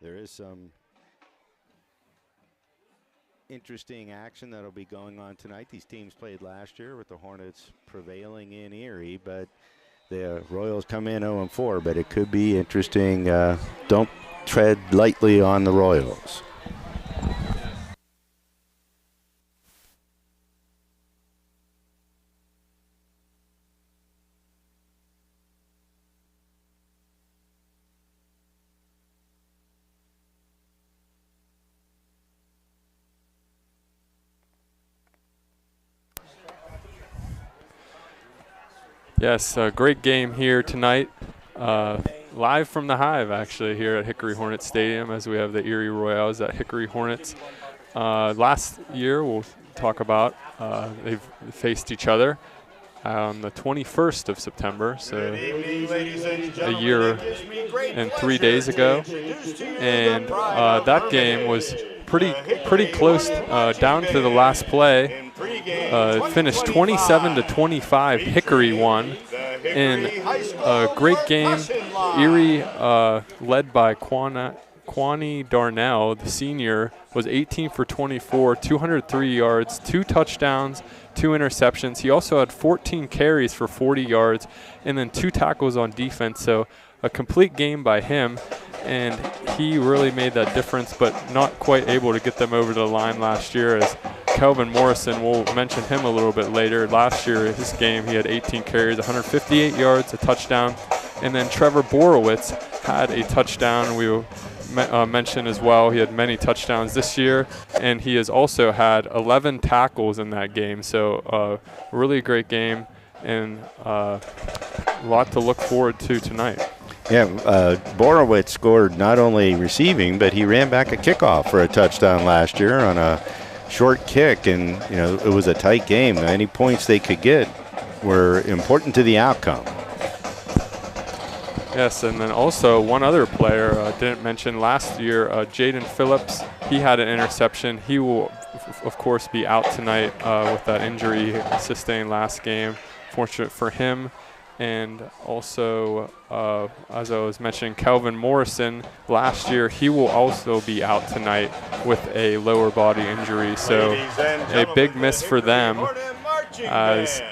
There is some interesting action that'll be going on tonight. These teams played last year with the Hornets prevailing in Erie, but the Royals come in 0-4, but it could be interesting. Don't tread lightly on the Royals. Yes, a great game here tonight. Live from the Hive, actually, here at Hickory Hornets Stadium, as we have the Erie Royals at Hickory Hornets. Last year, we'll talk about, they've faced each other on the 21st of September, so a year and 3 days ago. And that game was pretty close down to the last play. Finished 27-25. Hickory won in a great game. Erie, led by Kwani Darnell, the senior, was 18 for 24, 203 yards, 2 touchdowns, 2 interceptions. He also had 14 carries for 40 yards and then 2 tackles on defense. So a complete game by him, and he really made that difference, but not quite able to get them over the line last year, as Kelvin Morrison, we'll mention him a little bit later. Last year, his game, he had 18 carries, 158 yards, a touchdown. And then Trevor Borowitz had a touchdown. We will mention as well, he had many touchdowns this year, and he has also had 11 tackles in that game. So really a great game, and a lot to look forward to tonight. Yeah, Borowitz scored not only receiving, but he ran back a kickoff for a touchdown last year on a short kick, and it was a tight game. Any points they could get were important to the outcome. Yes, and then also one other player didn't mention last year, Jaden Phillips. He had an interception. He will, of course, be out tonight with that injury he sustained last game. Fortunate for him. And also, as I was mentioning, Kelvin Morrison, last year, he will also be out tonight with a lower body injury. So a big miss for them, as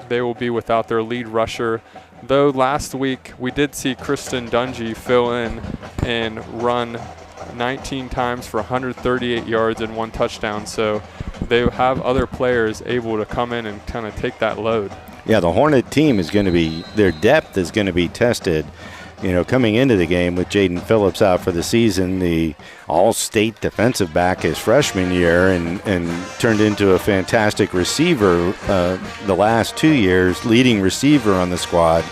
they will be without their lead rusher. Though last week we did see Kristen Dungy fill in and run 19 times for 138 yards and 1 touchdown. So they have other players able to come in and kind of take that load. Yeah, the Hornet team is going to be, their depth is going to be tested, coming into the game with Jaden Phillips out for the season, the all-state defensive back his freshman year, and turned into a fantastic receiver the last 2 years, leading receiver on the squad.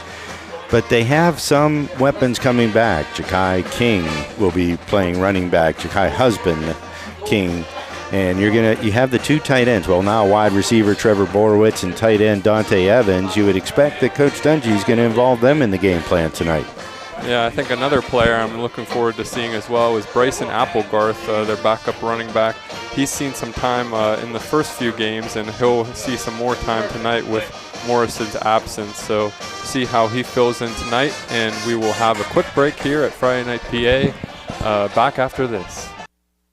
But they have some weapons coming back. Ja'Kai King will be playing running back, Ja'Kai Husband King. And you have the 2 tight ends. Well, now wide receiver Trevor Borowitz and tight end Dante Evans. You would expect that Coach Dungy is going to involve them in the game plan tonight. Yeah, I think another player I'm looking forward to seeing as well is Bryson Applegarth, their backup running back. He's seen some time in the first few games, and he'll see some more time tonight with Morrison's absence. So see how he fills in tonight, and we will have a quick break here at Friday Night PA. Back after this.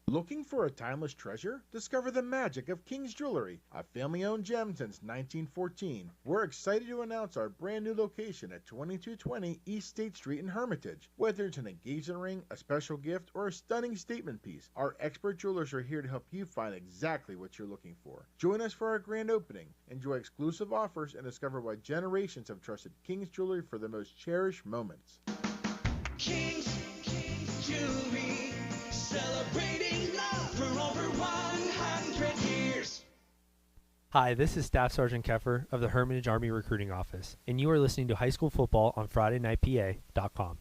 Looking for a timeless treasure? Discover the magic of King's Jewelry, a family-owned gem since 1914. We're excited to announce our brand new location at 2220 East State Street in Hermitage. Whether it's an engagement ring, a special gift, or a stunning statement piece, our expert jewelers are here to help you find exactly what you're looking for. Join us for our grand opening. Enjoy exclusive offers and discover why generations have trusted King's Jewelry for the most cherished moments. King's Jewelry, celebrating love for over 100 years. Hi, this is Staff Sergeant Keffer of the Hermitage Army Recruiting Office, and you are listening to High School Football on FridayNightPA.com.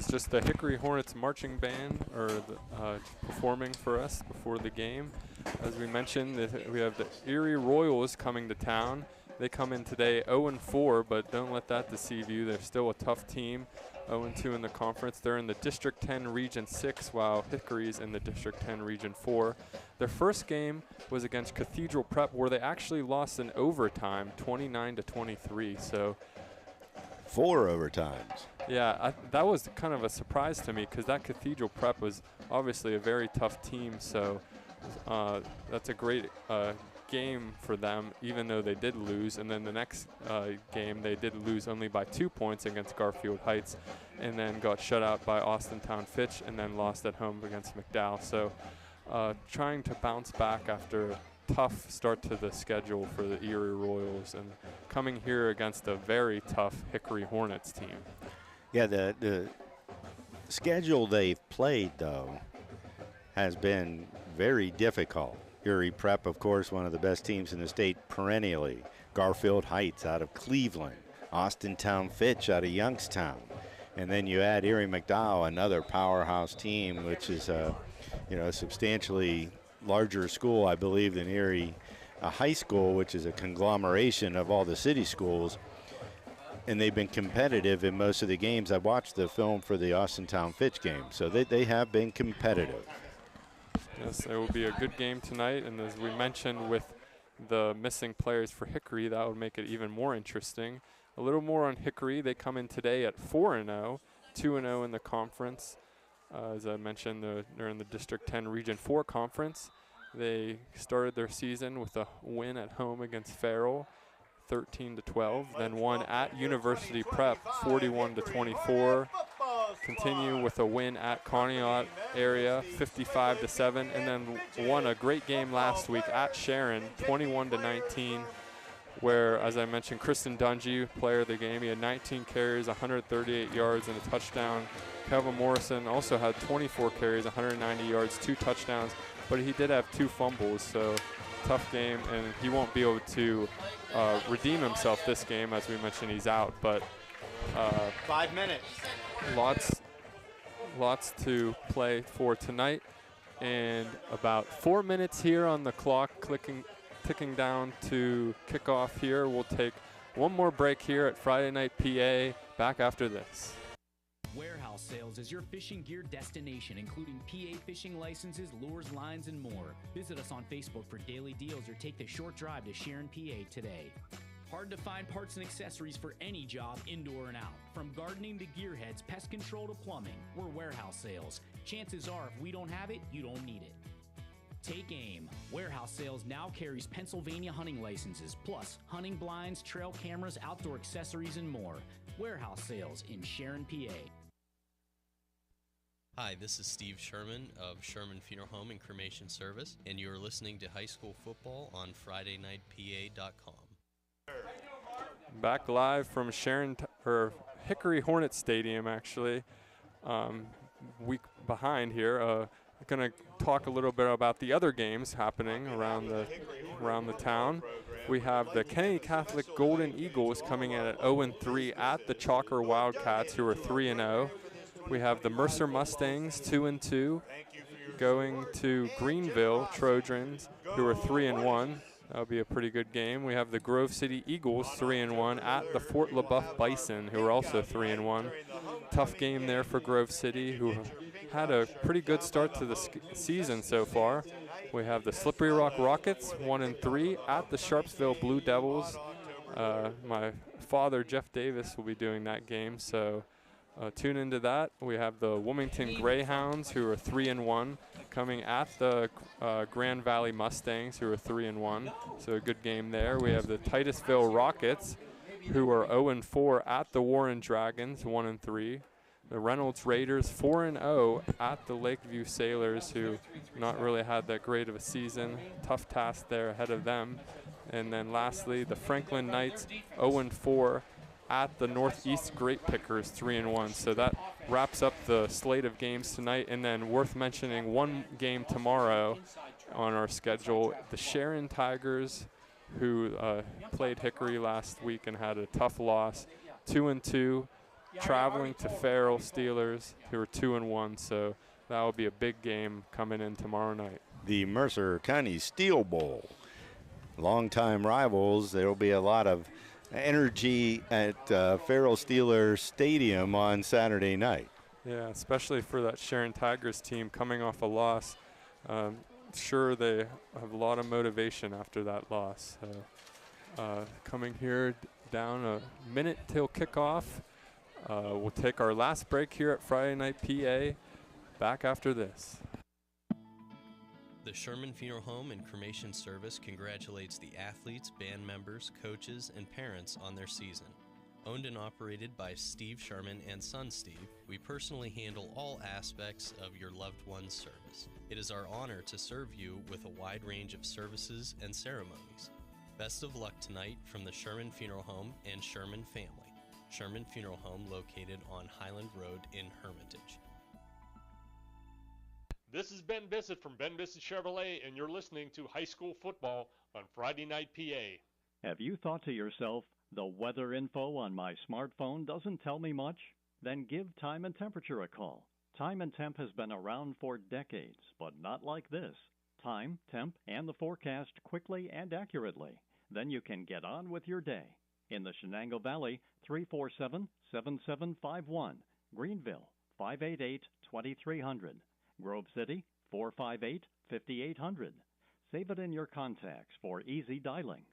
was just the Hickory Hornets marching band performing for us before the game. As we mentioned, we have the Erie Royals coming to town. They come in today 0-4, but don't let that deceive you. They're still a tough team, 0-2 in the conference. They're in the District 10 Region 6, while Hickory's in the District 10 Region 4. Their first game was against Cathedral Prep, where they actually lost in overtime, 29-23. So 4 overtimes. yeah, that was kind of a surprise to me, because that Cathedral Prep was obviously a very tough team. So that's a great game for them, even though they did lose. And then the next game, they did lose only by 2 points against Garfield Heights, and then got shut out by Austintown Fitch, and then lost at home against McDowell. So trying to bounce back after a tough start to the schedule for the Erie Royals, and coming here against a very tough Hickory Hornets team. Yeah, the schedule they've played, though, has been very difficult. Erie Prep, of course, one of the best teams in the state perennially. Garfield Heights out of Cleveland. Austintown Fitch out of Youngstown. And then you add Erie McDowell, another powerhouse team, which is a substantially larger school, I believe, than Erie High School, which is a conglomeration of all the city schools. And they've been competitive in most of the games. I watched the film for the Austintown Fitch game, so they have been competitive. Yes, it will be a good game tonight, and as we mentioned with the missing players for Hickory, that would make it even more interesting. A little more on Hickory. They come in today at 4-0, 2-0 in the conference. As I mentioned, they're in the District 10 Region 4 conference. They started their season with a win at home against Farrell, 13-12, then won at University Prep, 41-24. Continue with a win at Conneaut area, 55-7, and then won a great game last week at Sharon, 21-19, where, as I mentioned, Kristen Dungy, player of the game, he had 19 carries, 138 yards, and a touchdown. Kevin Morrison also had 24 carries, 190 yards, 2 touchdowns, but he did have 2 fumbles, so tough game, and he won't be able to redeem himself this game. As we mentioned, he's out, but 5 minutes. Lots to play for tonight, and about 4 minutes here on the clock, ticking down to kickoff here. We'll take one more break here at Friday Night PA. Back after this. Warehouse Sales is your fishing gear destination, including PA fishing licenses, lures, lines, and more. Visit us on Facebook for daily deals or take the short drive to Sharon, PA today. Hard to find parts and accessories for any job, indoor and out. From gardening to gearheads, pest control to plumbing, we're Warehouse Sales. Chances are if we don't have it, you don't need it. Take aim. Warehouse Sales now carries Pennsylvania hunting licenses, plus hunting blinds, trail cameras, outdoor accessories, and more. Warehouse Sales in Sharon, PA. Hi, this is Steve Sherman of Sherman Funeral Home and Cremation Service, and you are listening to High School Football on FridayNightPA.com. Back live from Hickory Hornets Stadium, actually. Week behind here. Going to talk a little bit about the other games happening around the town. We have the Kennedy Catholic Golden Eagles coming in at 0-3 at the Chalker Wildcats, who are 3-0. We have the Mercer Mustangs 2-2 going to Greenville Trojans, who are 3-1. That'll be a pretty good game. We have the Grove City Eagles 3-1 at the Fort LaBeouf Bison, who are also 3-1. Tough game there for Grove City, who had a pretty good start to the season so far. We have the Slippery Rock Rockets 1-3 at the Sharpsville Blue Devils. My father, Jeff Davis, will be doing that game, so tune into that. We have the Wilmington Greyhounds, who are 3-1, coming at the Grand Valley Mustangs, who are 3-1. So a good game there. We have the Titusville Rockets, who are 0-4 at the Warren Dragons, 1-3. The Reynolds Raiders 4-0 at the Lakeview Sailors, who not really had that great of a season. Tough task there ahead of them. And then lastly, the Franklin Knights 0-4 at the Northeast Grape Pickers, 3-1. So that wraps up the slate of games tonight. And then worth mentioning, one game tomorrow on our schedule, the Sharon Tigers, who played Hickory last week and had a tough loss, 2-2. traveling to Farrell Steelers, who are 2-1, so that will be a big game coming in tomorrow night. The Mercer County Steel Bowl. Longtime rivals. There will be a lot of energy at Farrell Steelers Stadium on Saturday night. Yeah, especially for that Sharon Tigers team coming off a loss. Sure, they have a lot of motivation after that loss. Coming here down a minute till kickoff. We'll take our last break here at Friday Night PA. Back after this. The Sherman Funeral Home and Cremation Service congratulates the athletes, band members, coaches, and parents on their season. Owned and operated by Steve Sherman and son Steve, we personally handle all aspects of your loved one's service. It is our honor to serve you with a wide range of services and ceremonies. Best of luck tonight from the Sherman Funeral Home and Sherman family. Sherman Funeral Home located on Highland Road in Hermitage. This is Ben Bissett from Ben Bissett Chevrolet, and you're listening to High School Football on Friday Night PA. Have you thought to yourself, the weather info on my smartphone doesn't tell me much? Then give Time and Temperature a call. Time and Temp has been around for decades, but not like this. Time, temp, and the forecast quickly and accurately. Then you can get on with your day. In the Shenango Valley, 347-7751. Greenville, 588-2300. Grove City, 458-5800. Save it in your contacts for easy dialing.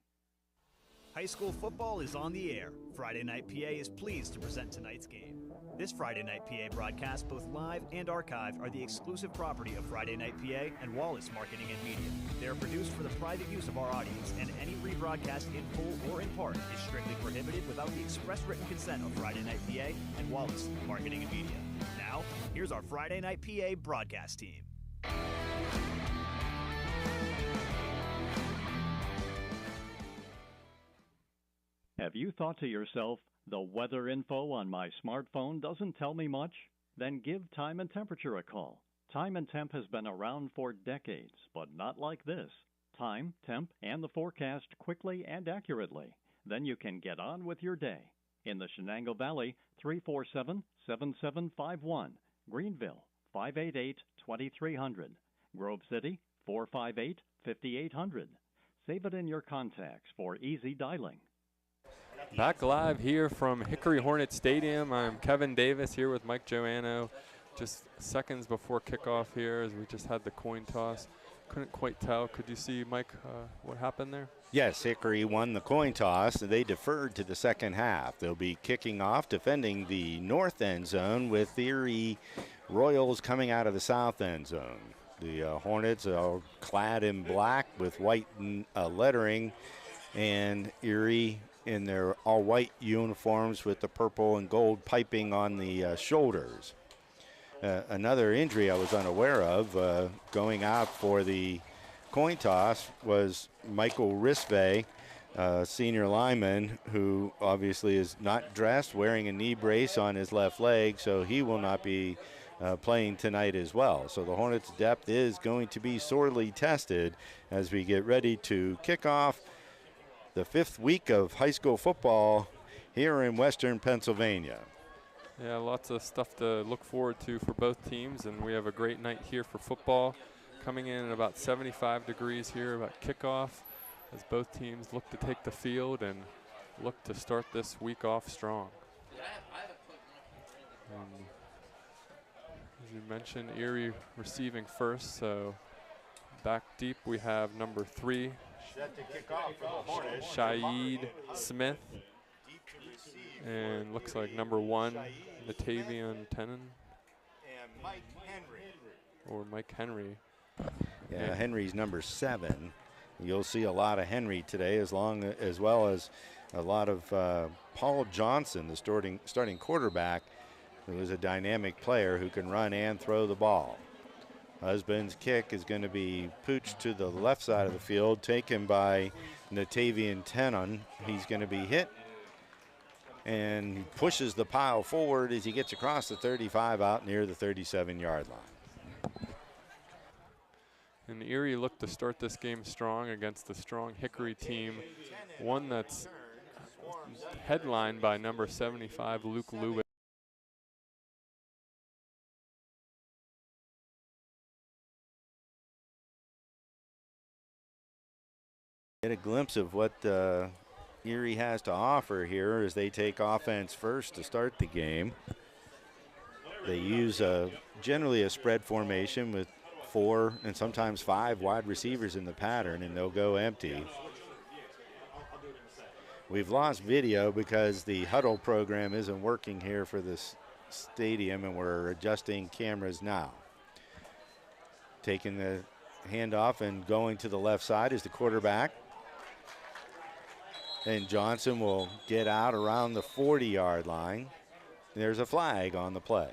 High school football is on the air. Friday Night PA is pleased to present tonight's game. This Friday Night PA broadcast, both live and archived, are the exclusive property of Friday Night PA and Wallace Marketing and Media. They are produced for the private use of our audience, and any rebroadcast in full or in part is strictly prohibited without the express written consent of Friday Night PA and Wallace Marketing and Media. Now, here's our Friday Night PA broadcast team. Have you thought to yourself, the weather info on my smartphone doesn't tell me much? Then give Time and Temperature a call. Time and Temp has been around for decades, but not like this. Time, temp, and the forecast quickly and accurately. Then you can get on with your day. In the Shenango Valley, 347-7751. Greenville, 588-2300. Grove City, 458-5800. Save it in your contacts for easy dialing. Back live here from Hickory Hornets Stadium. I'm Kevin Davis here with Mike Joanno. Just seconds before kickoff here as we just had the coin toss. Couldn't quite tell. Could you see, Mike, what happened there? Yes, Hickory won the coin toss. They deferred to the second half. They'll be kicking off, defending the north end zone with the Erie Royals coming out of the south end zone. The Hornets are clad in black with white lettering, and Erie in their all-white uniforms with the purple and gold piping on the shoulders. Another injury I was unaware of going out for the coin toss was Michael Risve, senior lineman, who obviously is not dressed, wearing a knee brace on his left leg, so he will not be playing tonight as well. So the Hornets' depth is going to be sorely tested as we get ready to kick off the fifth week of high school football here in Western Pennsylvania. Yeah, lots of stuff to look forward to for both teams, and we have a great night here for football. Coming in at about 75 degrees here about kickoff as both teams look to take the field and look to start this week off strong. As you mentioned, Erie receiving first, so back deep we have number 3, Set to kick off for the Hornets. Shaid Smith, and looks like number 1, Natavian Tenen, And Mike Henry. or Mike Henry. Yeah, Henry's number 7. You'll see a lot of Henry today, as well as a lot of Paul Johnson, the starting quarterback, who is a dynamic player who can run and throw the ball. Husband's kick is going to be pooched to the left side of the field, taken by Natavian Tenon. He's going to be hit and pushes the pile forward as he gets across the 35 out near the 37-yard line. And Erie looked to start this game strong against the strong Hickory team, one that's headlined by number 75, Luke Lewis. Get a glimpse of what Erie has to offer here as they take offense first to start the game. They use generally a spread formation with 4 and sometimes 5 wide receivers in the pattern, and they'll go empty. We've lost video because the huddle program isn't working here for this stadium, and we're adjusting cameras now. Taking the handoff and going to the left side is the quarterback. And Johnson will get out around the 40-yard line. There's a flag on the play.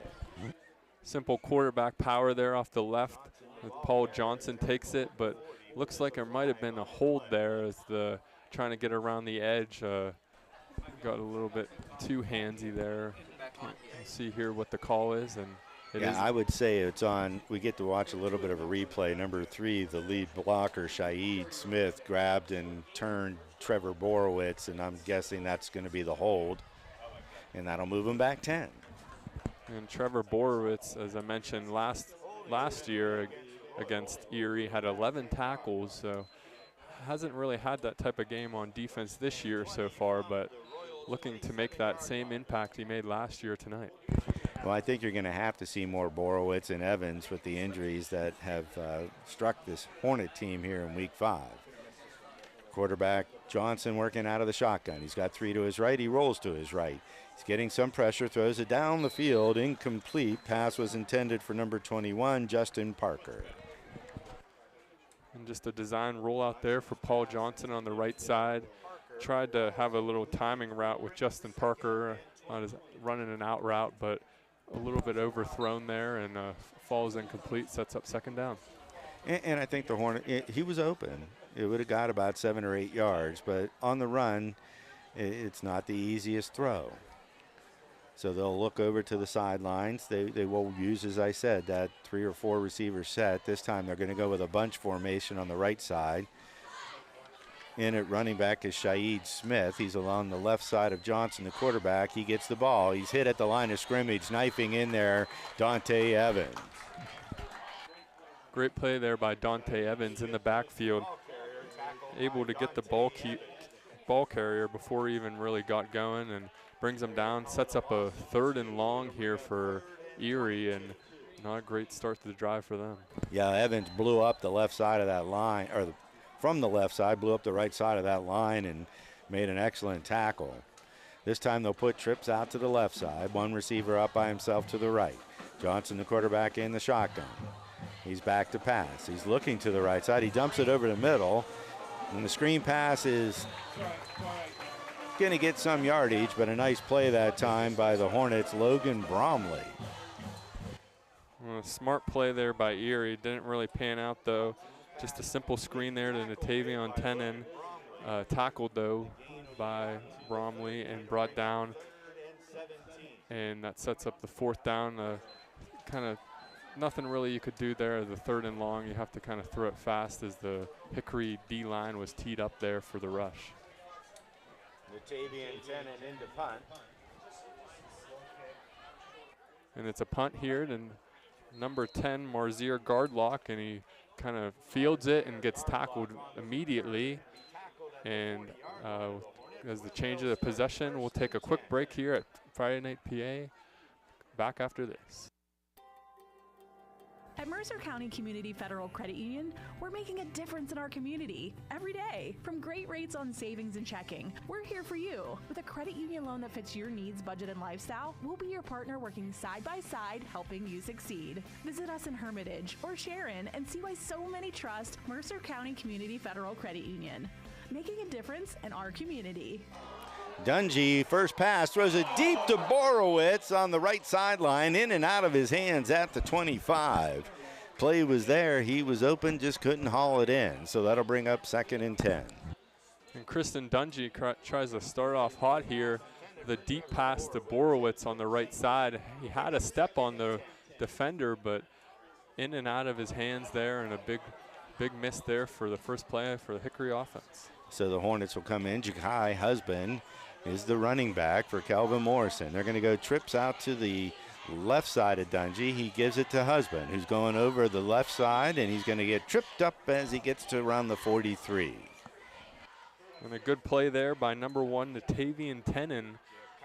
Simple quarterback power there off the left. Paul Johnson takes it, but looks like there might have been a hold there as the trying to get around the edge. Got a little bit too handsy there. Can't see here what the call is, and I would say it's on. We get to watch a little bit of a replay. Number 3, the lead blocker, Shaid Smith, grabbed and turned Trevor Borowitz, and I'm guessing that's going to be the hold, and that'll move him back 10. And Trevor Borowitz, as I mentioned last year against Erie, had 11 tackles, so hasn't really had that type of game on defense this year so far, but looking to make that same impact he made last year tonight. Well, I think you're going to have to see more Borowitz and Evans with the injuries that have struck this Hornet team here in Week 5. Quarterback Johnson working out of the shotgun. He's got 3 to his right. He rolls to his right. He's getting some pressure, throws it down the field. Incomplete. Pass was intended for number 21, Justin Parker. And just a design rollout there for Paul Johnson on the right side. Tried to have a little timing route with Justin Parker on his running an out route, but a little bit overthrown there, and falls incomplete, sets up second down. And I think the Hornet, he was open. It would have got about 7 or 8 yards, but on the run, it's not the easiest throw. So they'll look over to the sidelines. They will use, as I said, that 3 or 4 receiver set. This time they're going to go with a bunch formation on the right side. In at running back is Shaid Smith. He's along the left side of Johnson, the quarterback. He gets the ball. He's hit at the line of scrimmage, knifing in there, Dante Evans. Great play there by Dante Evans in the backfield. Able to get the ball carrier before he even really got going, and brings him down, sets up a 3rd and long here for Erie, and not a great start to the drive for them. Yeah, Evans blew up the left side of that line, or from the left side, blew up the right side of that line and made an excellent tackle. This time they'll put trips out to the left side, 1 receiver up by himself to the right. Johnson, the quarterback, in the shotgun. He's back to pass. He's looking to the right side. He dumps it over the middle, and the screen pass is going to get some yardage, but a nice play that time by the Hornets, Logan Bromley. Well, smart play there by Erie. Didn't really pan out, though. Just a simple screen there to Natavion Tenen. Tackled, though, by Bromley and brought down. And that sets up the 4th down. Kind of nothing really you could do there. The 3rd and long, you have to kind of throw it fast as the Hickory D-line was teed up there for the rush. Natavion Tenen into punt. And it's a punt here, and number 10, Marzier Gardlock, and he kind of fields it and gets tackled immediately. And as the change of the possession, we'll take a quick break here at Friday Night PA. Back after this. At Mercer County Community Federal Credit Union, we're making a difference in our community every day. From great rates on savings and checking, we're here for you. With a credit union loan that fits your needs, budget, and lifestyle, we'll be your partner working side by side, helping you succeed. Visit us in Hermitage or Sharon and see why so many trust Mercer County Community Federal Credit Union. Making a difference in our community. Dungy, first pass, throws it deep to Borowitz on the right sideline, in and out of his hands at the 25. Play was there, he was open, just couldn't haul it in. So that'll bring up 2nd and 10. And Kristen Dungy tries to start off hot here. The deep pass to Borowitz on the right side. He had a step on the defender, but in and out of his hands there, and a big miss there for the first play for the Hickory offense. So the Hornets will come in. Ja'Kai Husband is the running back for Calvin Morrison. They're going to go trips out to the left side of Dungy. He gives it to Husband, who's going over the left side, and he's going to get tripped up as he gets to around the 43. And a good play there by number 1, Natavian Tenen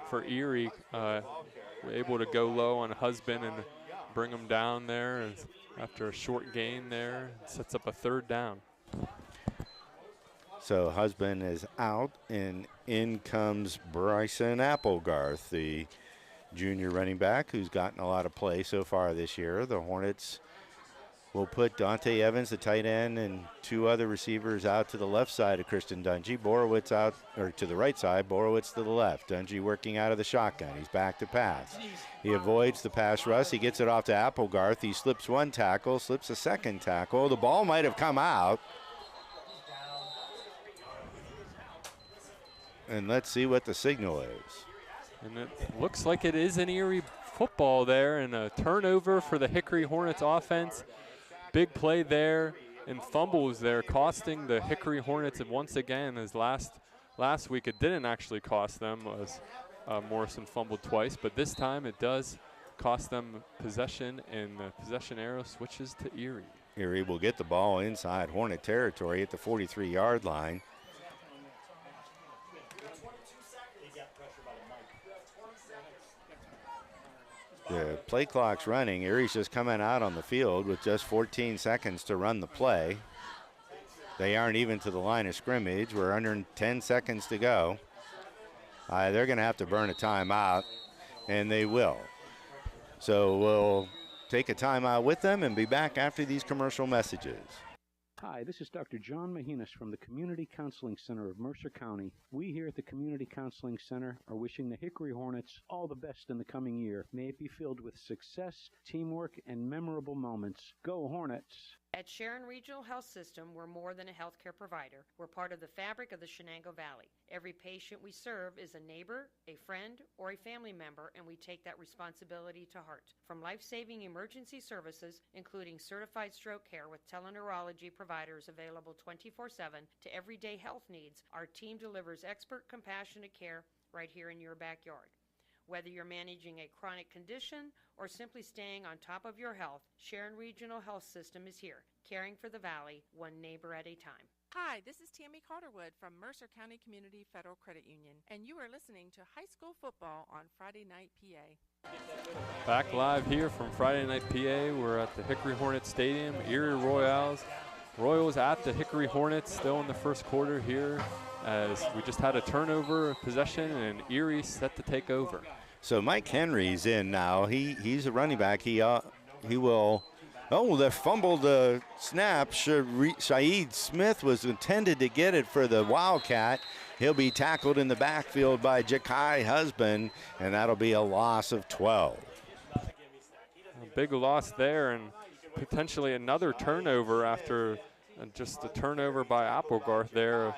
for Erie. Able to go low on Husband and bring him down there after a short gain there. Sets up a 3rd down. So Husband is out, and in comes Bryson Applegarth, the junior running back who's gotten a lot of play so far this year. The Hornets will put Dante Evans, the tight end, and 2 other receivers out to the left side of Christian Dungy. Borowitz out, or to the right side, Borowitz to the left. Dungy working out of the shotgun. He's back to pass. He avoids the pass rush. He gets it off to Applegarth. He slips 1 tackle, slips a 2nd tackle. The ball might have come out. And let's see what the signal is. And it looks like it is an Erie football there, and a turnover for the Hickory Hornets offense. Big play there and fumbles there, costing the Hickory Hornets once again, as last week it didn't actually cost them, as Morrison fumbled twice, but this time it does cost them possession, and the possession arrow switches to Erie. Erie will get the ball inside Hornet territory at the 43-yard line. The play clock's running. Erie's just coming out on the field with just 14 seconds to run the play. They aren't even to the line of scrimmage. We're under 10 seconds to go. They're going to have to burn a timeout, and they will. So we'll take a timeout with them and be back after these commercial messages. Hi, this is Dr. John Mahinas from the Community Counseling Center of Mercer County. We here at the Community Counseling Center are wishing the Hickory Hornets all the best in the coming year. May it be filled with success, teamwork, and memorable moments. Go Hornets! At Sharon Regional Health System, we're more than a healthcare provider. We're part of the fabric of the Shenango Valley. Every patient we serve is a neighbor, a friend, or a family member, and we take that responsibility to heart. From life-saving emergency services, including certified stroke care with teleneurology providers available 24/7, to everyday health needs, our team delivers expert, compassionate care right here in your backyard. Whether you're managing a chronic condition or simply staying on top of your health, Sharon Regional Health System is here, caring for the Valley, one neighbor at a time. Hi, this is Tammy Calderwood from Mercer County Community Federal Credit Union, and you are listening to High School Football on Friday Night PA. Back live here from Friday Night PA. We're at the Hickory Hornets Stadium, Erie Royals at the Hickory Hornets, still in the first quarter here, as we just had a turnover possession and Erie set to take over. So Mike Henry's in now. He's a running back. He will. Oh, they fumbled the snap. Shaid Smith was intended to get it for the Wildcat. He'll be tackled in the backfield by Jakai Husband, and that'll be a loss of 12. A big loss there, and potentially another turnover after just a turnover by Applegarth there.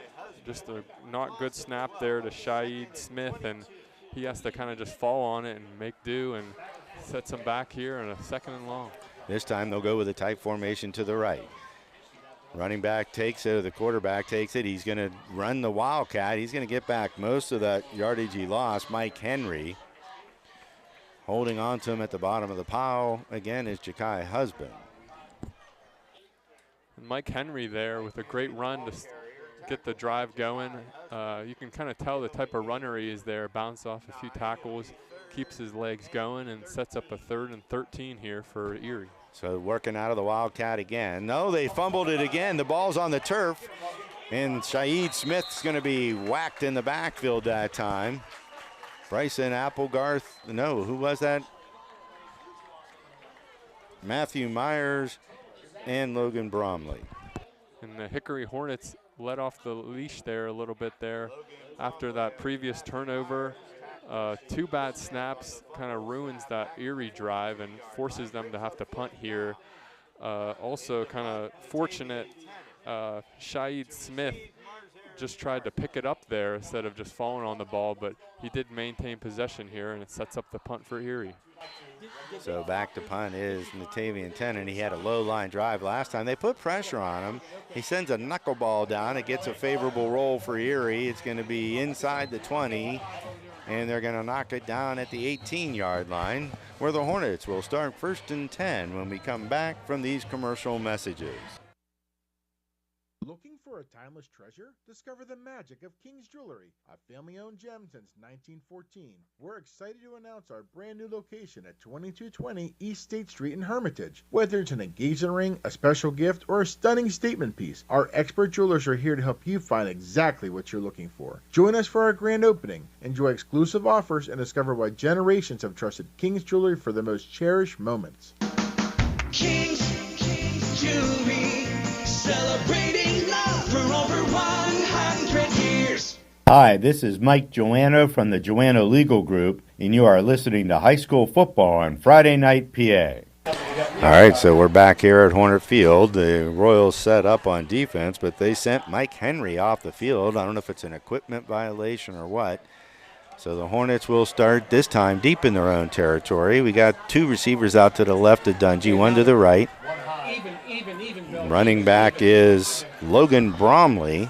Just a not good snap there to Shaid Smith, and he has to kind of just fall on it and make do, and sets him back here in a 2nd and long. This time they'll go with a tight formation to the right. Running back takes it, or the quarterback takes it. He's going to run the Wildcat. He's going to get back most of that yardage he lost. Mike Henry holding on to him at the bottom of the pile again is Jakai Husband. And Mike Henry there with a great run to get the drive going. You can kind of tell the type of runner he is there. Bounce off a few tackles, keeps his legs going, and sets up a 3rd and 13 here for Erie. So working out of the Wildcat again. No, they fumbled it again. The ball's on the turf, and Shaid Smith's going to be whacked in the backfield that time. Bryson Applegarth, no, who was that? Matthew Myers and Logan Bromley. And the Hickory Hornets let off the leash there a little bit there after that previous turnover. 2 bad snaps kind of ruins that Erie drive and forces them to have to punt here. Also kind of fortunate, Shaid Smith just tried to pick it up there instead of just falling on the ball, but he did maintain possession here, and it sets up the punt for Erie. So back to punt is Natavian Tenen. He had a low line drive last time. They put pressure on him. He sends a knuckleball down. It gets a favorable roll for Erie. It's going to be inside the 20, and they're going to knock it down at the 18-yard line, where the Hornets will start 1st and 10 when we come back from these commercial messages. Looking for a timeless treasure? Discover the magic of King's Jewelry, a family-owned gem since 1914. We're excited to announce our brand new location at 2220 East State Street in Hermitage. Whether it's an engagement ring, a special gift, or a stunning statement piece, our expert jewelers are here to help you find exactly what you're looking for. Join us for our grand opening. Enjoy exclusive offers and discover why generations have trusted King's Jewelry for the most cherished moments. King's Jewelry, celebrating love for over 100 years. Hi, this is Mike Joanno from the Joanno Legal Group, and you are listening to High School Football on Friday Night PA. All right, so we're back here at Hornet Field. The Royals set up on defense, but they sent Mike Henry off the field. I don't know if it's an equipment violation or what. So the Hornets will start this time deep in their own territory. We got two receivers out to the left of Dungy, one to the right. Running back is Logan Bromley.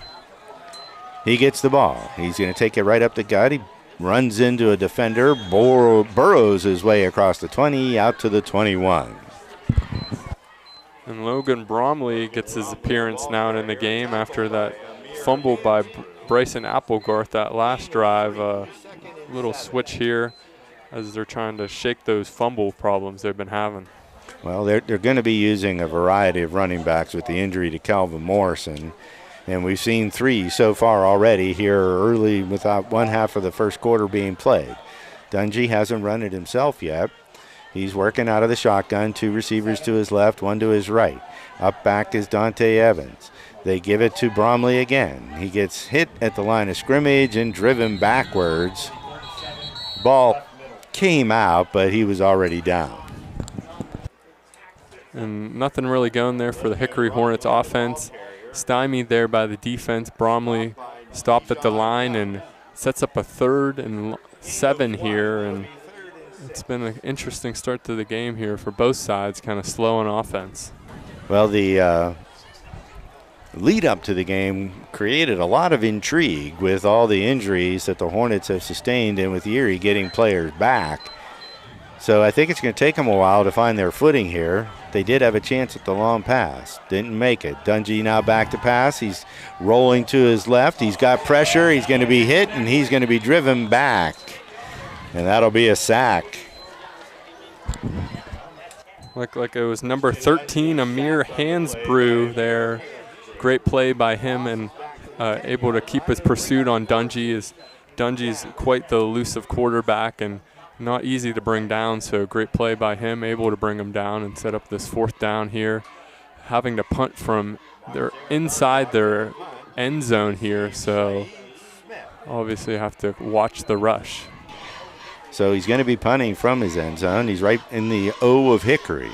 He gets the ball. He's going to take it right up the gut. He runs into a defender, burrows his way across the 20, out to the 21. And Logan Bromley gets his appearance now in the game after that fumble by Bryson Applegarth that last drive. Little switch here as they're trying to shake those fumble problems they've been having. Well, they're going to be using a variety of running backs with the injury to Calvin Morrison. And we've seen three so far already here early without one half of the first quarter being played. Dungy hasn't run it himself yet. He's working out of the shotgun, two receivers to his left, one to his right. Up back is Dante Evans. They give it to Bromley again. He gets hit at the line of scrimmage and driven backwards. Ball came out, but he was already down. And nothing really going there for the Hickory Hornets offense. Stymied there by the defense. Bromley stopped at the line and sets up a 3rd and 7 here. And it's been an interesting start to the game here for both sides, kind of slow on offense. Well, the lead up to the game created a lot of intrigue with all the injuries that the Hornets have sustained and with Erie getting players back. So I think it's going to take them a while to find their footing here. They did have a chance at the long pass. Didn't make it. Dungy now back to pass. He's rolling to his left. He's got pressure. He's going to be hit, and he's going to be driven back. And that'll be a sack. Like it was number 13, Amir Hansbrew there. Great play by him and able to keep his pursuit on Dungy. Dungy's quite the elusive quarterback and not easy to bring down, so great play by him, able to bring him down and set up this 4th down here. Having to punt from their inside their end zone here, so obviously have to watch the rush. So he's going to be punting from his end zone. He's right in the O of Hickory.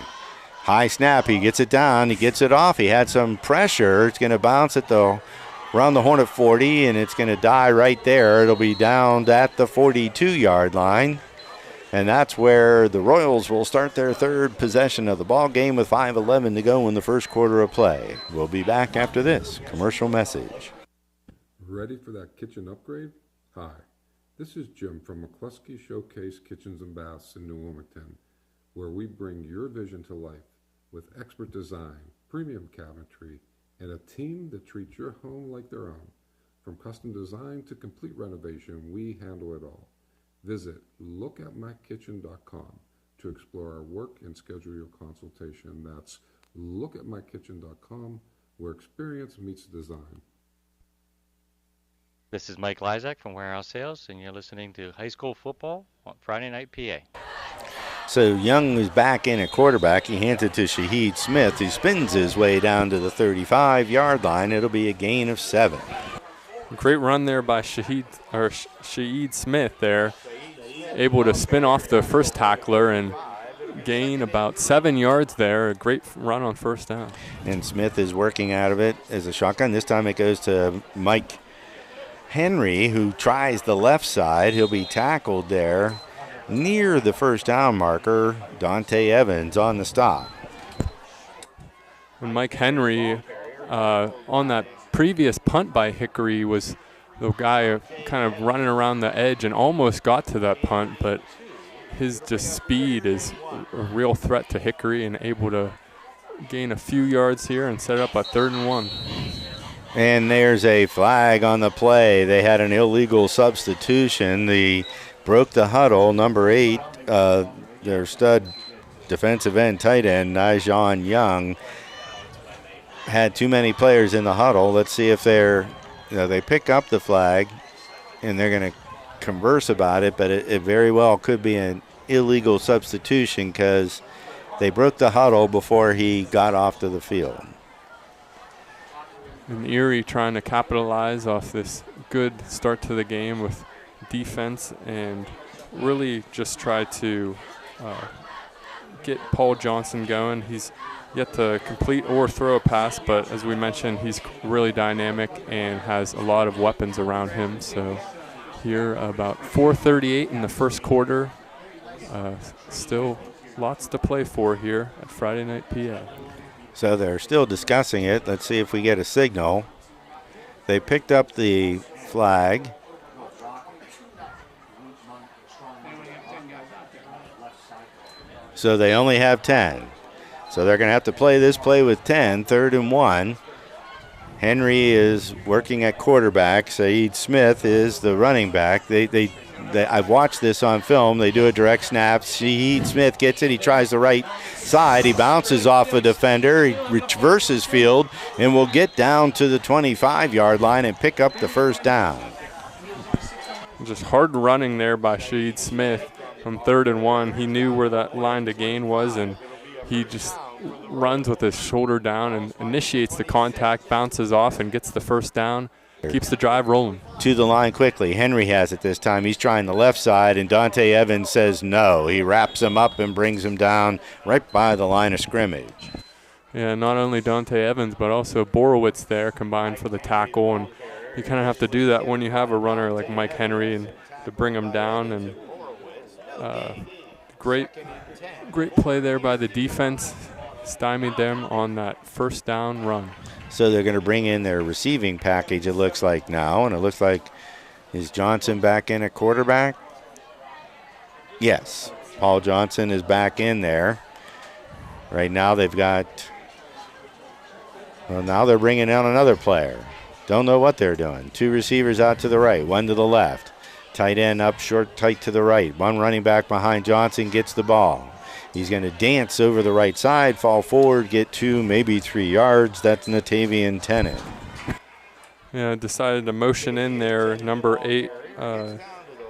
High snap, he gets it down, he gets it off. He had some pressure. It's going to bounce at around the Hornet 40, and it's going to die right there. It'll be down at the 42-yard line. And that's where the Royals will start their 3rd possession of the ball game with 5:11 to go in the first quarter of play. We'll be back after this commercial message. Ready for that kitchen upgrade? Hi, this is Jim from McCluskey Showcase Kitchens and Baths in New Wilmington, where we bring your vision to life with expert design, premium cabinetry, and a team that treats your home like their own. From custom design to complete renovation, we handle it all. Visit lookatmykitchen.com to explore our work and schedule your consultation. That's lookatmykitchen.com, where experience meets design. This is Mike Lysak from Warehouse Sales, and you're listening to High School Football on Friday Night PA. So Young is back in at quarterback. He hands it to Shaheed Smith, who spins his way down to the 35-yard line. It'll be a gain of 7. Great run there by Shaheed Smith there. Able to spin off the first tackler and gain about 7 yards there. A great run on 1st down. And Smith is working out of it as a shotgun. This time it goes to Mike Henry, who tries the left side. He'll be tackled there near the 1st down marker. Dante Evans on the stop. And Mike Henry on that previous punt by Hickory was the guy kind of running around the edge and almost got to that punt, but his just speed is a real threat to Hickory and able to gain a few yards here and set up a 3rd and 1. And there's a flag on the play. They had an illegal substitution. Broke the huddle. Number 8, their stud defensive end, tight end, Nijon Young, had too many players in the huddle. Let's see if they pick up the flag, and they're going to converse about it, but it very well could be an illegal substitution because they broke the huddle before he got off to the field. And Erie trying to capitalize off this good start to the game with defense and really just try to get Paul Johnson going. He's yet to complete or throw a pass, but as we mentioned, he's really dynamic and has a lot of weapons around him. So here about 4:38 in the first quarter. Still lots to play for here at Friday Night PA. So they're still discussing it. Let's see if we get a signal. They picked up the flag. So they only have 10. So they're going to have to play this play with 10, 3rd and 1. Henry is working at quarterback. Saeed Smith is the running back. I've watched this on film. They do a direct snap. Saeed Smith gets it. He tries the right side. He bounces off a defender. He reverses field and will get down to the 25-yard line and pick up the first down. Just hard running there by Saeed Smith from 3rd and 1. He knew where that line to gain was, and he just runs with his shoulder down and initiates the contact, bounces off, and gets the first down. Keeps the drive rolling. To the line quickly. Henry has it this time. He's trying the left side, and Dante Evans says no. He wraps him up and brings him down right by the line of scrimmage. Yeah, not only Dante Evans, but also Borowitz there combined for the tackle. And you kind of have to do that when you have a runner like Mike Henry and to bring him down. And great play there by the defense. Stymied them on that first down run. So they're going to bring in their receiving package, it looks like now. And it looks like, is Johnson back in at quarterback? Yes. Paul Johnson is back in there. Right now they've got, well, now they're bringing out another player. Don't know what they're doing. 2 receivers out to the right, 1 to the left. Tight end up short, tight to the right. 1 running back behind Johnson gets the ball. He's going to dance over the right side, fall forward, get 2, maybe 3 yards. That's Natavian Tennant. Yeah, decided to motion in there, number 8,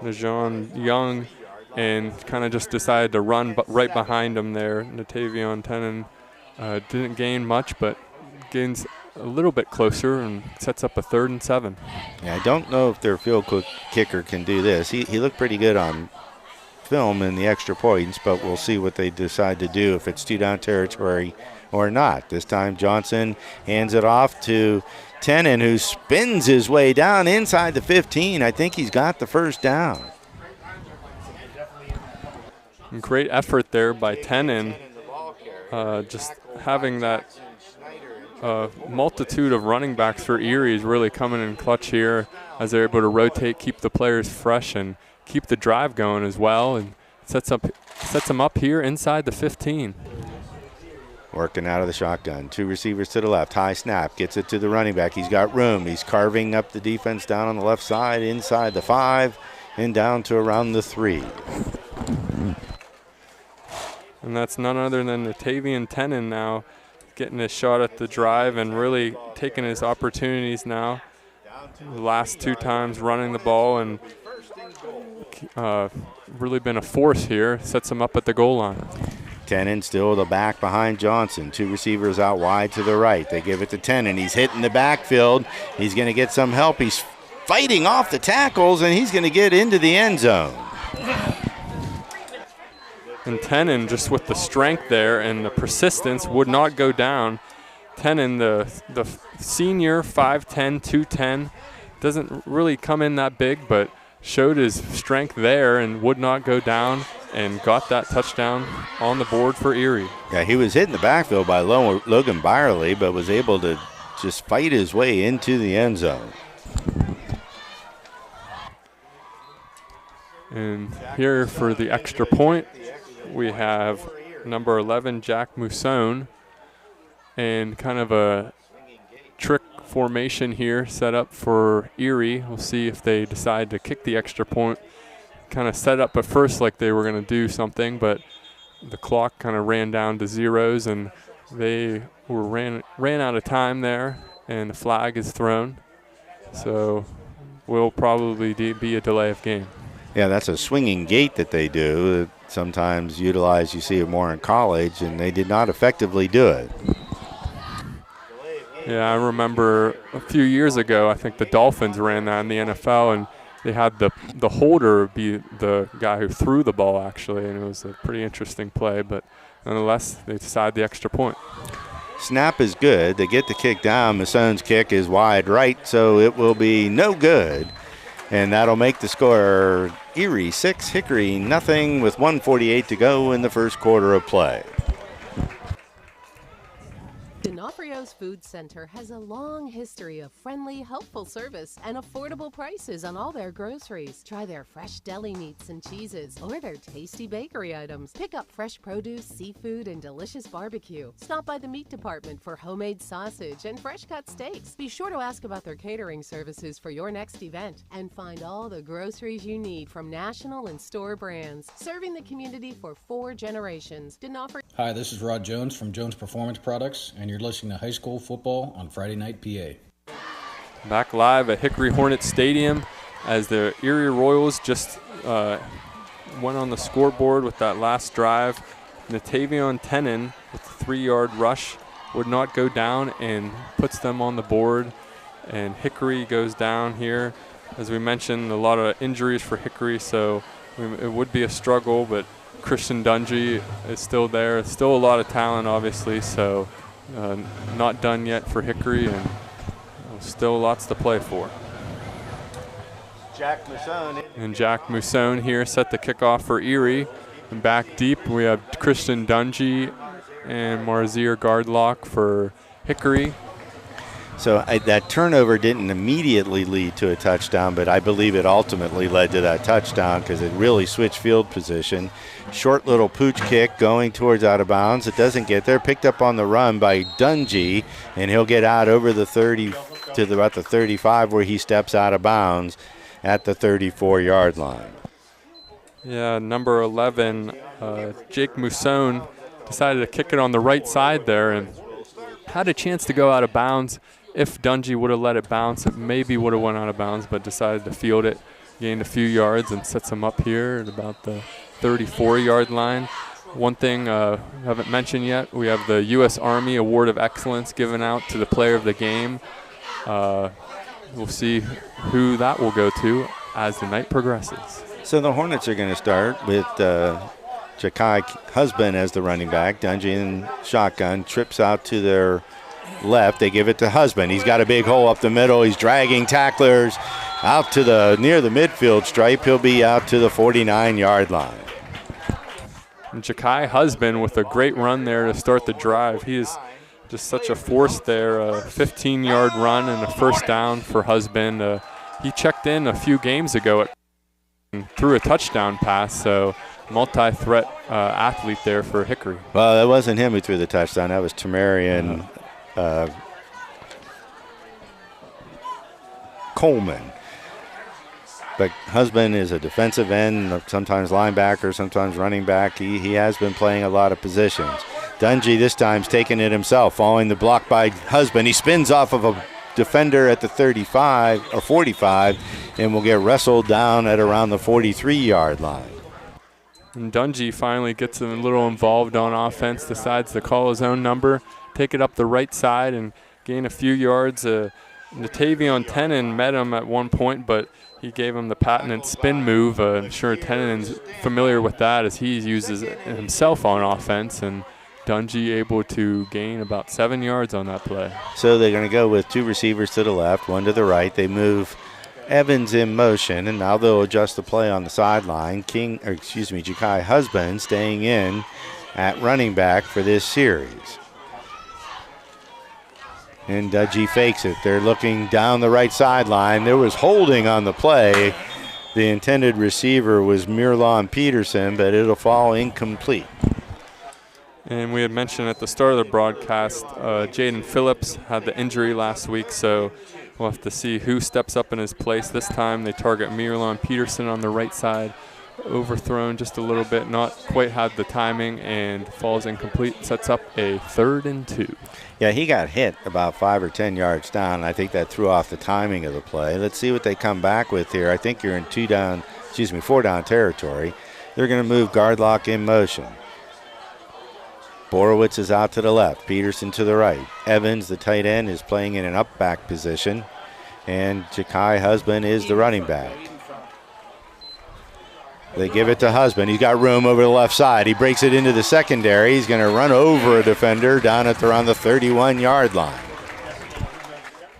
Nijon Young, and kind of just decided to run right behind him there. Natavian Tennant didn't gain much, but gains a little bit closer and sets up a 3rd and 7. Yeah, I don't know if their field kicker can do this. He looked pretty good on film in the extra points, but we'll see what they decide to do, if it's 2-down territory or not. This time Johnson hands it off to Tennant, who spins his way down inside the 15. I think he's got the first down. Great effort there by Tennant, just having that multitude of running backs for Erie is really coming in clutch here as they're able to rotate, keep the players fresh, and keep the drive going as well, and sets them up here inside the 15. Working out of the shotgun. 2 receivers to the left. High snap. Gets it to the running back. He's got room. He's carving up the defense down on the left side, inside the 5, and down to around the 3. And that's none other than Natavian Tennant now getting a shot at the drive and really taking his opportunities now. The last 2 times running the ball and really been a force here. Sets him up at the goal line. Tennant still the back behind Johnson. 2 receivers out wide to the right. They give it to Tennant. He's hitting the backfield. He's going to get some help. He's fighting off the tackles, and he's going to get into the end zone. And Tennant, just with the strength there and the persistence, would not go down. Tennant, the senior, 5'10", 210, doesn't really come in that big, but showed his strength there and would not go down and got that touchdown on the board for Erie. Yeah, he was hit in the backfield by Logan Byerly, but was able to just fight his way into the end zone. And here for the extra point, we have number 11, Jack Mousson, and kind of a trick formation here set up for Erie. We'll see if they decide to kick the extra point. Kind of set up at first like they were going to do something, but the clock kind of ran down to zeros, and they ran out of time there, and the flag is thrown. So will probably be a delay of game. Yeah, that's a swinging gate that they do. Sometimes utilized, you see it more in college, and they did not effectively do it. Yeah, I remember a few years ago, I think the Dolphins ran that in the NFL, and they had the holder be the guy who threw the ball, actually, and it was a pretty interesting play. But nonetheless, they decide the extra point. Snap is good. They get the kick down. Massone's kick is wide right, so it will be no good. And that'll make the score Erie 6, Hickory nothing, with 1:48 to go in the first quarter of play. D'Onofrio's Food Center has a long history of friendly, helpful service and affordable prices on all their groceries. Try their fresh deli meats and cheeses or their tasty bakery items. Pick up fresh produce, seafood, and delicious barbecue. Stop by the meat department for homemade sausage and fresh-cut steaks. Be sure to ask about their catering services for your next event and find all the groceries you need from national and store brands. Serving the community for 4 generations. D'Onofrio. Hi, this is Rod Jones from Jones Performance Products, and you're listening to High School Football on Friday Night PA. Back live at Hickory Hornets Stadium as the Erie Royals just went on the scoreboard with that last drive. Natavion Tenen with a 3-yard rush would not go down and puts them on the board. And Hickory goes down here. As we mentioned, a lot of injuries for Hickory, so it would be a struggle, but Christian Dungy is still there. Still a lot of talent, obviously, so not done yet for Hickory, and still lots to play for. Jack Musone. And Jack Musone here set the kickoff for Erie. And back deep, we have Christian Dungy and Marzier Gardlock for Hickory. So that turnover didn't immediately lead to a touchdown, but I believe it ultimately led to that touchdown because it really switched field position. Short little pooch kick going towards out of bounds. It doesn't get there. Picked up on the run by Dungy, and he'll get out over the 30 to about the 35 where he steps out of bounds at the 34-yard line. Yeah, number 11, Jake Musone, decided to kick it on the right side there and had a chance to go out of bounds. If Dungy would have let it bounce, it maybe would have went out of bounds, but decided to field it, gained a few yards, and sets him up here at about the 34-yard line. One thing I haven't mentioned yet, we have the U.S. Army Award of Excellence given out to the player of the game. We'll see who that will go to as the night progresses. So the Hornets are going to start with Jakai Husband as the running back. Dungy in shotgun, trips out to their left. They give it to Husband. He's got a big hole up the middle. He's dragging tacklers out to near the midfield stripe. He'll be out to the 49-yard line. And Jakai Husband with a great run there to start the drive. He is just such a force there. A 15-yard run and a first down for Husband. He checked in a few games ago and threw a touchdown pass, so multi-threat athlete there for Hickory. Well, that wasn't him who threw the touchdown. That was Tamarian Coleman. But Husband is a defensive end, sometimes linebacker, sometimes running back. He has been playing a lot of positions. Dungy this time's taking it himself, following the block by Husband. He spins off of a defender at the 35 or 45 and will get wrestled down at around the 43-yard line. And Dungy finally gets a little involved on offense, decides to call his own number, take it up the right side and gain a few yards. Natavion Tenen met him at one point, but he gave him the patented spin move. I'm sure Tenen's familiar with that as he uses it himself on offense, and Dungy able to gain about 7 yards on that play. So they're going to go with 2 receivers to the left, 1 to the right. They move Evans in motion, and now they'll adjust the play on the sideline. Jakai Husband staying in at running back for this series. And Dungy fakes it. They're looking down the right sideline. There was holding on the play. The intended receiver was Mirlon Peterson, but it'll fall incomplete. And we had mentioned at the start of the broadcast, Jaden Phillips had the injury last week, so we'll have to see who steps up in his place. This time they target Miralon Peterson on the right side, overthrown just a little bit, not quite had the timing, and falls incomplete, sets up a 3rd and 2. Yeah, he got hit about 5 or 10 yards down. I think that threw off the timing of the play. Let's see what they come back with here. I think you're in 4 down territory. They're going to move guard lock in motion. Borowitz is out to the left, Peterson to the right. Evans, the tight end, is playing in an up back position, and Ja'Kai Husband is the running back. They give it to Husband. He's got room over the left side. He breaks it into the secondary. He's going to run over a defender down at around the 31-yard line.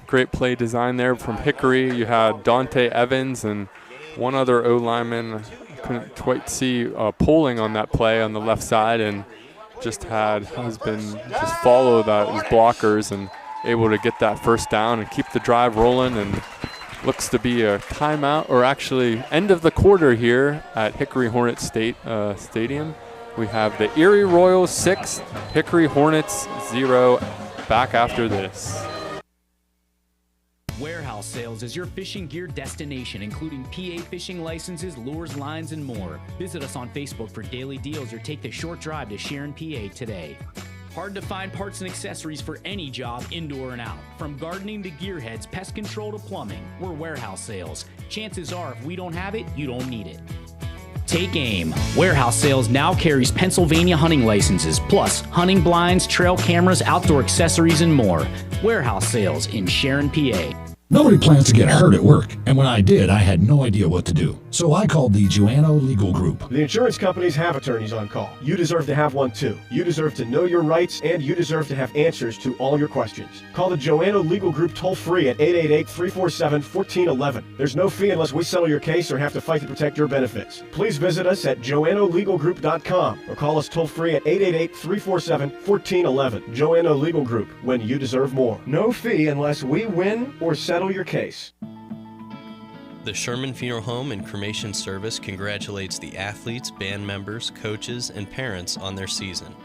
Great play design there from Hickory. You had Dante Evans and one other O-lineman. Couldn't quite see pulling on that play on the left side, and just had Husband just follow those blockers and able to get that first down and keep the drive rolling. And looks to be a timeout, or actually end of the quarter here at Hickory Hornets Stadium. We have the Erie Royals 6, Hickory Hornets 0. Back after this. Warehouse Sales is your fishing gear destination, including PA fishing licenses, lures, lines, and more. Visit us on Facebook for daily deals or take the short drive to Sharon, PA today. Hard to find parts and accessories for any job, indoor and out. From gardening to gearheads, pest control to plumbing, we're Warehouse Sales. Chances are, if we don't have it, you don't need it. Take aim. Warehouse Sales now carries Pennsylvania hunting licenses, plus hunting blinds, trail cameras, outdoor accessories, and more. Warehouse Sales in Sharon, PA. Nobody plans to get hurt at work, and when I did, I had no idea what to do. So I called the Joanno Legal Group. The insurance companies have attorneys on call. You deserve to have one too. You deserve to know your rights, and you deserve to have answers to all your questions. Call the Joanno Legal Group toll-free at 888-347-1411. There's no fee unless we settle your case or have to fight to protect your benefits. Please visit us at joannolegalgroup.com or call us toll-free at 888-347-1411. Joanno Legal Group, when you deserve more. No fee unless we win or settle your case. The Sherman Funeral Home and Cremation Service congratulates the athletes, band members, coaches, and parents on their season.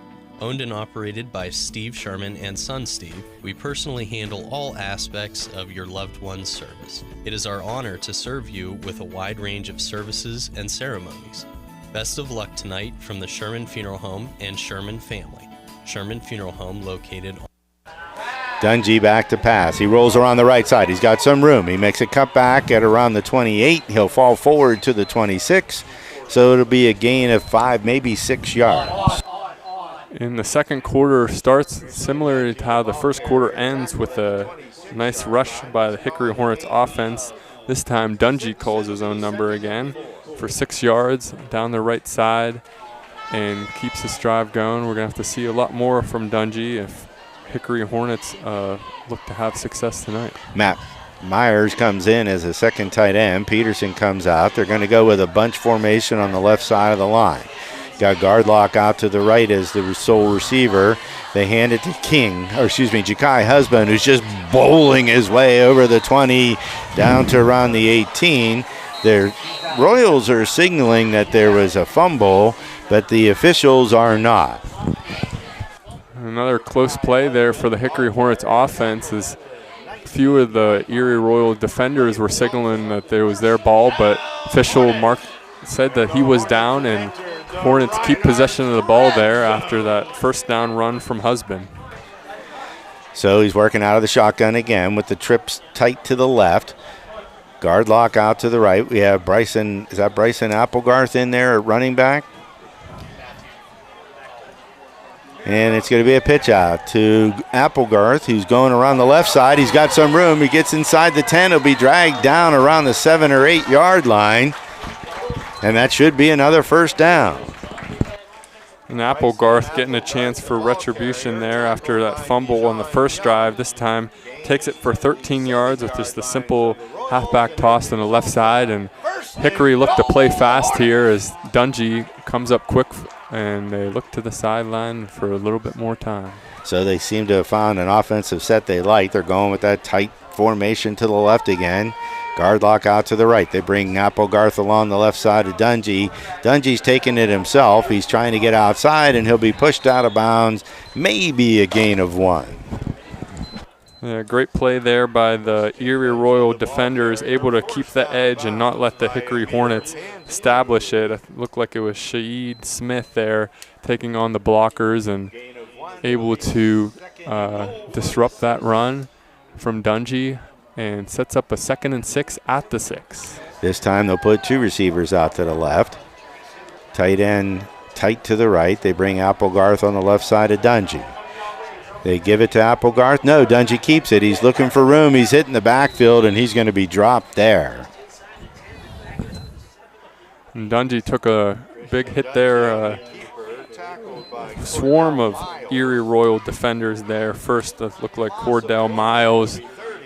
Owned and operated by Steve Sherman and son Steve, we personally handle all aspects of your loved one's service. It is our honor to serve you with a wide range of services and ceremonies. Best of luck tonight from the Sherman Funeral Home and Sherman family. Sherman Funeral Home located on Dungy back to pass. He rolls around the right side. He's got some room. He makes a cut back at around the 28. He'll fall forward to the 26. So it'll be a gain of 5, maybe 6 yards. In the second quarter starts similar to how the first quarter ends, with a nice rush by the Hickory Hornets offense. This time Dungy calls his own number again for 6 yards down the right side and keeps this drive going. We're going to have to see a lot more from Dungy if Hickory Hornets look to have success tonight. Matt Myers comes in as a second tight end. Peterson comes out. They're going to go with a bunch formation on the left side of the line. Got guard lock out to the right as the sole receiver. They hand it to Ja'Kai Husband, who's just bowling his way over the 20 down to around the 18. The Royals are signaling that there was a fumble, but the officials are not. Another close play there for the Hickory Hornets offense, as few of the Erie Royal defenders were signaling that there was their ball, but official Mark said that he was down, and Hornets keep possession of the ball there after that first down run from Husband. So he's working out of the shotgun again with the trips tight to the left. Guard lock out to the right. We have Bryson Applegarth in there at running back? And it's going to be a pitch out to Applegarth, who's going around the left side. He's got some room. He gets inside the 10. He'll be dragged down around the 7 or 8 yard line. And that should be another first down. And Applegarth getting a chance for retribution there after that fumble on the first drive. This time takes it for 13 yards with just the simple halfback toss on the left side. And Hickory looked to play fast here as Dungy comes up quick, and they look to the sideline for a little bit more time. So they seem to have found an offensive set they like. They're going with that tight formation to the left again. Gardlock out to the right. They bring Applegarth along the left side of Dungy. Dungy's taking it himself. He's trying to get outside, and he'll be pushed out of bounds. Maybe a gain of 1. Yeah, great play there by the Erie Royal defenders, able to keep the edge and not let the Hickory Hornets establish it. It looked like it was Shaeed Smith there taking on the blockers and able to disrupt that run from Dungy, and sets up a 2nd and 6 at the 6. This time they'll put 2 receivers out to the left. Tight end tight to the right. They bring Applegarth on the left side of Dungy. They give it to Applegarth. No, Dungy keeps it. He's looking for room. He's hitting the backfield, and he's going to be dropped there. And Dungy took a big hit there. Swarm of Erie Royal defenders there. First, it looked like Cordell Miles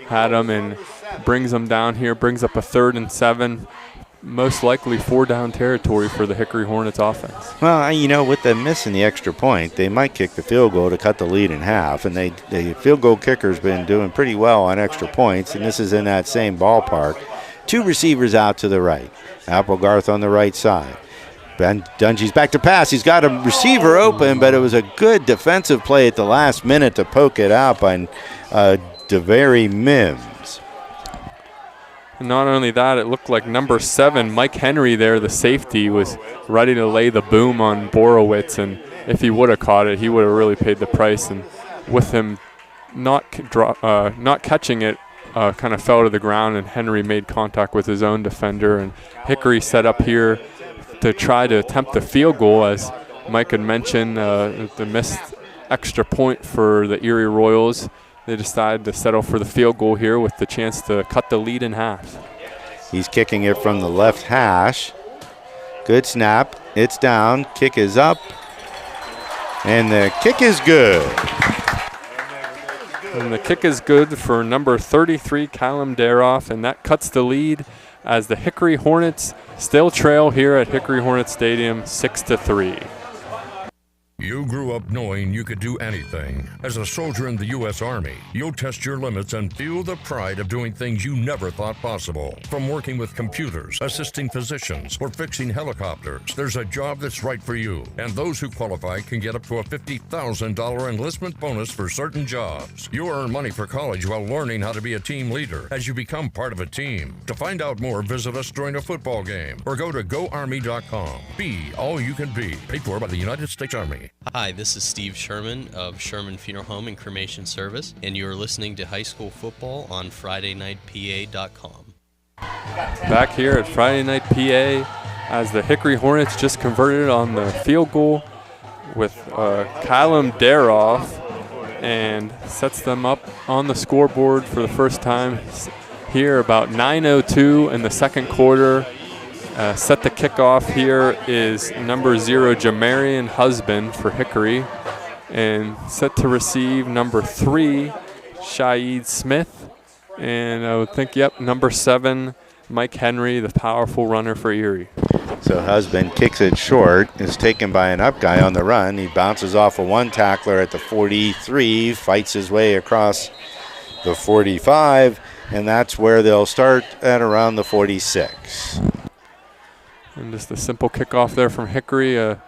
had him and brings him down here, brings up a 3rd and 7. Most likely 4-down territory for the Hickory Hornets offense. Well, you know, with them missing the extra point, they might kick the field goal to cut the lead in half, and the field goal kicker's been doing pretty well on extra points, and this is in that same ballpark. 2 receivers out to the right. Applegarth on the right side. Ben Dungy's back to pass. He's got a receiver open, but it was a good defensive play at the last minute to poke it out by DeVary Mims. And not only that, it looked like number 7, Mike Henry there, the safety, was ready to lay the boom on Borowitz, and if he would have caught it, he would have really paid the price. And with him not catching it, kind of fell to the ground, and Henry made contact with his own defender. And Hickory set up here to try to attempt the field goal, as Mike had mentioned, the missed extra point for the Erie Royals. They decided to settle for the field goal here with the chance to cut the lead in half. He's kicking it from the left hash. Good snap. It's down. Kick is up. And the kick is good. And the kick is good for number 33, Callum Daroff, and that cuts the lead as the Hickory Hornets still trail here at Hickory Hornet Stadium 6-3. You grew up knowing you could do anything. As a soldier in the U.S. Army, you'll test your limits and feel the pride of doing things you never thought possible. From working with computers, assisting physicians, or fixing helicopters, there's a job that's right for you. And those who qualify can get up to a $50,000 enlistment bonus for certain jobs. You'll earn money for college while learning how to be a team leader as you become part of a team. To find out more, visit us during a football game or go to GoArmy.com. Be all you can be. Paid for by the United States Army. Hi, this is Steve Sherman of Sherman Funeral Home and Cremation Service, and you are listening to High School Football on FridayNightPA.com. Back here at Friday Night PA, as the Hickory Hornets just converted on the field goal with Callum Daroff, and sets them up on the scoreboard for the first time here. About 9:02 in the second quarter. Set the kickoff here is number 0, Jamarian Husband for Hickory. And set to receive number 3, Shaeed Smith. And I would think, number 7, Mike Henry, the powerful runner for Erie. So Husband kicks it short, is taken by an up guy on the run. He bounces off of one tackler at the 43, fights his way across the 45, and that's where they'll start at around the 46. And just a simple kickoff there from Hickory, a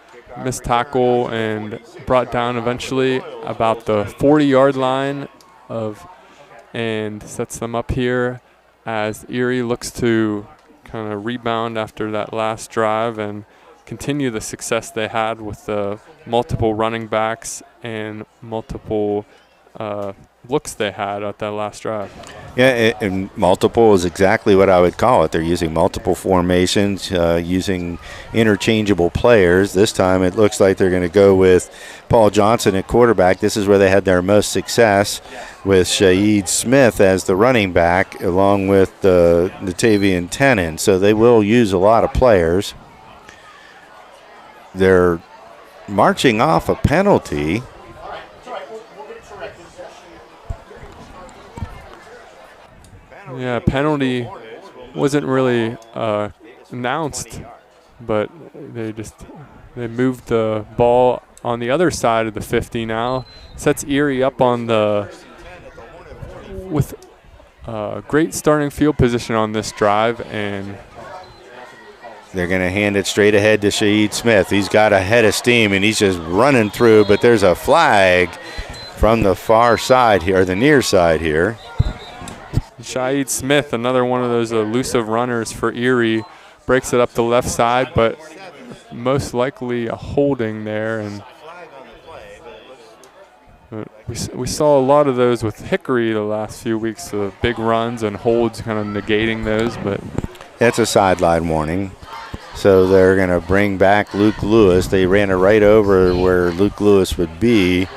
missed tackle, and brought down eventually about the 40-yard line and sets them up here as Erie looks to kind of rebound after that last drive and continue the success they had with the multiple running backs and multiple looks they had at that last drive. Yeah, and multiple is exactly what I would call it. They're using multiple formations, using interchangeable players. This time it looks like they're going to go with Paul Johnson at quarterback. This is where they had their most success, with Shaeed Smith as the running back along with Natavian Tennant. So they will use a lot of players. They're marching off a penalty. Yeah, penalty wasn't really announced, but they moved the ball on the other side of the 50 now. Sets Erie up on with great starting field position on this drive, and they're going to hand it straight ahead to Shaheed Smith. He's got a head of steam, and he's just running through, but there's a flag from the far side here, or the near side here. Shaheed Smith, another one of those elusive runners for Erie, breaks it up the left side, but most likely a holding there. And we saw a lot of those with Hickory the last few weeks, the big runs and holds kind of negating those. But that's a sideline warning. So they're going to bring back Luke Lewis. They ran it right over where Luke Lewis would be.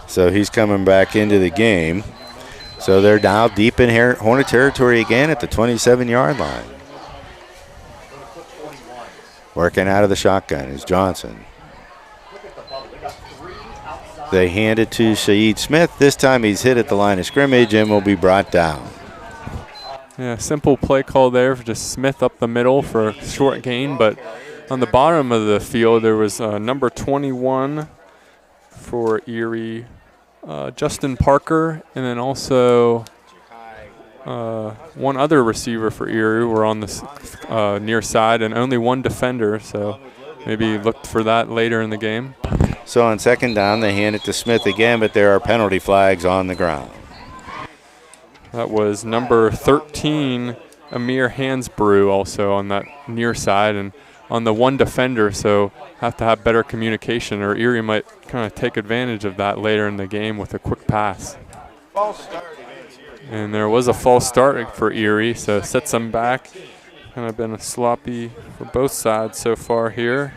So he's coming back into the game. So they're now deep in Hornet territory again at the 27-yard line. Working out of the shotgun is Johnson. They hand it to Shaheed Smith. This time he's hit at the line of scrimmage and will be brought down. Yeah, simple play call there for just Smith up the middle for a short gain. But on the bottom of the field, there was number 21 for Erie, Justin Parker, and then also one other receiver for Erie were on the near side, and only one defender. So maybe look for that later in the game. So on second down, they hand it to Smith again, but there are penalty flags on the ground. That was number 13, Amir Hansbrew, also on that near side, and on the one defender, so have to have better communication, or Erie might kind of take advantage of that later in the game with a quick pass. And there was a false start for Erie, so sets them back. Kind of been a sloppy for both sides so far here.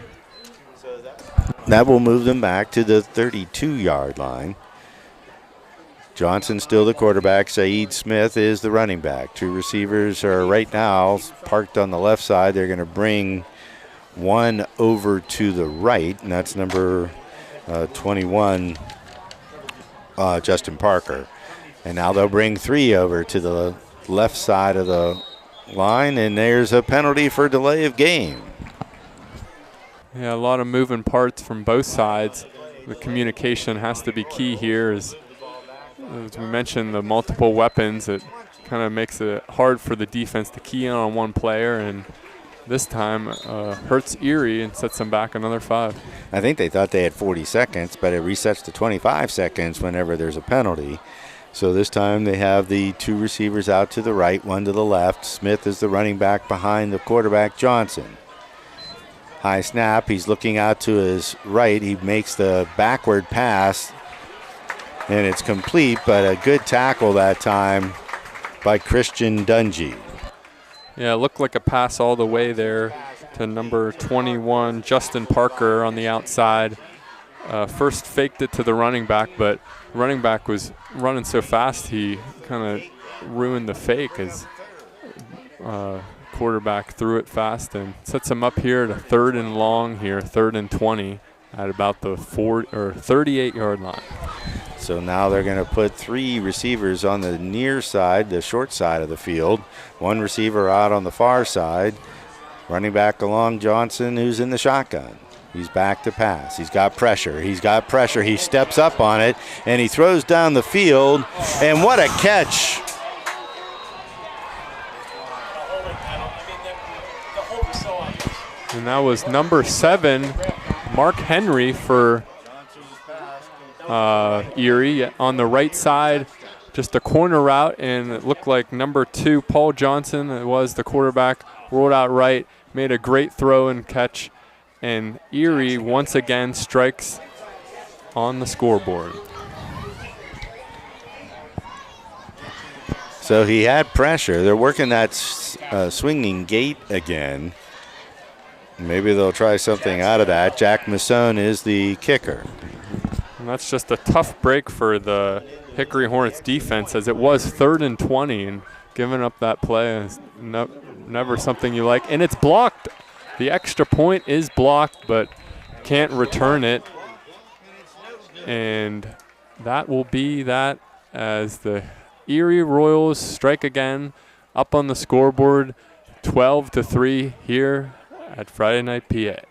That will move them back to the 32-yard line. Johnson still the quarterback. Shaheed Smith is the running back. Two receivers are right now parked on the left side. They're going to bring one over to the right, and that's number 21, Justin Parker. And now they'll bring three over to the left side of the line, and there's a penalty for delay of game. Yeah, a lot of moving parts from both sides. The communication has to be key here. As we mentioned, the multiple weapons, it kind of makes it hard for the defense to key in on one player, and this time hurts Erie and sets them back another 5. I think they thought they had 40 seconds, but it resets to 25 seconds whenever there's a penalty. So this time they have the two receivers out to the right, one to the left. Smith is the running back behind the quarterback, Johnson. High snap, he's looking out to his right. He makes the backward pass, and it's complete, but a good tackle that time by Christian Dungy. Yeah, it looked like a pass all the way there to number 21, Justin Parker on the outside. First faked it to the running back, but the running back was running so fast he kind of ruined the fake as quarterback threw it fast and sets him up here at a 3rd and long here, 3rd and 20 at about the 38-yard line. So now they're going to put three receivers on the near side, the short side of the field. One receiver out on the far side. Running back along Johnson, who's in the shotgun. He's back to pass. He's got pressure. He's got pressure. He steps up on it, and he throws down the field. And what a catch. And that was number 7, Mark Henry for Erie on the right side. Just a corner route, and it looked like number 2, Paul Johnson, it was the quarterback, rolled out right, made a great throw and catch. And Erie once again strikes on the scoreboard. So he had pressure. They're working that swinging gate again. Maybe they'll try something out of that. Jack Masson is the kicker. And that's just a tough break for the Hickory Hornets defense, as it was 3rd and 20, and giving up that play is never something you like. And it's blocked. The extra point is blocked, but can't return it. And that will be that, as the Erie Royals strike again up on the scoreboard, 12-3 here at Friday Night PA.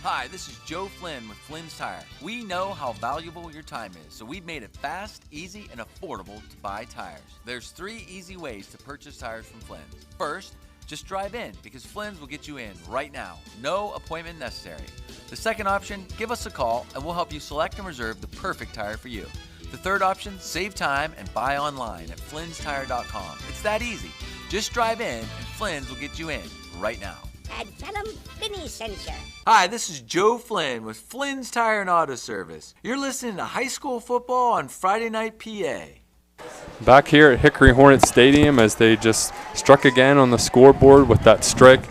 Hi, this is Joe Flynn with Flynn's Tire. We know how valuable your time is, so we've made it fast, easy, and affordable to buy tires. There's 3 easy ways to purchase tires from Flynn. First, just drive in, because Flynn's will get you in right now. No appointment necessary. The second option, give us a call and we'll help you select and reserve the perfect tire for you. The third option, save time and buy online at flynnstire.com. It's that easy. Just drive in and Flynn's will get you in right now. And tell them Vinny sent you. Hi, this is Joe Flynn with Flynn's Tire and Auto Service. You're listening to High School Football on Friday Night PA. Back here at Hickory Hornets Stadium as they just struck again on the scoreboard with that strike.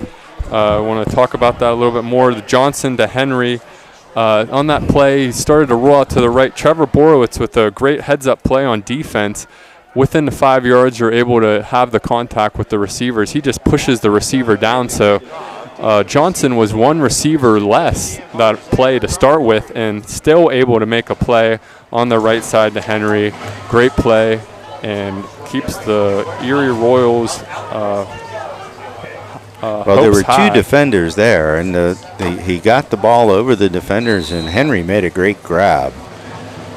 I want to talk about that a little bit more. The Johnson to Henry. On that play, he started to roll out to the right. Trevor Borowitz with a great heads-up play on defense. Within the 5 yards, you're able to have the contact with the receivers. He just pushes the receiver down. So Johnson was one receiver less that play to start with and still able to make a play on the right side to Henry. Great play and keeps the Erie Royals well, there were 2 defenders there, and he got the ball over the defenders, and Henry made a great grab.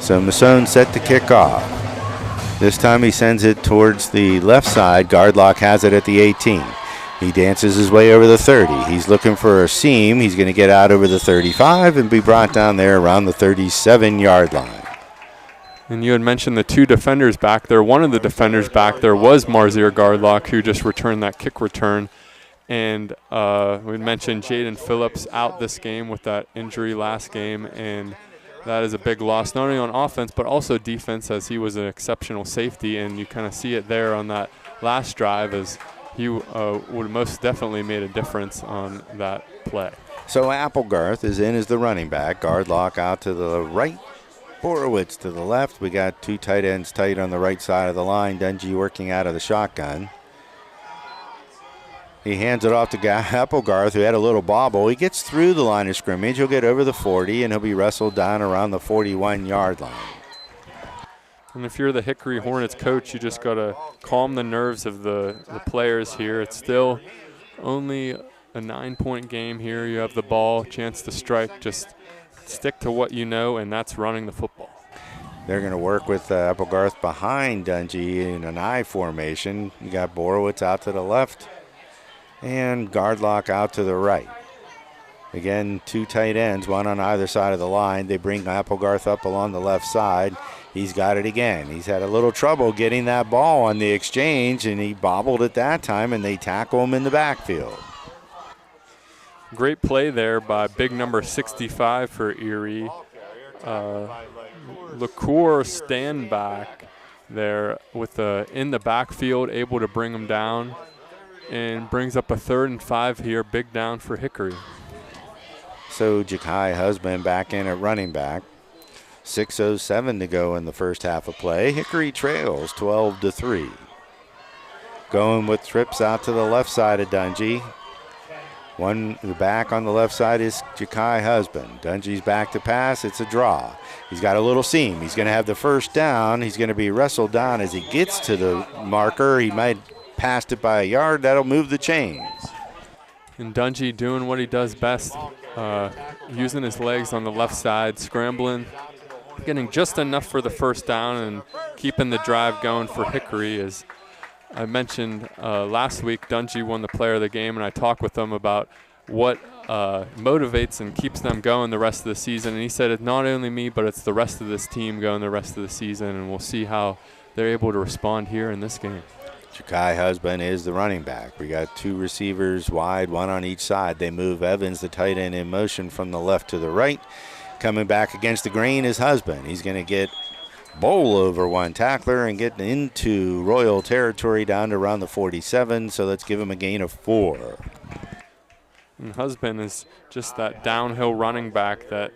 So Masson set to kick off. This time he sends it towards the left side. Gardlock has it at the 18. He dances his way over the 30. He's looking for a seam. He's going to get out over the 35 and be brought down there around the 37-yard line. And you had mentioned the 2 defenders back there. One of the defenders back there was Marzier Gardlock, who just returned that kick return. And we mentioned Jaden Phillips out this game with that injury last game, and that is a big loss, not only on offense but also defense, as he was an exceptional safety, and you kind of see it there on that last drive as he would most definitely made a difference on that play. So Applegarth is in as the running back. Gardlock out to the right, Borowitz to the left. We got 2 tight ends tight on the right side of the line. Dungy working out of the shotgun. He hands it off to Applegarth, who had a little bobble. He gets through the line of scrimmage. He'll get over the 40, and he'll be wrestled down around the 41-yard line. And if you're the Hickory Hornets coach, you just got to calm the nerves of the players here. It's still only a 9-point game here. You have the ball, chance to strike. Just stick to what you know, and that's running the football. They're going to work with Applegarth behind Dungy in an I formation. You got Borowitz out to the left and Gardlock out to the right. Again, 2 tight ends, one on either side of the line. They bring Applegarth up along the left side. He's got it again. He's had a little trouble getting that ball on the exchange, and he bobbled it that time, and they tackle him in the backfield. Great play there by big number 65 for Erie. LaCour stand back there with in the backfield, able to bring him down, and brings up a 3rd and 5 here. Big down for Hickory. So Ja'Kai Husband back in at running back. 6:07 to go in the first half of play. Hickory trails 12-3. Going with trips out to the left side of Dungy. The back on the left side is Ja'Kai Husband. Dungy's back to pass. It's a draw. He's got a little seam. He's going to have the first down. He's going to be wrestled down as he gets to the marker. He might passed it by a yard. That'll move the chains. And Dungy doing what he does best, using his legs on the left side, scrambling, getting just enough for the first down and keeping the drive going for Hickory. As I mentioned last week, Dungy won the player of the game, and I talked with him about what motivates and keeps them going the rest of the season. And he said it's not only me, but it's the rest of this team going the rest of the season, and we'll see how they're able to respond here in this game. Ja'Kai Husband is the running back. We got 2 receivers wide, 1 on each side. They move Evans, the tight end, in motion from the left to the right. Coming back against the grain is Husband. He's going to get bowl over 1 tackler and get into Royal territory down to around the 47. So let's give him a gain of 4. And Husband is just that downhill running back that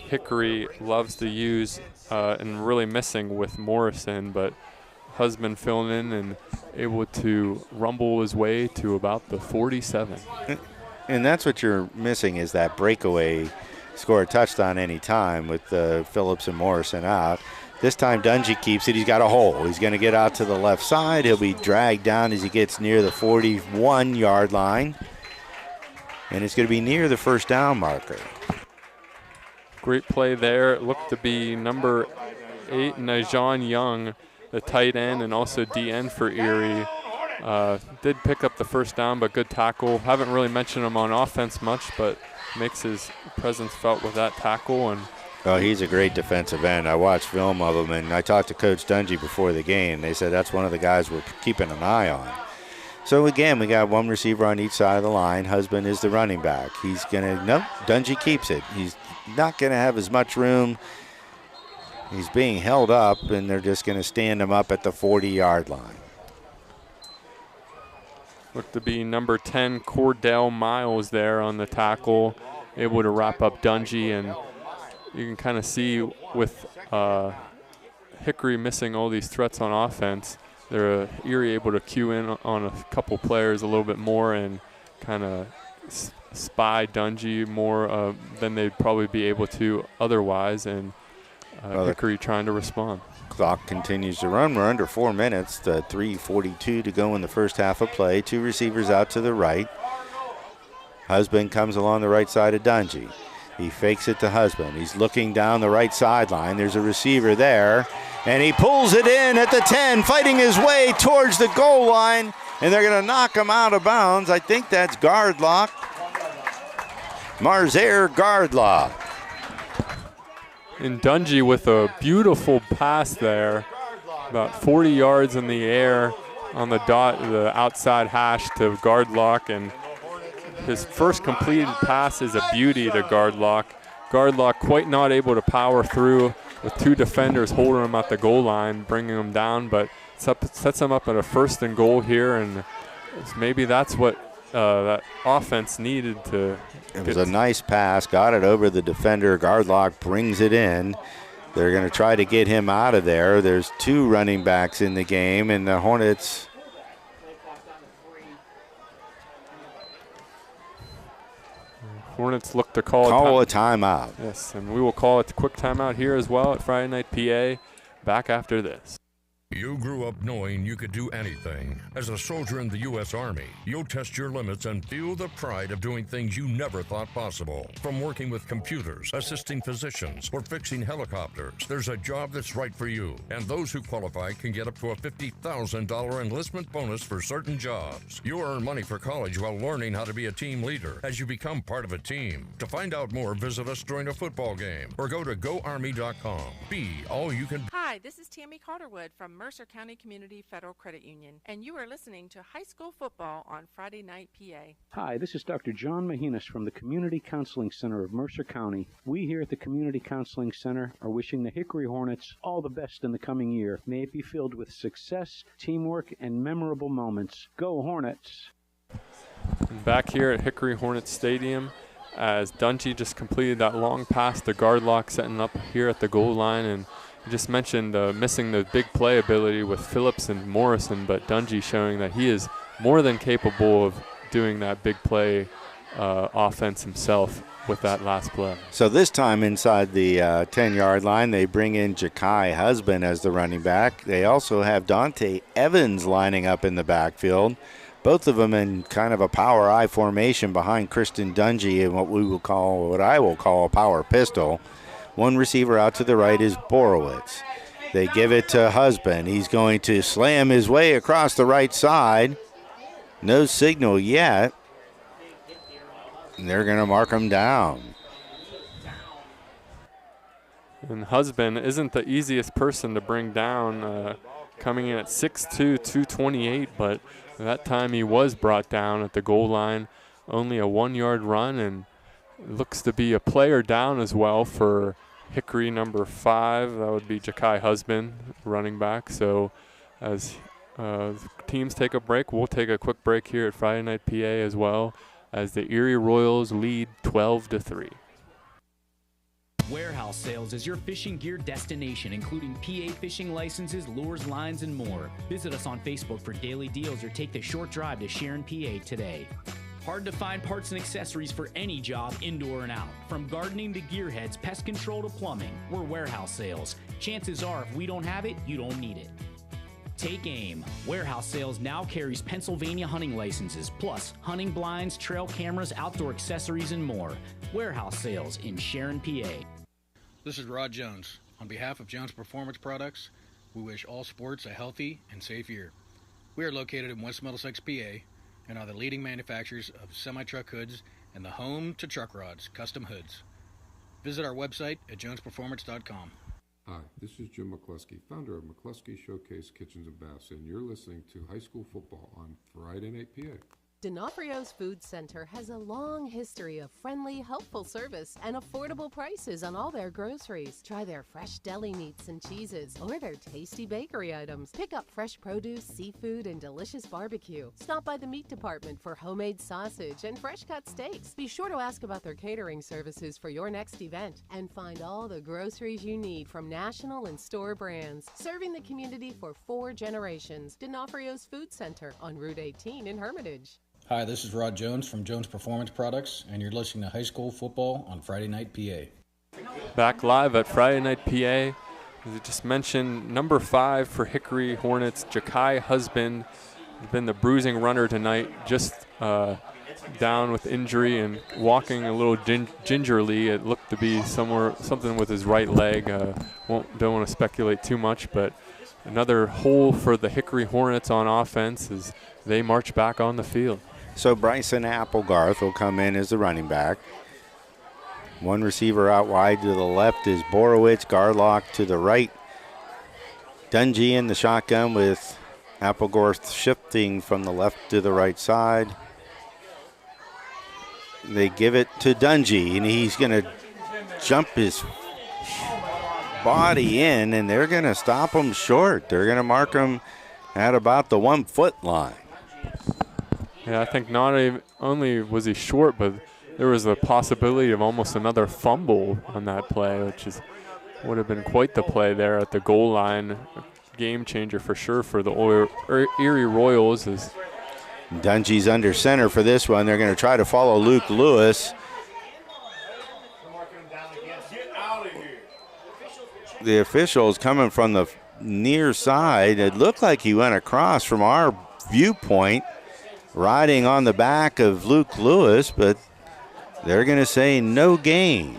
Hickory loves to use and really missing with Morrison, but Husband filling in and able to rumble his way to about the 47. And that's what you're missing, is that breakaway, score a touchdown any time with Phillips and Morrison out. This time Dungy keeps it. He's got a hole. He's going to get out to the left side. He'll be dragged down as he gets near the 41-yard line. And it's going to be near the first down marker. Great play there. It looked to be number 8, Najon Young, the tight end and also DN for Erie. Did pick up the first down, but good tackle. Haven't really mentioned him on offense much, but makes his presence felt with that tackle. And oh, he's a great defensive end. I watched film of him, and I talked to Coach Dungy before the game. They said that's one of the guys we're keeping an eye on. So, again, we got one receiver on each side of the line. Husband is the running back. He's going to – no, Dungy keeps it. He's not going to have as much room. He's being held up, and they're just going to stand him up at the 40-yard line. Looked to be number 10, Cordell Miles there on the tackle, able to wrap up Dungy. And you can kind of see with Hickory missing all these threats on offense, they're Erie able to cue in on a couple players a little bit more and kind of spy Dungy more than they'd probably be able to otherwise, and Hickory trying to respond. Clock continues to run. We're under 4 minutes. 3:42 to go in the first half of play. 2 receivers out to the right. Husband comes along the right side of Dungy. He fakes it to Husband. He's looking down the right sideline. There's a receiver there, and he pulls it in at the 10, fighting his way towards the goal line, and they're going to knock him out of bounds. I think that's Gardlock. Marzair Gardlock. And Dungy with a beautiful pass there, about 40 yards in the air on the dot, the outside hash to Gardlock, and his first completed pass is a beauty to Gardlock. Gardlock quite not able to power through with 2 defenders holding him at the goal line, bringing him down, but sets him up at a 1st and goal here, and maybe that's what that offense needed to. It was a nice pass, got it over the defender. Gardlock brings it in. They're going to try to get him out of there. There's 2 running backs in the game, and the Hornets. Hornets look to call a timeout. Yes, and we will call it a quick timeout here as well at Friday Night PA. Back after this. You grew up knowing you could do anything. As a soldier in the U.S. Army, you'll test your limits and feel the pride of doing things you never thought possible. From working with computers, assisting physicians, or fixing helicopters, there's a job that's right for you. And those who qualify can get up to a $50,000 enlistment bonus for certain jobs. You'll earn money for college while learning how to be a team leader as you become part of a team. To find out more, visit us during a football game or go to GoArmy.com. Be all you can. Hi, this is Tammy Calderwood from Mercer County Community Federal Credit Union, and you are listening to High School Football on Friday Night PA. Hi, this is Dr. John Mahinas from the Community Counseling Center of Mercer County. We here at the Community Counseling Center are wishing the Hickory Hornets all the best in the coming year. May it be filled with success, teamwork, and memorable moments. Go Hornets! Back here at Hickory Hornets Stadium, as Dungy just completed that long pass to Gardlock, setting up here at the goal line, and you just mentioned missing the big play ability with Phillips and Morrison, but Dungy showing that he is more than capable of doing that big play offense himself with that last play. So this time inside the 10-yard line, they bring in Ja'Kai Husband as the running back. They also have Dante Evans lining up in the backfield. Both of them in kind of a power I formation behind Kristen Dungy in what I will call a power pistol. One receiver out to the right is Borowitz. They give it to Husband. He's going to slam his way across the right side. No signal yet. And they're going to mark him down. And Husband isn't the easiest person to bring down, coming in at 6'2", 228, but that time he was brought down at the goal line. Only a 1-yard run, and it looks to be a player down as well for Hickory number 5. That would be Ja'Kai Husband, running back. So as teams take a break, we'll take a quick break here at Friday Night PA as well, as the Erie Royals lead 12-3. Warehouse Sales is your fishing gear destination, including PA fishing licenses, lures, lines, and more. Visit us on Facebook for daily deals or take the short drive to Sharon, PA today. Hard to find parts and accessories for any job, indoor and out. From gardening to gearheads, pest control to plumbing, we're Warehouse Sales. Chances are if we don't have it, you don't need it. Take aim. Warehouse Sales now carries Pennsylvania hunting licenses, plus hunting blinds, trail cameras, outdoor accessories, and more. Warehouse Sales in Sharon, PA. this is Rod Jones. On behalf of Jones Performance Products, we wish all sports a healthy and safe year. We are located in West Middlesex, PA, and are the leading manufacturers of semi-truck hoods and the home to truck rods, custom hoods. Visit our website at jonesperformance.com. Hi, this is Jim McCluskey, founder of McCluskey Showcase Kitchens and Baths, and you're listening to High School Football on Friday Night PA. D'Onofrio's Food Center has a long history of friendly, helpful service and affordable prices on all their groceries. Try their fresh deli meats and cheeses or their tasty bakery items. Pick up fresh produce, seafood, and delicious barbecue. Stop by the meat department for homemade sausage and fresh cut steaks. Be sure to ask about their catering services for your next event and find all the groceries you need from national and store brands. Serving the community for 4 generations. D'Onofrio's Food Center on Route 18 in Hermitage. Hi, this is Rod Jones from Jones Performance Products, and you're listening to High School Football on Friday Night PA. Back live at Friday Night PA. As I just mentioned, number 5 for Hickory Hornets, Ja'Kai Husband, has been the bruising runner tonight, just down with injury and walking a little gingerly. It looked to be something with his right leg. Don't want to speculate too much, but another hole for the Hickory Hornets on offense as they march back on the field. So Bryson Applegarth will come in as the running back. One receiver out wide to the left is Borowitz. Garlock to the right. Dungy in the shotgun with Applegarth shifting from the left to the right side. They give it to Dungy, and he's going to jump his body in, and they're going to stop him short. They're going to mark him at about the 1 foot line. Yeah, I think not only was he short, but there was a possibility of almost another fumble on that play, which would have been quite the play there at the goal line. Game changer for sure for the Erie Royals. Dungy's under center for this one. They're going to try to follow Luke Lewis. The officials coming from the near side. It looked like he went across from our viewpoint, riding on the back of Luke Lewis, but they're going to say no gain.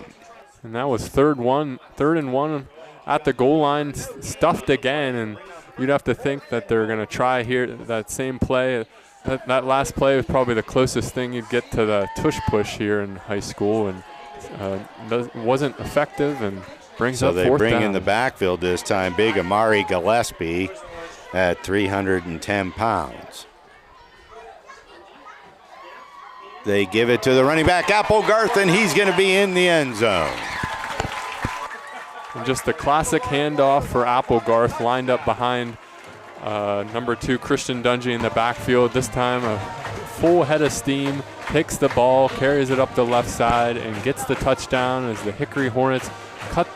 And that was third and one at the goal line, stuffed again, and you'd have to think that they're going to try here that same play. That last play was probably the closest thing you'd get to the tush push here in high school, and wasn't effective and brings up fourth down. So they bring in the backfield this time, big Amari Gillespie at 310 pounds. They give it to the running back, Applegarth, and he's going to be in the end zone. And just the classic handoff for Applegarth, lined up behind number 2, Christian Dungy in the backfield. This time a full head of steam, takes the ball, carries it up the left side, and gets the touchdown as the Hickory Hornets cut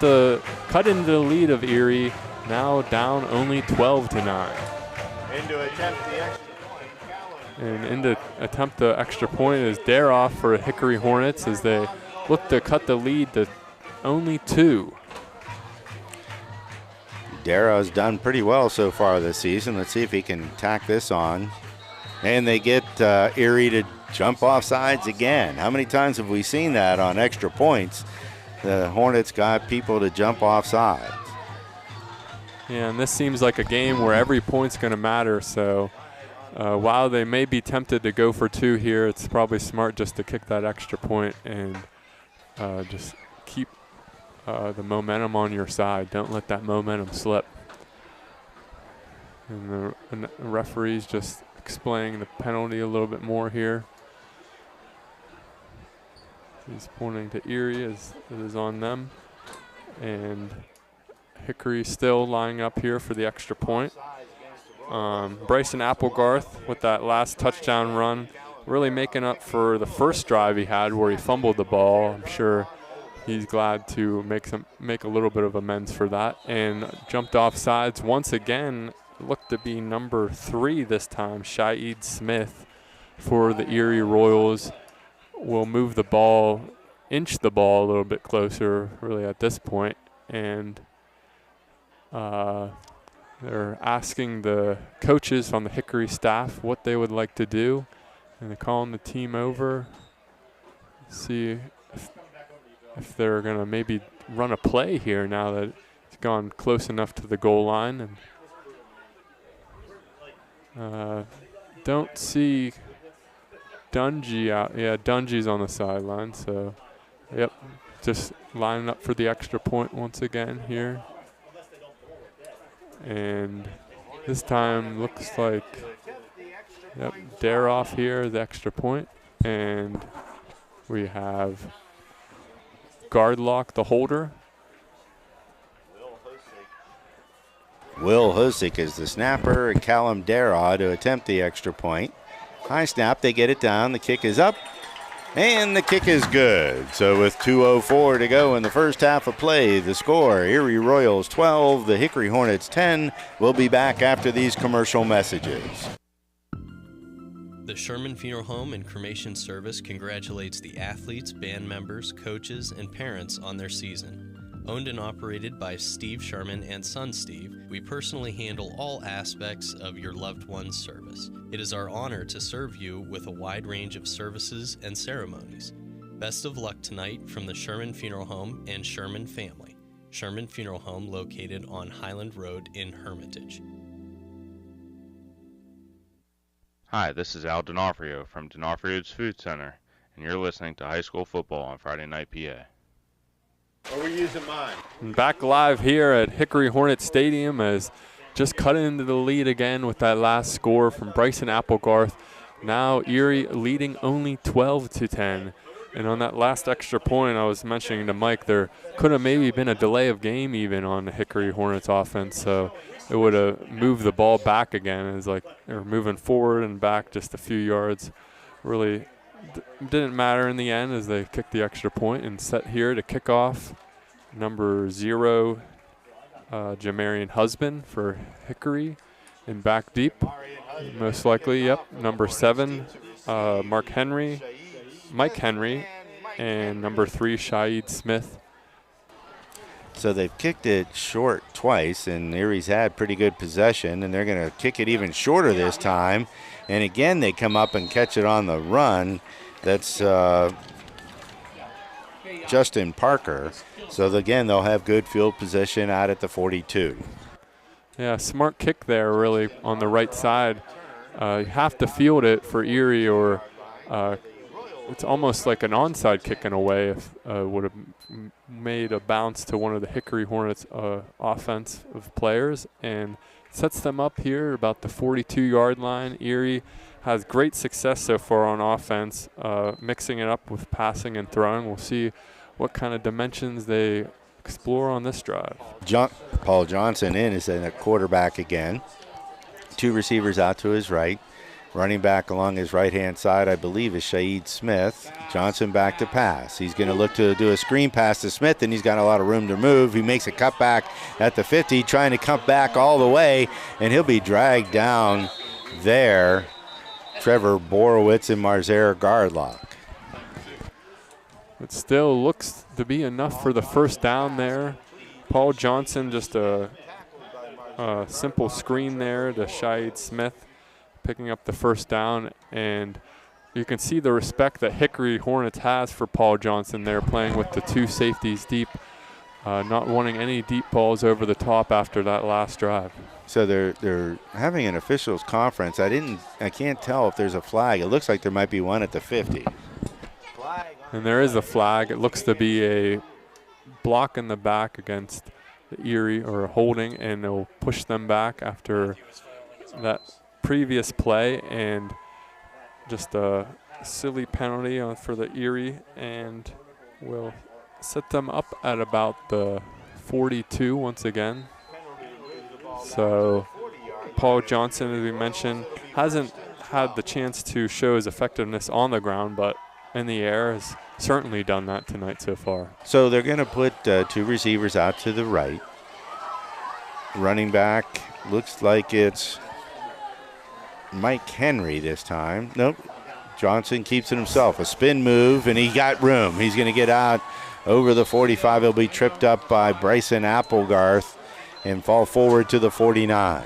into the lead of Erie, now down only 12-9. And attempt the extra point is Daroff for Hickory Hornets as they look to cut the lead to only 2. Darrow's done pretty well so far this season. Let's see if he can tack this on. And they get Erie to jump off sides again. How many times have we seen that on extra points? The Hornets got people to jump off sides. Yeah, and this seems like a game where every point's going to matter. So while they may be tempted to go for 2 here, it's probably smart just to kick that extra point and just keep the momentum on your side. Don't let that momentum slip. And the referee's just explaining the penalty a little bit more here. He's pointing to Erie as it is on them. And Hickory still lining up here for the extra point. Bryson Applegarth with that last touchdown run, really making up for the first drive he had where he fumbled the ball. I'm sure he's glad to make a little bit of amends for that. And jumped off sides once again. Looked to be number 3 this time, Shaid Smith for the Erie Royals. Will move the ball, inch the ball a little bit closer really at this point. And they're asking the coaches on the Hickory staff what they would like to do. And they're calling the team over, see if they're going to maybe run a play here now that it's gone close enough to the goal line. And don't see Dungy out. Yeah, Dungy's on the sideline. So, yep, just lining up for the extra point once again here. And this time looks like, yep, Daroff here, the extra point. And we have Gardlock, the holder. Will Hosick is the snapper, and Callum Daraw to attempt the extra point. High snap, they get it down, the kick is up, and the kick is good. So with 2:04 to go in the first half of play, the score, Erie Royals 12, the Hickory Hornets 10. We'll be back after these commercial messages. The Sherman Funeral Home and Cremation Service congratulates the athletes, band members, coaches, and parents on their season. Owned and operated by Steve Sherman and son Steve, we personally handle all aspects of your loved one's service. It is our honor to serve you with a wide range of services and ceremonies. Best of luck tonight from the Sherman Funeral Home and Sherman family. Sherman Funeral Home located on Highland Road in Hermitage. Hi, this is Al D'Onofrio from D'Onofrio's Food Center, and you're listening to High School Football on Friday Night PA. Are we using mine? And back live here at Hickory Hornets Stadium as just cut into the lead again with that last score from Bryson Applegarth. Now Erie leading only 12-10. And on that last extra point, I was mentioning to Mike, there could have maybe been a delay of game even on the Hickory Hornets offense. So it would have moved the ball back again. It was like they were moving forward and back just a few yards. Really didn't matter in the end as they kicked the extra point and set here to kick off. Number 0, Jamarian Husband for Hickory, and back deep, most likely, yep. Number 7, Mike Henry, and number 3, Shaid Smith. So they've kicked it short twice, and Erie's had pretty good possession, and they're going to kick it even shorter this time. And again, they come up and catch it on the run. That's Justin Parker. So again, they'll have good field position out at the 42. Yeah, smart kick there really on the right side. You have to field it for Erie, or it's almost like an onside kick in a way if would have made a bounce to one of the Hickory Hornets offensive players, and sets them up here about the 42-yard line. Erie has great success so far on offense, mixing it up with passing and throwing. We'll see what kind of dimensions they explore on this drive. Paul Johnson is in a quarterback again. 2 receivers out to his right. Running back along his right-hand side, I believe, is Shaid Smith. Johnson back to pass. He's going to look to do a screen pass to Smith, and he's got a lot of room to move. He makes a cutback at the 50, trying to cut back all the way, and he'll be dragged down there. Trevor Borowitz and Marzer Gardlock. It still looks to be enough for the first down there. Paul Johnson, just a simple screen there to Shaid Smith, picking up the first down, and you can see the respect that Hickory Hornets has for Paul Johnson there, playing with the 2 safeties deep, not wanting any deep balls over the top after that last drive. So they're having an officials conference. I can't tell if there's a flag. It looks like there might be one at the 50. And there is a flag. It looks to be a block in the back against the Erie, or a holding, and they'll push them back after that previous play, and just a silly penalty for the Erie, and we'll set them up at about the 42 once again. So Paul Johnson, as we mentioned, hasn't had the chance to show his effectiveness on the ground, but in the air has certainly done that tonight so far. So they're going to put 2 receivers out to the right. Running back looks like it's Mike Henry this time. Nope. Johnson keeps it himself. A spin move, and he got room. He's going to get out over the 45. He'll be tripped up by Bryson Applegarth and fall forward to the 49.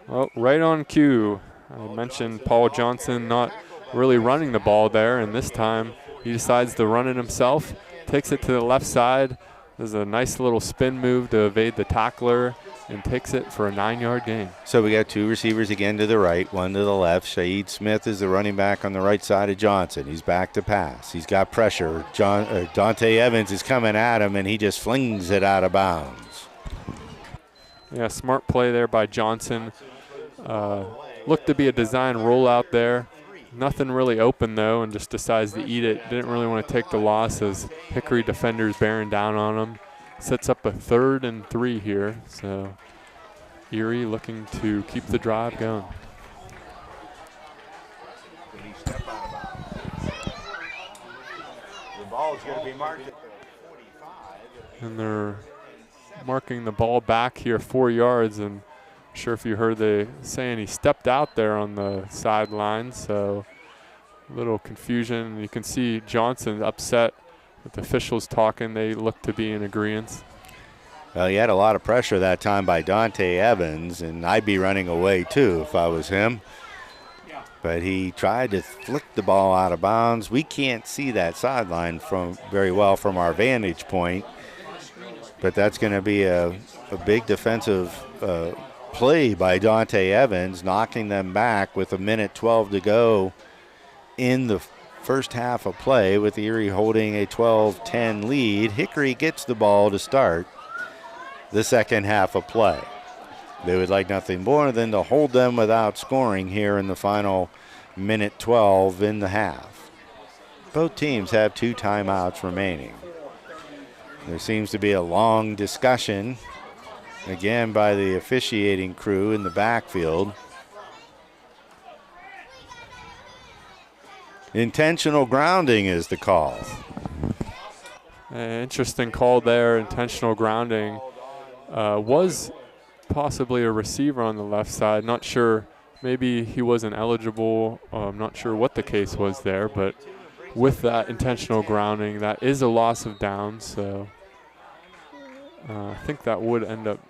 Well, right on cue. I mentioned Paul Johnson not really running the ball there, and this time he decides to run it himself, takes it to the left side, Does a nice little spin move to evade the tackler and takes it for a 9-yard gain. So we got two receivers again to the right, one to the left. Shaheed Smith is the running back on the right side of Johnson. He's back to pass. He's got pressure. Dante Evans is coming at him, and he just flings it out of bounds. Yeah, smart play there by Johnson. Looked to be a design rollout there. Nothing really open, though, and just decides to eat it. Didn't really want to take the loss as Hickory defenders bearing down on him. Sets up a 3rd and 3 here. So Erie looking to keep the drive going. The ball is going to be marked. And they're marking the ball back here 4 yards. And I'm sure if you heard they saying he stepped out there on the sideline. So a little confusion. You can see Johnson upset with the officials talking. They look to be in agreement. Well, he had a lot of pressure that time by Dante Evans, and I'd be running away too if I was him. But he tried to flick the ball out of bounds. We can't see that sideline from very well from our vantage point, but that's going to be a big defensive play by Dante Evans, knocking them back with 1:12 to go in the first half of play, with Erie holding a 12-10 lead. Hickory gets the ball to start the second half of play. They would like nothing more than to hold them without scoring here in the final 1:12 in the half. Both teams have 2 timeouts remaining. There seems to be a long discussion, again by the officiating crew in the backfield. Intentional grounding is the call. Interesting call there. Intentional grounding. Was possibly a receiver on the left side. Not sure. Maybe he wasn't eligible. I'm not sure what the case was there. But with that intentional grounding, that is a loss of downs. So I think that would end up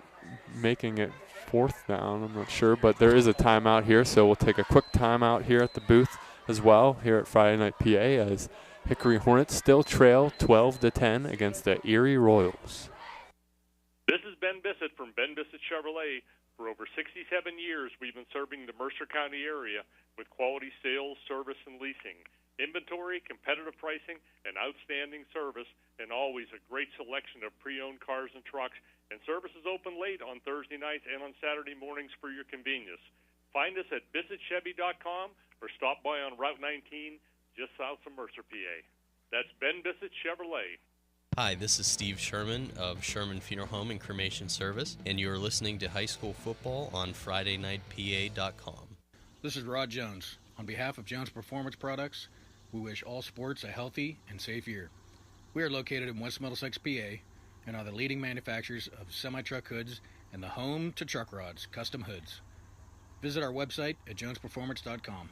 making it 4th down. I'm not sure. But there is a timeout here. So we'll take a quick timeout here at the booth as well here at Friday Night PA, as Hickory Hornets still trail 12-10 against the Erie Royals. This is Ben Bissett from Ben Bissett Chevrolet. For over 67 years, we've been serving the Mercer County area with quality sales, service, and leasing. Inventory, competitive pricing, and outstanding service, and always a great selection of pre-owned cars and trucks. And service is open late on Thursday nights and on Saturday mornings for your convenience. Find us at BissettChevy.com or stop by on Route 19 just south of Mercer, PA. That's Ben Bissett Chevrolet. Hi, this is Steve Sherman of Sherman Funeral Home and Cremation Service, and you're listening to High School Football on FridayNightPA.com. This is Rod Jones. On behalf of Jones Performance Products, we wish all sports a healthy and safe year. We are located in West Middlesex, PA, and are the leading manufacturers of semi-truck hoods and the home to truck rods, custom hoods. Visit our website at jonesperformance.com.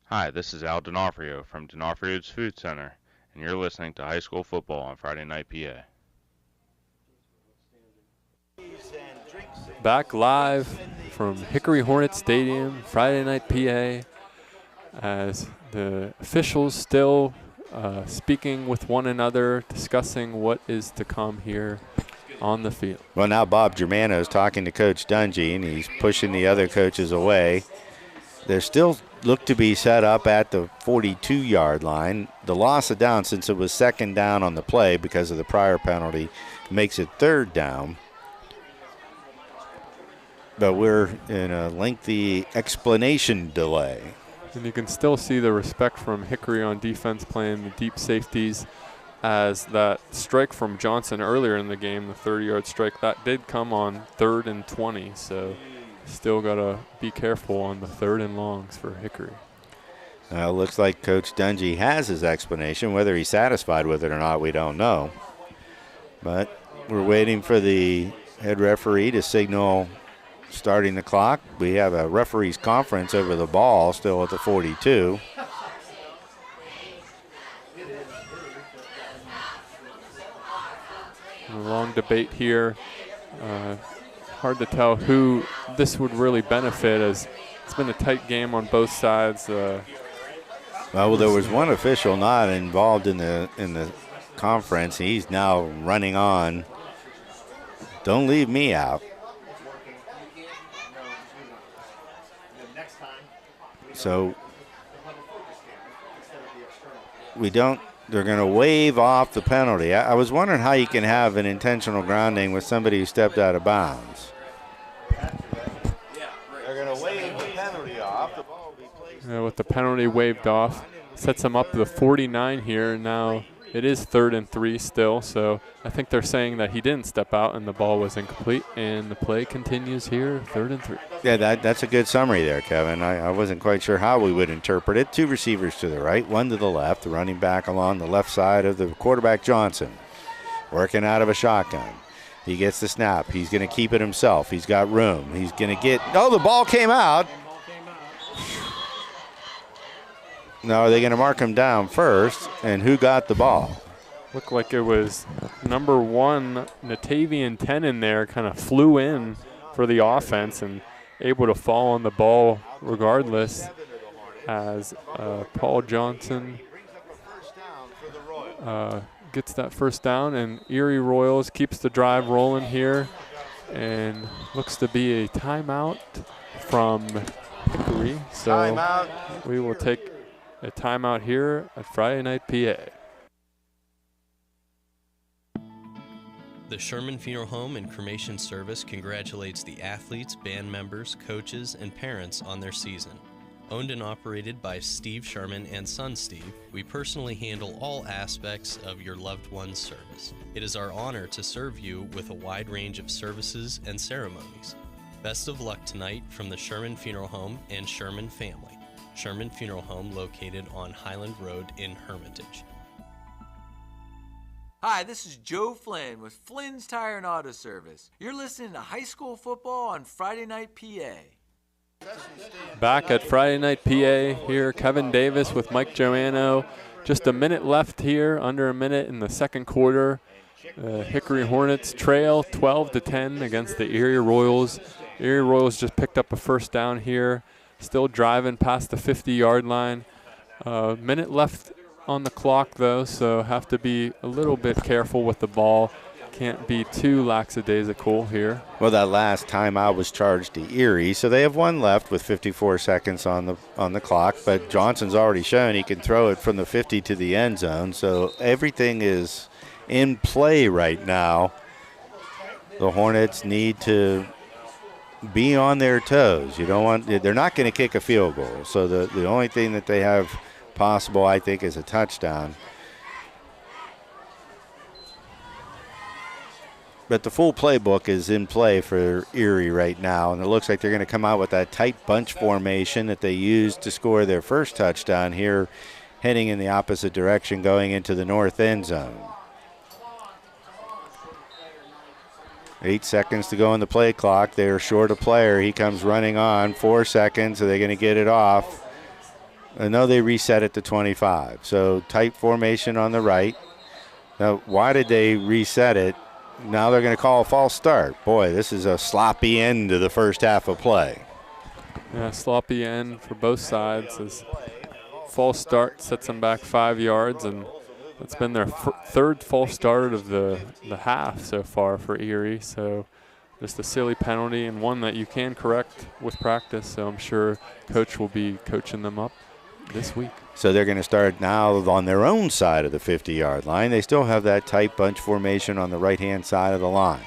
Hi, this is Al D'Onofrio from D'Onofrio's Food Center, and you're listening to High School Football on Friday Night PA. Back live from Hickory Hornets Stadium, Friday Night PA, as the officials still speaking with one another, discussing what is to come here on the field. Well, now Bob Germano is talking to Coach Dungy, and he's pushing the other coaches away. They're still look to be set up at the 42-yard line. The loss of down, since it was 2nd down on the play because of the prior penalty, makes it 3rd down. But we're in a lengthy explanation delay. And you can still see the respect from Hickory on defense, playing the deep safeties, as that strike from Johnson earlier in the game, the 30-yard strike, that did come on 3rd and 20. So still got to be careful on the 3rd and longs for Hickory. Looks like Coach Dungy has his explanation. Whether he's satisfied with it or not, we don't know. But we're waiting for the head referee to signal starting the clock. We have a referee's conference over the ball still at the 42. A long debate here. Hard to tell who this would really benefit, as it's been a tight game on both sides. Well, there was one official not involved in the conference. He's now running on. Don't leave me out. So they're going to waive off the penalty. I was wondering how you can have an intentional grounding with somebody who stepped out of bounds. They're going to waive the penalty off. The ball will be placed. With the penalty waived off, sets them up to the 49 here. Now it is 3rd and 3 still, so I think they're saying that he didn't step out and the ball was incomplete, and the play continues here, 3rd and 3. Yeah, that's a good summary there, Kevin. I wasn't quite sure how we would interpret it. 2 receivers to the right, 1 to the left, the running back along the left side of the quarterback, Johnson, working out of a shotgun. He gets the snap. He's going to keep it himself. He's got room. He's going to get – oh, the ball came out. Now, are they going to mark him down first? And who got the ball? Looked like it was number 1, Natavian 10 in there, kind of flew in for the offense and able to fall on the ball regardless, as Paul Johnson gets that first down, and Erie Royals keeps the drive rolling here, and looks to be a timeout from Hickory. So timeout. We will take a timeout here at Friday Night PA. The Sherman Funeral Home and Cremation Service congratulates the athletes, band members, coaches, and parents on their season. Owned and operated by Steve Sherman and son Steve, we personally handle all aspects of your loved one's service. It is our honor to serve you with a wide range of services and ceremonies. Best of luck tonight from the Sherman Funeral Home and Sherman family. Sherman Funeral Home located on Highland Road in Hermitage. Hi, this is Joe Flynn with Flynn's Tire and Auto Service. You're listening to High School Football on Friday Night PA. Back at Friday Night PA here, Kevin Davis with Mike Joanno. Just a minute left here, under a minute in the second quarter. Hickory Hornets trail 12-10 against the Erie Royals. Erie Royals just picked up a first down here, still driving past the 50-yard line. Minute left on the clock, though, so have to be a little bit careful with the ball. Can't be too lackadaisical here. Well, that last timeout was charged to Erie, so they have 1 left with 54 seconds on the clock, but Johnson's already shown he can throw it from the 50 to the end zone, so everything is in play right now. The Hornets need to be on their toes. They're not going to kick a field goal, so the only thing that they have possible, I think, is a touchdown. But the full playbook is in play for Erie right now, and it looks like they're going to come out with that tight bunch formation that they used to score their first touchdown here, heading in the opposite direction, going into the north end zone. 8 seconds to go on the play clock. They're short a player. He comes running on. 4 seconds. Are they going to get it off? No, they reset it to 25. So tight formation on the right. Now, why did they reset it? Now they're going to call a false start. Boy, this is a sloppy end to the first half of play. Yeah, sloppy end for both sides. As false start sets them back 5 yards, and it's been their third false start of the half so far for Erie. So just a silly penalty, and one that you can correct with practice. So I'm sure Coach will be coaching them up this week. So they're going to start now on their own side of the 50-yard line. They still have that tight bunch formation on the right-hand side of the line.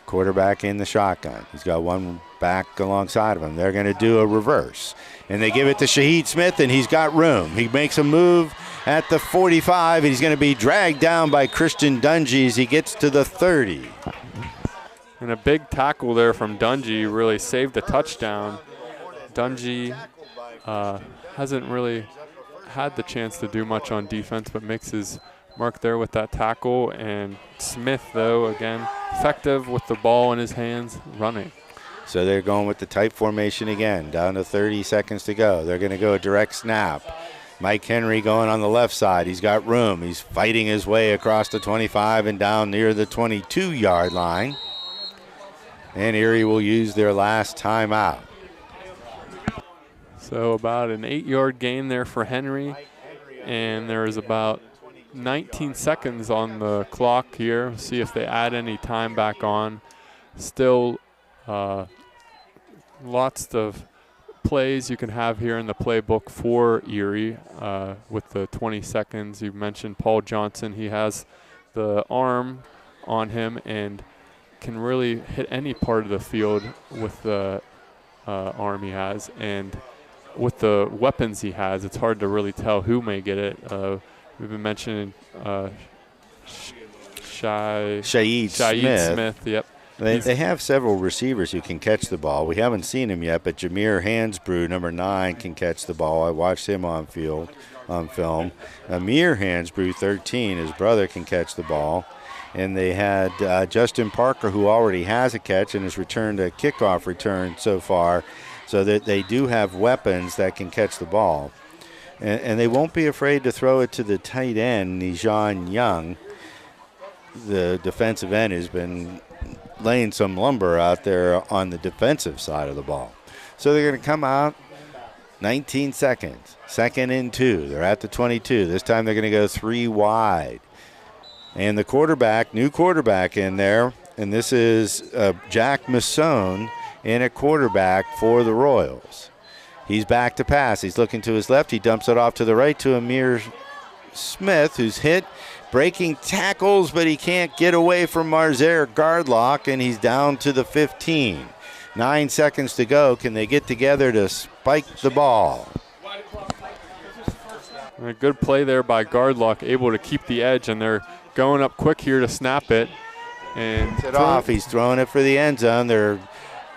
Quarterback in the shotgun. He's got one back alongside of him. They're going to do a reverse. And they give it to Shaheed Smith, and he's got room. He makes a move at the 45, and he's going to be dragged down by Christian Dungy as he gets to the 30. And a big tackle there from Dungy really saved the touchdown. Dungy hasn't really had the chance to do much on defense, but makes his mark there with that tackle. And Smith, though, again, effective with the ball in his hands, running. So they're going with the tight formation again, down to 30 seconds to go. They're going to go a direct snap. Mike Henry going on the left side. He's got room. He's fighting his way across the 25 and down near the 22-yard line. And Erie will use their last timeout. So about an 8-yard gain there for Henry, and there is about 19 seconds on the clock here. See if they add any time back on. Still lots of plays you can have here in the playbook for Erie with the 20 seconds. You mentioned Paul Johnson. He has the arm on him and can really hit any part of the field with the arm he has. And with the weapons he has, it's hard to really tell who may get it. We've been mentioning Shaheed Smith. Yep. They have several receivers who can catch the ball. We haven't seen him yet, but Jameer Hansbrough, number 9, can catch the ball. I watched him on film. Amir Hansbrough, 13, his brother, can catch the ball. And they had Justin Parker, who already has a catch and has returned a kickoff return so far, so that they do have weapons that can catch the ball. And they won't be afraid to throw it to the tight end, Nijan Young. The defensive end has been laying some lumber out there on the defensive side of the ball. So they're going to come out, 19 seconds, 2nd and 2. They're at the 22. This time they're going to go 3 wide. And the quarterback, new quarterback in there, and this is Jack Masson in at quarterback for the Royals. He's back to pass. He's looking to his left. He dumps it off to the right to Amir Smith, who's hit, breaking tackles, but he can't get away from Marzaire Gardlock, and he's down to the 15. 9 seconds to go. Can they get together to spike the ball? A good play there by Gardlock, able to keep the edge, and they're going up quick here to snap it. And it off. He's throwing it for the end zone. They're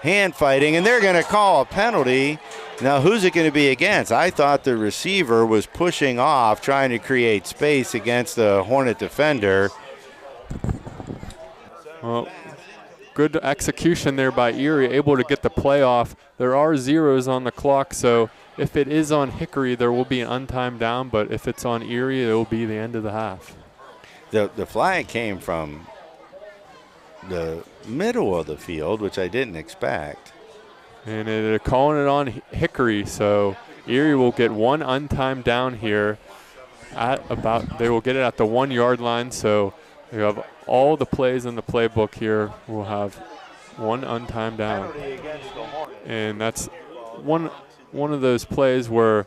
hand fighting, and they're going to call a penalty. Now, who's it going to be against? I thought the receiver was pushing off, trying to create space against the Hornet defender. Well, good execution there by Erie, able to get the play off. There are zeros on the clock, so if it is on Hickory, there will be an untimed down, but if it's on Erie, it will be the end of the half. The flag came from the middle of the field, which I didn't expect. And they're calling it on Hickory, so Erie will get one untimed down here they will get it at the 1 yard line, so you have all the plays in the playbook here. We'll have one untimed down. And that's one of those plays where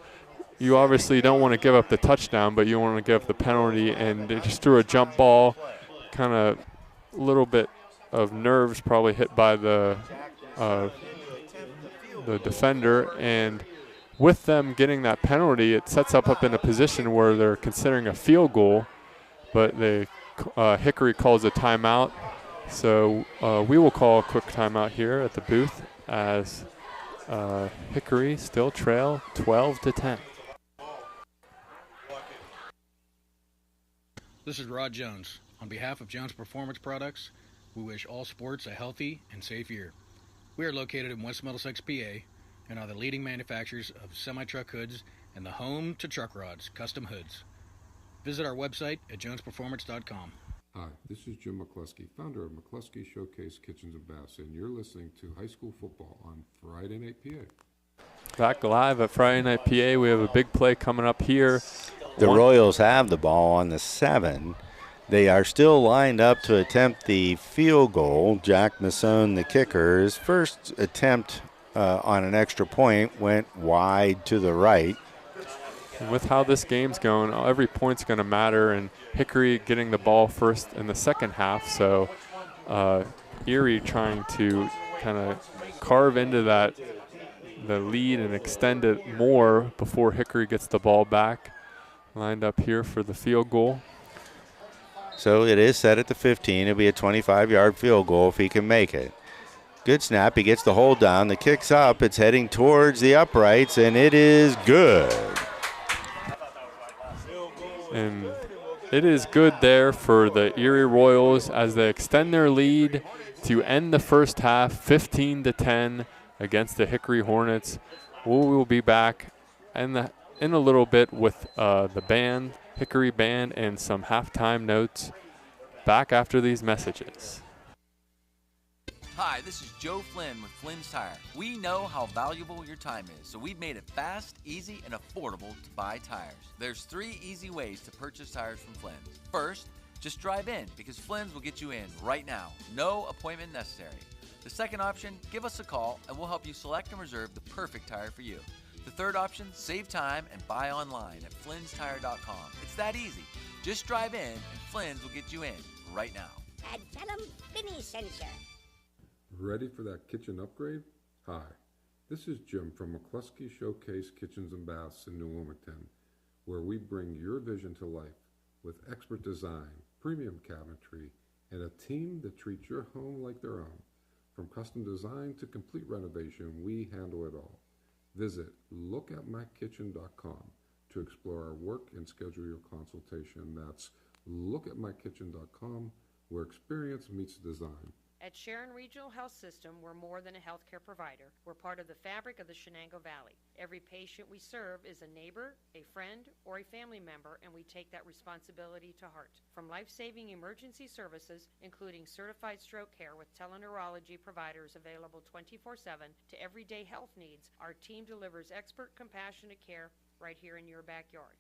you obviously don't want to give up the touchdown, but you want to give up the penalty, and they just threw a jump ball, kind of a little bit of nerves probably hit by the defender, and with them getting that penalty, it sets up in a position where they're considering a field goal, but Hickory calls a timeout. So we will call a quick timeout here at the booth as Hickory still trail 12-10. This is Rod Jones. On behalf of Jones Performance Products, we wish all sports a healthy and safe year. We are located in West Middlesex, PA, and are the leading manufacturers of semi-truck hoods and the home to truck rods, custom hoods. Visit our website at jonesperformance.com. Hi, this is Jim McCluskey, founder of McCluskey Showcase Kitchens and Baths, and you're listening to High School Football on Friday Night PA. Back live at Friday Night PA. We have a big play coming up here. The Royals have the ball on the 7. They are still lined up to attempt the field goal. Jack Masson, the kicker, his first attempt on an extra point went wide to the right. And with how this game's going, every point's going to matter, and Hickory getting the ball first in the second half, so Erie trying to kind of carve into the lead and extend it more before Hickory gets the ball back. Lined up here for the field goal. So it is set at the 15. It'll be a 25-yard field goal if he can make it. Good snap. He gets the hold down. The kick's up. It's heading towards the uprights, and it is good. And it is good there for the Erie Royals as they extend their lead to end the first half 15-10 against the Hickory Hornets. We will be back in a little bit with the band, Hickory Band, and some halftime notes back after these messages. Hi, this is Joe Flynn with Flynn's Tire. We know how valuable your time is, so we've made it fast, easy, and affordable to buy tires. There's 3 easy ways to purchase tires from Flynn's. First, just drive in, because Flynn's will get you in right now. No appointment necessary. The second option, give us a call and we'll help you select and reserve the perfect tire for you. The third option, save time and buy online at flynnstire.com. It's that easy. Just drive in and Flynn's will get you in right now. And tell them Vinny sent you. Ready for that kitchen upgrade? Hi, this is Jim from McCluskey Showcase Kitchens and Baths in New Wilmington, where we bring your vision to life with expert design, premium cabinetry, and a team that treats your home like their own. From custom design to complete renovation, we handle it all. Visit lookatmykitchen.com to explore our work and schedule your consultation. That's lookatmykitchen.com, where experience meets design. At Sharon Regional Health System, we're more than a healthcare provider. We're part of the fabric of the Shenango Valley. Every patient we serve is a neighbor, a friend, or a family member, and we take that responsibility to heart. From life-saving emergency services, including certified stroke care with teleneurology providers available 24/7, to everyday health needs, our team delivers expert, compassionate care right here in your backyard.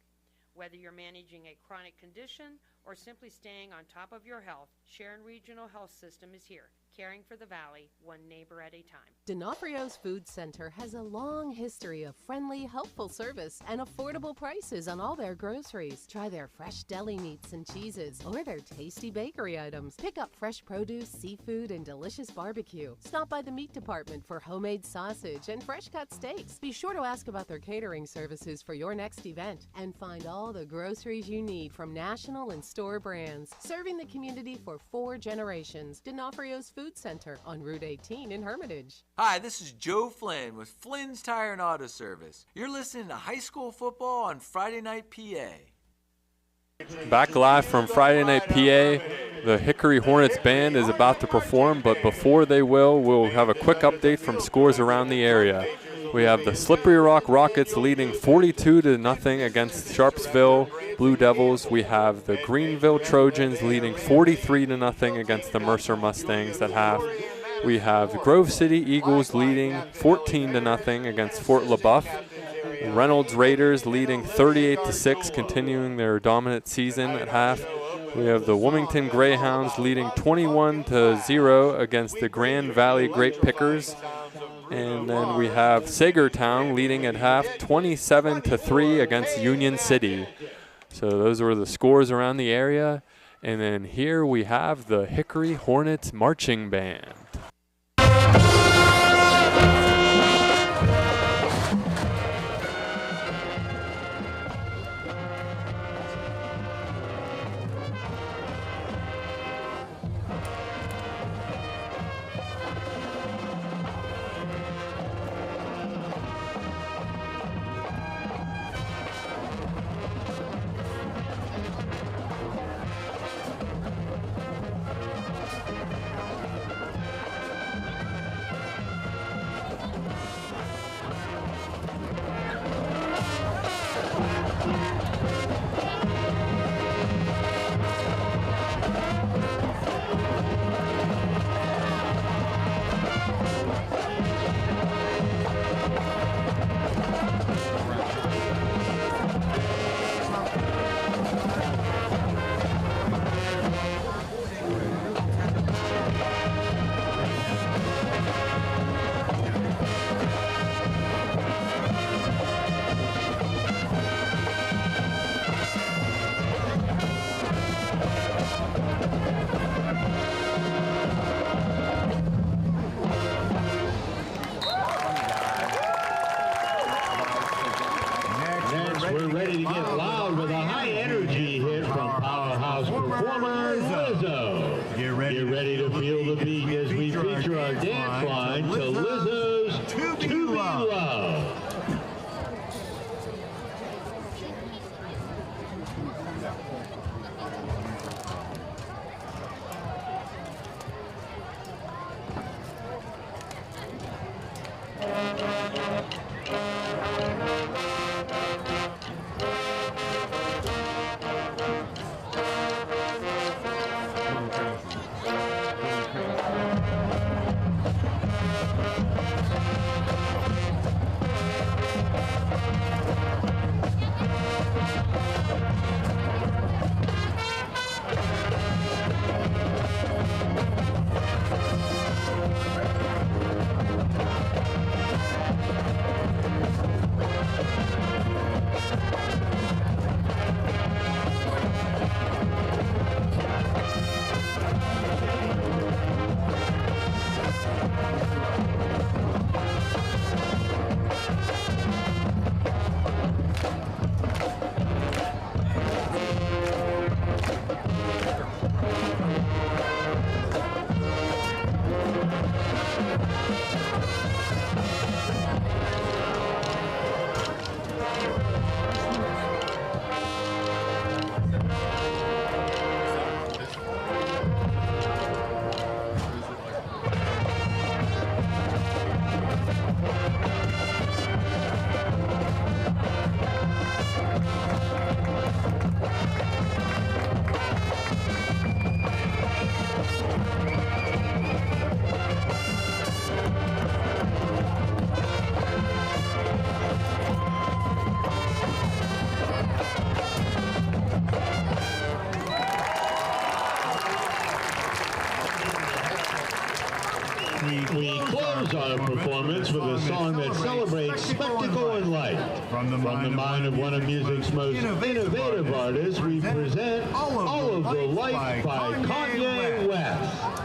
Whether you're managing a chronic condition or simply staying on top of your health, Sharon Regional Health System is here, caring for the Valley, one neighbor at a time. D'Onofrio's Food Center has a long history of friendly, helpful service and affordable prices on all their groceries. Try their fresh deli meats and cheeses or their tasty bakery items. Pick up fresh produce, seafood, and delicious barbecue. Stop by the meat department for homemade sausage and fresh-cut steaks. Be sure to ask about their catering services for your next event. And find all the groceries you need from national and store brands. Serving the community for 4 generations. D'Onofrio's Food Center on Route 18 in Hermitage. Hi, this is Joe Flynn with Flynn's Tire and Auto Service. You're listening to high school football on Friday Night PA. Back live from Friday Night PA. The Hickory Hornets band is about to perform, but before they will, we'll have a quick update from scores around the area. We have the Slippery Rock Rockets leading 42-0 against Sharpsville Blue Devils. We have the Greenville Trojans leading 43-0 against the Mercer Mustangs at half. We have Grove City Eagles leading 14-0 against Fort LaBeouf. Reynolds Raiders leading 38-6, continuing their dominant season at half. We have the Wilmington Greyhounds leading 21-0 against the Grand Valley Grape Pickers. And then we have Sagertown leading at half 27-3 against Union City. So those were the scores around the area. And then here we have the Hickory Hornets marching band. song that celebrates spectacle and light. From the mind of one of music's most innovative artists, we present All of the Light by Kanye West.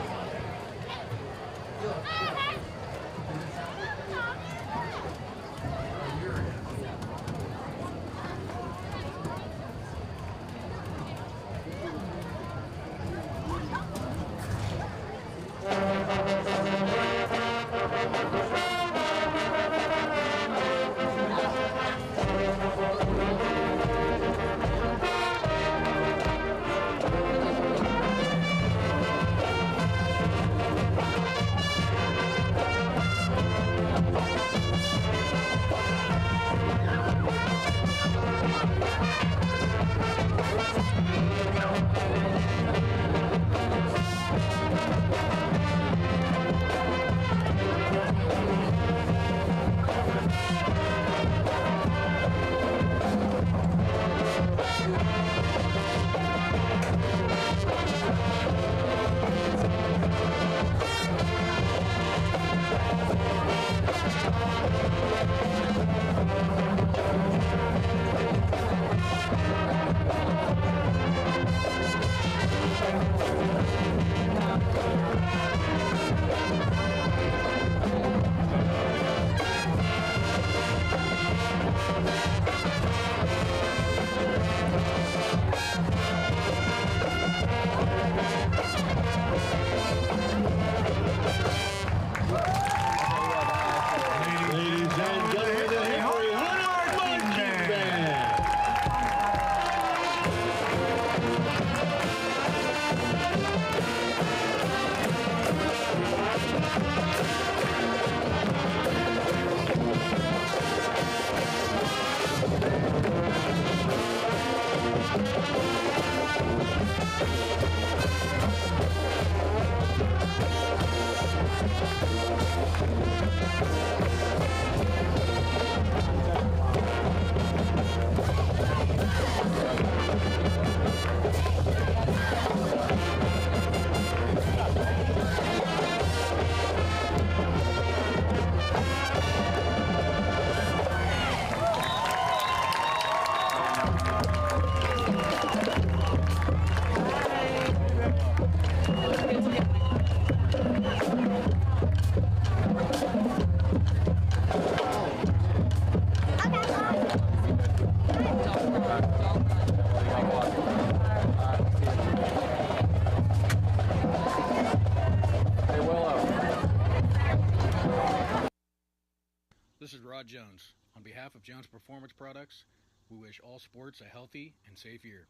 This is Rod Jones. On behalf of Jones Performance Products, we wish all sports a healthy and safe year.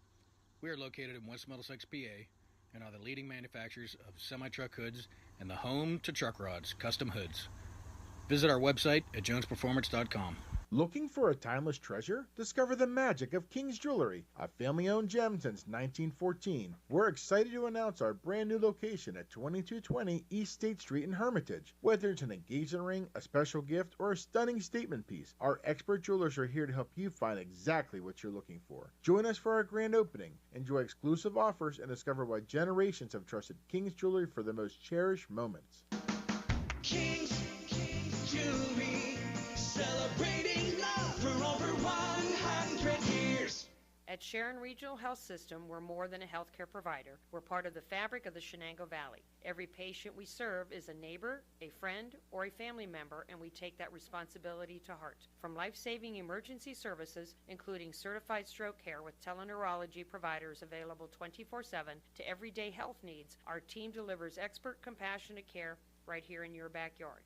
We are located in West Middlesex, PA, and are the leading manufacturers of semi-truck hoods and the home to truck rods, custom hoods. Visit our website at jonesperformance.com. Looking for a timeless treasure? Discover the magic of King's Jewelry, a family-owned gem since 1914. We're excited to announce our brand new location at 2220 East State Street in Hermitage. Whether it's an engagement ring, a special gift, or a stunning statement piece, our expert jewelers are here to help you find exactly what you're looking for. Join us for our grand opening. Enjoy exclusive offers and discover why generations have trusted King's Jewelry for the most cherished moments. King's Jewelry, celebrating love for over 100 years. At Sharon Regional Health System, we're more than a healthcare provider. We're part of the fabric of the Shenango Valley. Every patient we serve is a neighbor, a friend, or a family member, and we take that responsibility to heart. From life-saving emergency services, including certified stroke care with teleneurology providers available 24/7, to everyday health needs, our team delivers expert, compassionate care right here in your backyard.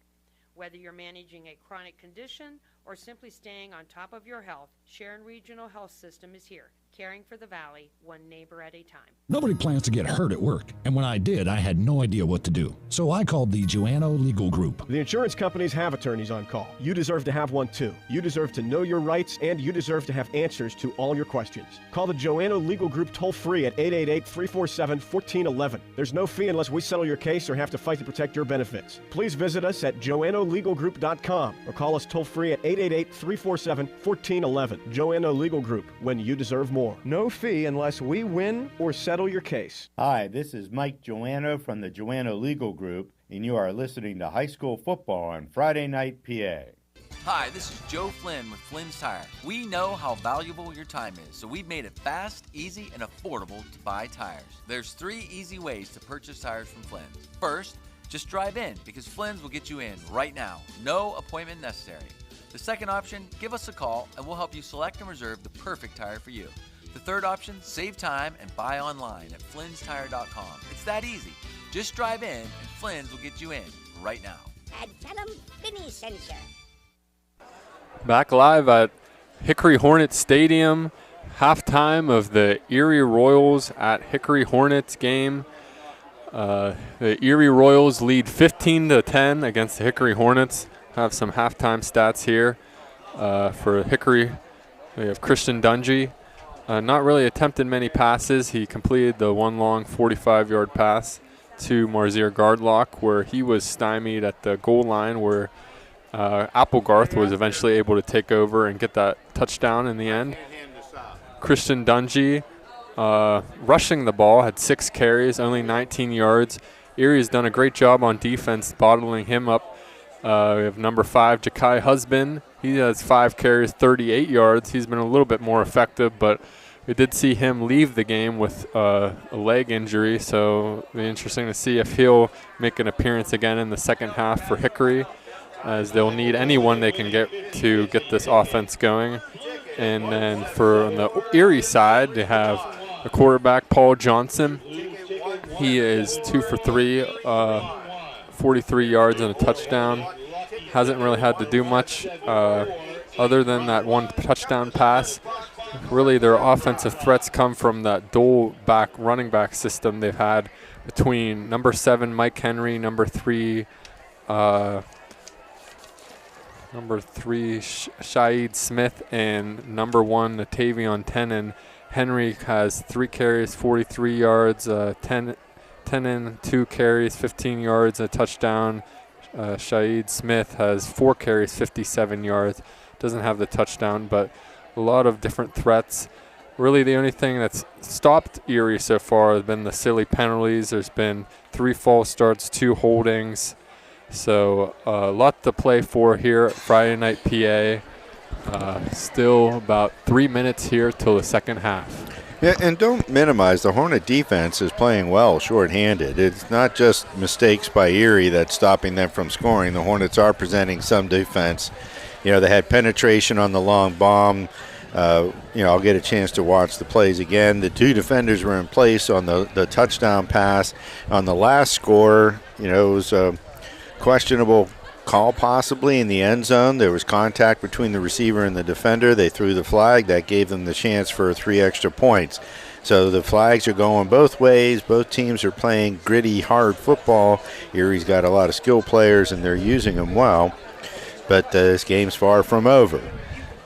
Whether you're managing a chronic condition or simply staying on top of your health, Sharon Regional Health System is here, caring for the Valley, one neighbor at a time. Nobody plans to get hurt at work, and when I did, I had no idea what to do. So I called the Joanno Legal Group. The insurance companies have attorneys on call. You deserve to have one too. You deserve to know your rights, and you deserve to have answers to all your questions. Call the Joanno Legal Group toll-free at 888-347-1411. There's no fee unless we settle your case or have to fight to protect your benefits. Please visit us at joannolegalgroup.com or call us toll-free at 888-347-1411. Joanno Legal Group, when you deserve more. No fee unless we win or settle your case. Hi, this is Mike Joanno from the Joanno Legal Group, and you are listening to High School Football on Friday Night PA. Hi, this is Joe Flynn with Flynn's Tire. We know how valuable your time is, so we've made it fast, easy, and affordable to buy tires. There's 3 easy ways to purchase tires from Flynn's. First, just drive in, because Flynn's will get you in right now. No appointment necessary. The second option, give us a call and we'll help you select and reserve the perfect tire for you. The third option, save time and buy online at flynnstire.com. It's that easy. Just drive in and Flynn's will get you in right now. And tell them Vinny sent you. Back live at Hickory Hornets Stadium, halftime of the Erie Royals at Hickory Hornets game. The Erie Royals lead 15-10 against the Hickory Hornets. Have some halftime stats here for Hickory. We have Christian Dungy. Not really attempted many passes. He completed the one long 45-yard pass to Marzier Gardlock, where he was stymied at the goal line, where Applegarth was eventually able to take over and get that touchdown in the end. Christian Dungy rushing the ball, had 6 carries, only 19 yards. Erie has done a great job on defense, bottling him up. We have number 5, Ja'Kai Husband. He has 5 carries, 38 yards. He's been a little bit more effective, but we did see him leave the game with a leg injury, so it'll be interesting to see if he'll make an appearance again in the second half for Hickory, as they'll need anyone they can get to get this offense going. And then for on the Erie side, they have the quarterback, Paul Johnson. He is 2 for 3, 43 yards and a touchdown. Hasn't really had to do much other than that one touchdown pass. Really, their offensive threats come from that dual back running back system they've had between number 7, Mike Henry, number 3, Shaid Smith, and number 1, Natavion Tenen. Henry has 3 carries, 43 yards, 10 and 2 carries, 15 yards, a touchdown. Shaid Smith has 4 carries, 57 yards. Doesn't have the touchdown, but a lot of different threats. Really, the only thing that's stopped Erie so far has been the silly penalties. There's been 3 false starts, 2 holdings. So a lot to play for here at Friday Night PA. Still about 3 minutes here till the second half. Yeah, and don't minimize, the Hornet defense is playing well shorthanded. It's not just mistakes by Erie that's stopping them from scoring. The Hornets are presenting some defense. You know, they had penetration on the long bomb. I'll get a chance to watch the plays again. The 2 defenders were in place on the touchdown pass. On the last score, it was a questionable call possibly in the end zone. There was contact between the receiver and the defender. They threw the flag. That gave them the chance for 3 extra points. So the flags are going both ways. Both teams are playing gritty, hard football. Erie's got a lot of skill players, and they're using them well. But this game's far from over.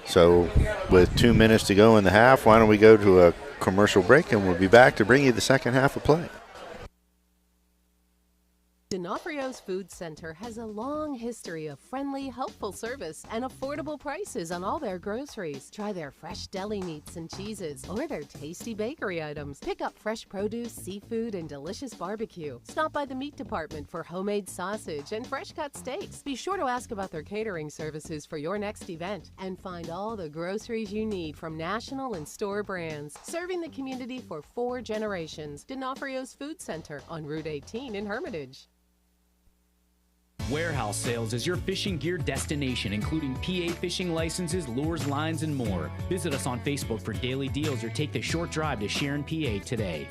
So with 2 minutes to go in the half, why don't we go to a commercial break, and we'll be back to bring you the second half of play. D'Onofrio's Food Center has a long history of friendly, helpful service and affordable prices on all their groceries. Try their fresh deli meats and cheeses or their tasty bakery items. Pick up fresh produce, seafood, and delicious barbecue. Stop by the meat department for homemade sausage and fresh-cut steaks. Be sure to ask about their catering services for your next event. And find all the groceries you need from national and store brands. Serving the community for 4 generations. D'Onofrio's Food Center on Route 18 in Hermitage. Warehouse Sales is your fishing gear destination, including PA fishing licenses, lures, lines, and more. Visit us on Facebook for daily deals or take the short drive to Sharon, PA today.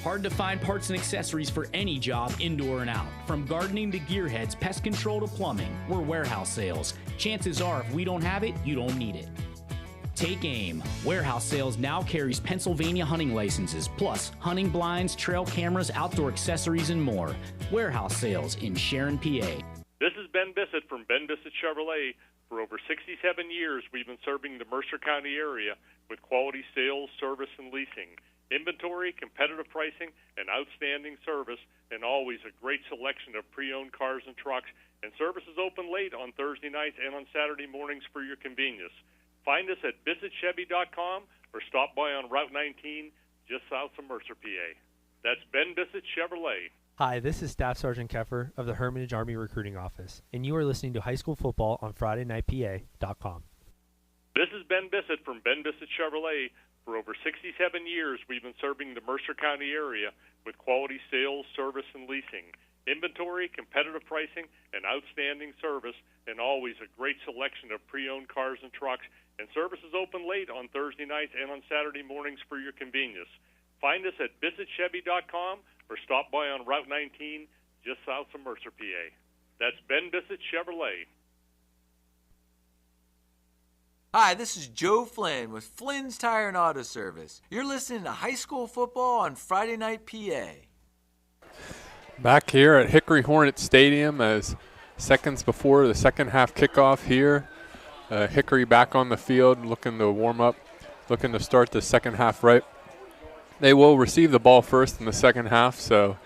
Hard to find parts and accessories for any job, indoor and out. From gardening to gearheads, pest control to plumbing, we're Warehouse Sales. Chances are if we don't have it, you don't need it. Take aim. Warehouse Sales now carries Pennsylvania hunting licenses, plus hunting blinds, trail cameras, outdoor accessories, and more. Warehouse Sales in Sharon, PA. This is Ben Bissett from Ben Bissett Chevrolet. For over 67 years, we've been serving the Mercer County area with quality sales, service, and leasing. Inventory, competitive pricing, and outstanding service, and always a great selection of pre-owned cars and trucks. And service is open late on Thursday nights and on Saturday mornings for your convenience. Find us at BissettChevy.com or stop by on Route 19 just south of Mercer, PA. That's Ben Bissett Chevrolet. Hi, this is Staff Sergeant Keffer of the Hermitage Army Recruiting Office, and you are listening to High School Football on FridayNightPA.com. This is Ben Bissett from Ben Bissett Chevrolet. For over 67 years, we've been serving the Mercer County area with quality sales, service, and leasing. Inventory, competitive pricing, and outstanding service, and always a great selection of pre-owned cars and trucks. And service is open late on Thursday nights and on Saturday mornings for your convenience. Find us at BissettChevy.com or stop by on Route 19 just south of Mercer, PA. That's Ben Bissett Chevrolet. Hi, this is Joe Flynn with Flynn's Tire and Auto Service. You're listening to High School Football on Friday Night PA. Back here at Hickory Hornets Stadium as seconds before the second half kickoff here. Hickory back on the field, looking to warm up, looking to start the second half right. They will receive the ball first in the second half, so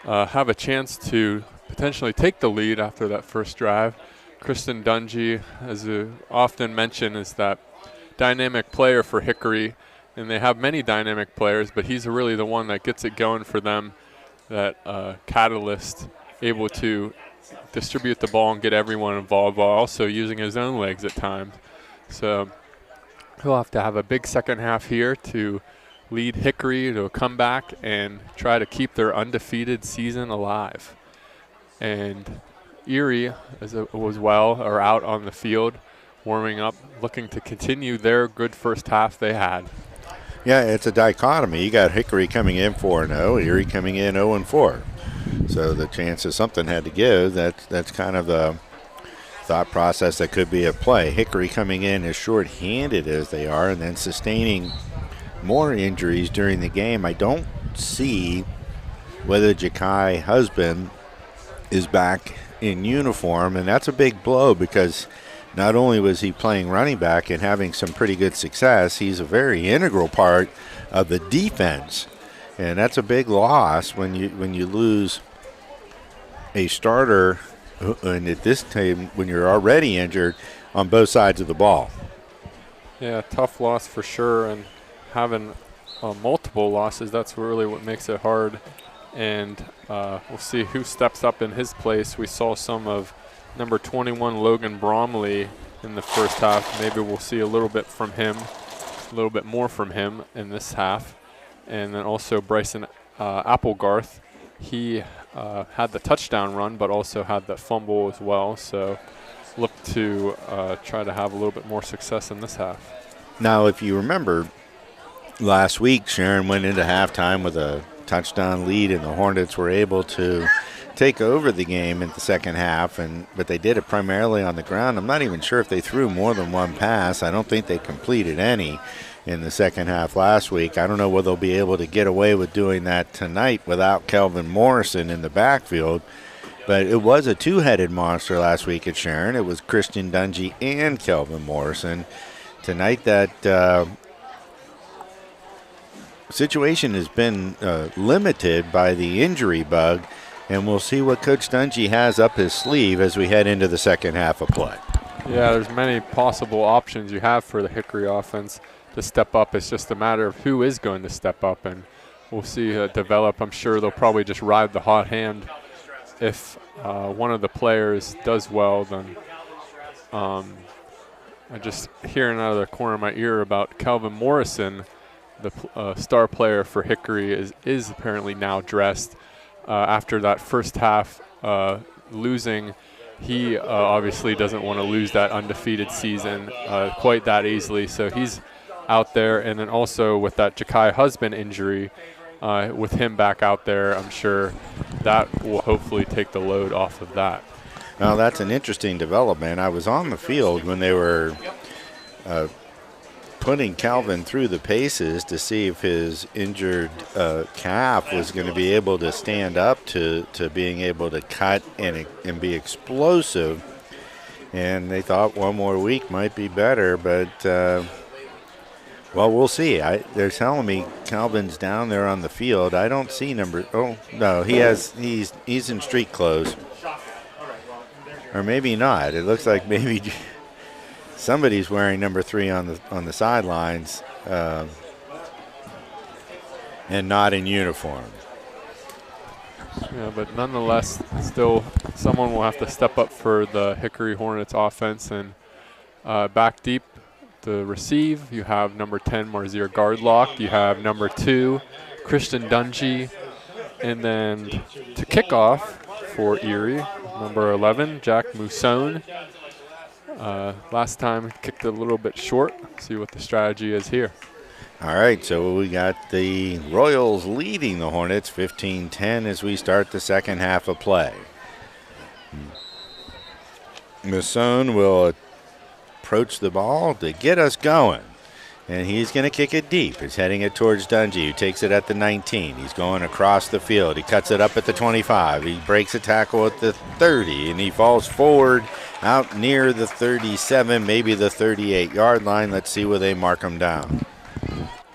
have a chance to potentially take the lead after that first drive. Kristen Dungy, as I often mention, is that dynamic player for Hickory, and they have many dynamic players, but he's really the one that gets it going for them, that catalyst, able to distribute the ball and get everyone involved while also using his own legs at times. So he'll have to have a big second half here to lead Hickory to a comeback and try to keep their undefeated season alive. And Erie as well are out on the field warming up, looking to continue their good first half they had. Yeah, it's a dichotomy. You got Hickory coming in 4-0, Erie coming in 0-4. So the chances something had to give, that's kind of the thought process that could be at play. Hickory coming in as short-handed as they are and then sustaining more injuries during the game. I don't see whether Ja'Kai Husband is back in uniform, and that's a big blow because not only was he playing running back and having some pretty good success, he's a very integral part of the defense, and that's a big loss when you lose a starter, and at this time when you're already injured on both sides of the ball. Yeah, tough loss for sure, and having multiple losses, that's really what makes it hard. And we'll see who steps up in his place. We saw some of number 21, Logan Bromley, in the first half. Maybe we'll see a little bit from him, a little bit more from him in this half. And then also Bryson Applegarth. He had the touchdown run, but also had the fumble as well. So look to try to have a little bit more success in this half. Now, if you remember, last week Sharon went into halftime with a touchdown lead, and the Hornets were able to take over the game in the second half, but they did it primarily on the ground. I'm not even sure if they threw more than one pass. I don't think they completed any in the second half last week. I don't know whether they'll be able to get away with doing that tonight without Kelvin Morrison in the backfield, but it was a two-headed monster last week at Sharon. It was Christian Dungy and Kelvin Morrison. Tonight that situation has been limited by the injury bug, and we'll see what Coach Dungy has up his sleeve as we head into the second half of play. Yeah, there's many possible options you have for the Hickory offense to step up. It's just a matter of who is going to step up, and we'll see develop. I'm sure they'll probably just ride the hot hand. If one of the players does well, then I'm just hearing out of the corner of my ear about Calvin Morrison, the star player for Hickory, is apparently now dressed after that first half losing. He obviously doesn't want to lose that undefeated season quite that easily, so he's out there. And then also with that Ja'Kai Husband injury, with him back out there, I'm sure that will hopefully take the load off of that. Well, that's an interesting development. I was on the field when they were putting Calvin through the paces to see if his injured calf was going to be able to stand up to being able to cut and be explosive. And they thought one more week might be better, but well, we'll see. They're telling me Calvin's down there on the field. I don't see number. Oh no, he's in street clothes, or maybe not. It looks like maybe somebody's wearing number 3 on the sidelines and not in uniform. Yeah, but nonetheless, still someone will have to step up for the Hickory Hornets offense. And back deep to receive, you have number 10, Marzier Gardlock. You have number 2, Christian Dungy. And then to kick off for Erie, number 11, Jack Mousson. Last time kicked a little bit short. See what the strategy is here. All right, so we got the Royals leading the Hornets 15-10 as we start the second half of play. Mousson will approach the ball to get us going, and he's going to kick it deep. He's heading it towards Dungy, who takes it at the 19. He's going across the field. He cuts it up at the 25. He breaks a tackle at the 30, and he falls forward out near the 37, maybe the 38-yard line. Let's see where they mark him down.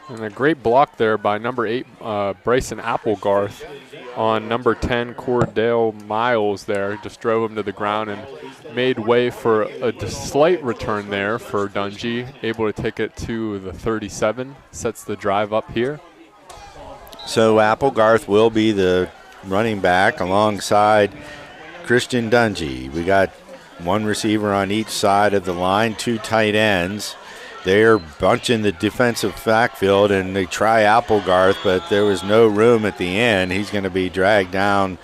And a great block there by number 8, Bryson Applegarth, on number 10, Cordell Miles there. Just drove him to the ground and made way for a slight return there for Dungy, able to take it to the 37, sets the drive up here. So Applegarth will be the running back alongside Christian Dungy. We got one receiver on each side of the line, 2 tight ends. They're bunching the defensive backfield, and they try Applegarth, but there was no room at the end. He's going to be dragged down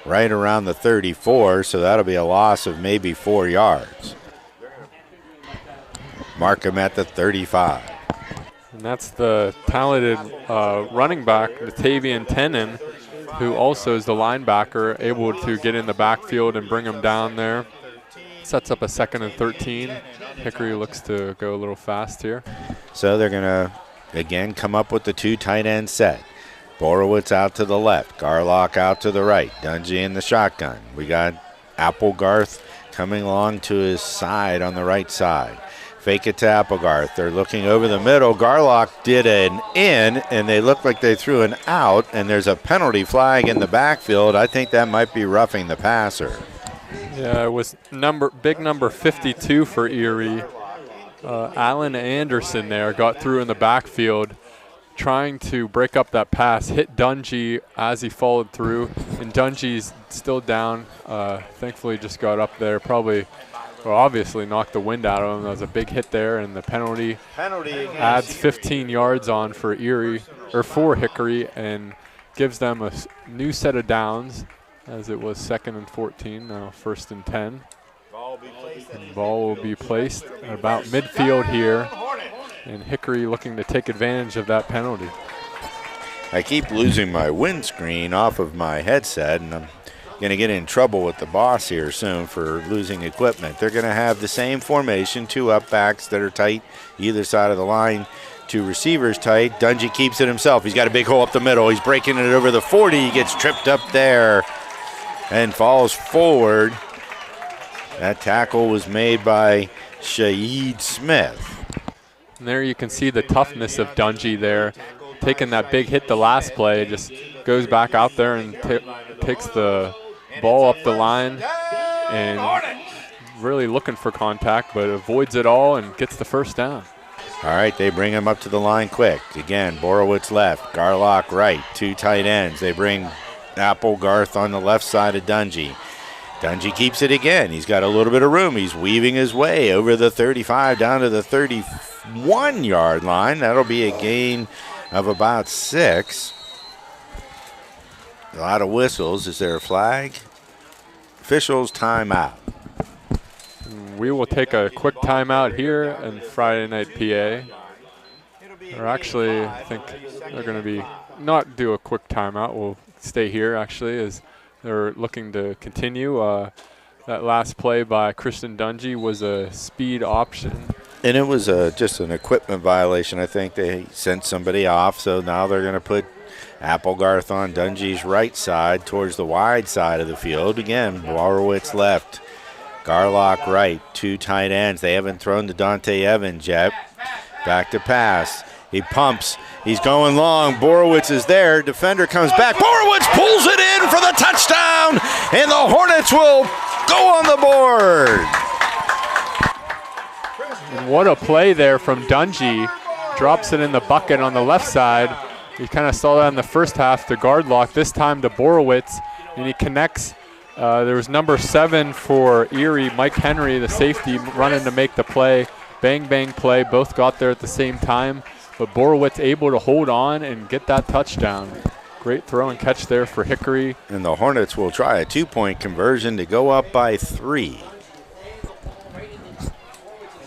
right around the 34, so that'll be a loss of maybe 4 yards. Mark him at the 35. And that's the talented running back, Natavian Tenen, who also is the linebacker, able to get in the backfield and bring him down there. Sets up a 2nd and 13. Hickory looks to go a little fast here. So they're going to, again, come up with the 2 tight end set. Borowitz out to the left. Garlock out to the right. Dungy in the shotgun. We got Applegarth coming along to his side on the right side. Fake it to Applegarth. They're looking over the middle. Garlock did an in, and they look like they threw an out, and there's a penalty flag in the backfield. I think that might be roughing the passer. Yeah, it was big number 52 for Erie. Alan Anderson there got through in the backfield, trying to break up that pass, hit Dungy as he followed through, and Dungy's still down. Thankfully just got up there, obviously knocked the wind out of him. That was a big hit there, and the penalty adds 15 yards on for Erie, or for Hickory, and gives them a new set of downs, as it was 2nd and 14, now 1st and 10. Ball will be placed at about midfield here, and Hickory looking to take advantage of that penalty. I keep losing my windscreen off of my headset, and I'm going to get in trouble with the boss here soon for losing equipment. They're going to have the same formation, 2 up backs that are tight either side of the line, 2 receivers tight. Dungy keeps it himself. He's got a big hole up the middle. He's breaking it over the 40. He gets tripped up there and falls forward. That tackle was made by Shaheed Smith. And there you can see the toughness of Dungy there. Taking that big hit the last play, just goes back out there and takes the ball up the line and really looking for contact, but avoids it all and gets the first down. All right, they bring him up to the line quick. Again, Borowitz left, Garlock right, 2 tight ends. They bring Applegarth on the left side of Dungy. Dungy keeps it again. He's got a little bit of room. He's weaving his way over the 35 down to the 31-yard line. That'll be a gain of about 6. A lot of whistles. Is there a flag? Officials timeout. We will take a quick timeout here in Friday Night PA. Or actually, I think they're going to be not do a quick timeout. We'll stay here, actually, as they're looking to continue. That last play by Christian Dungy was a speed option. And it was just an equipment violation. I think they sent somebody off, so now they're going to put Applegarth on Dungy's right side towards the wide side of the field. Again, Borowitz left, Garlock right, 2 tight ends. They haven't thrown to Dante Evans yet. Back to pass. He pumps. He's going long. Borowitz is there. Defender comes back. Borowitz pulls it in for the touchdown, and the Hornets will go on the board. And what a play there from Dungy. Drops it in the bucket on the left side. You kind of saw that in the first half to Gardlock. This time to Borowitz. and he connects. There was number 7 for Erie, Mike Henry, the safety, running to make the play. Bang, bang play. Both got there at the same time, but Borowitz able to hold on and get that touchdown. Great throw and catch there for Hickory. And the Hornets will try a 2-point conversion to go up by 3.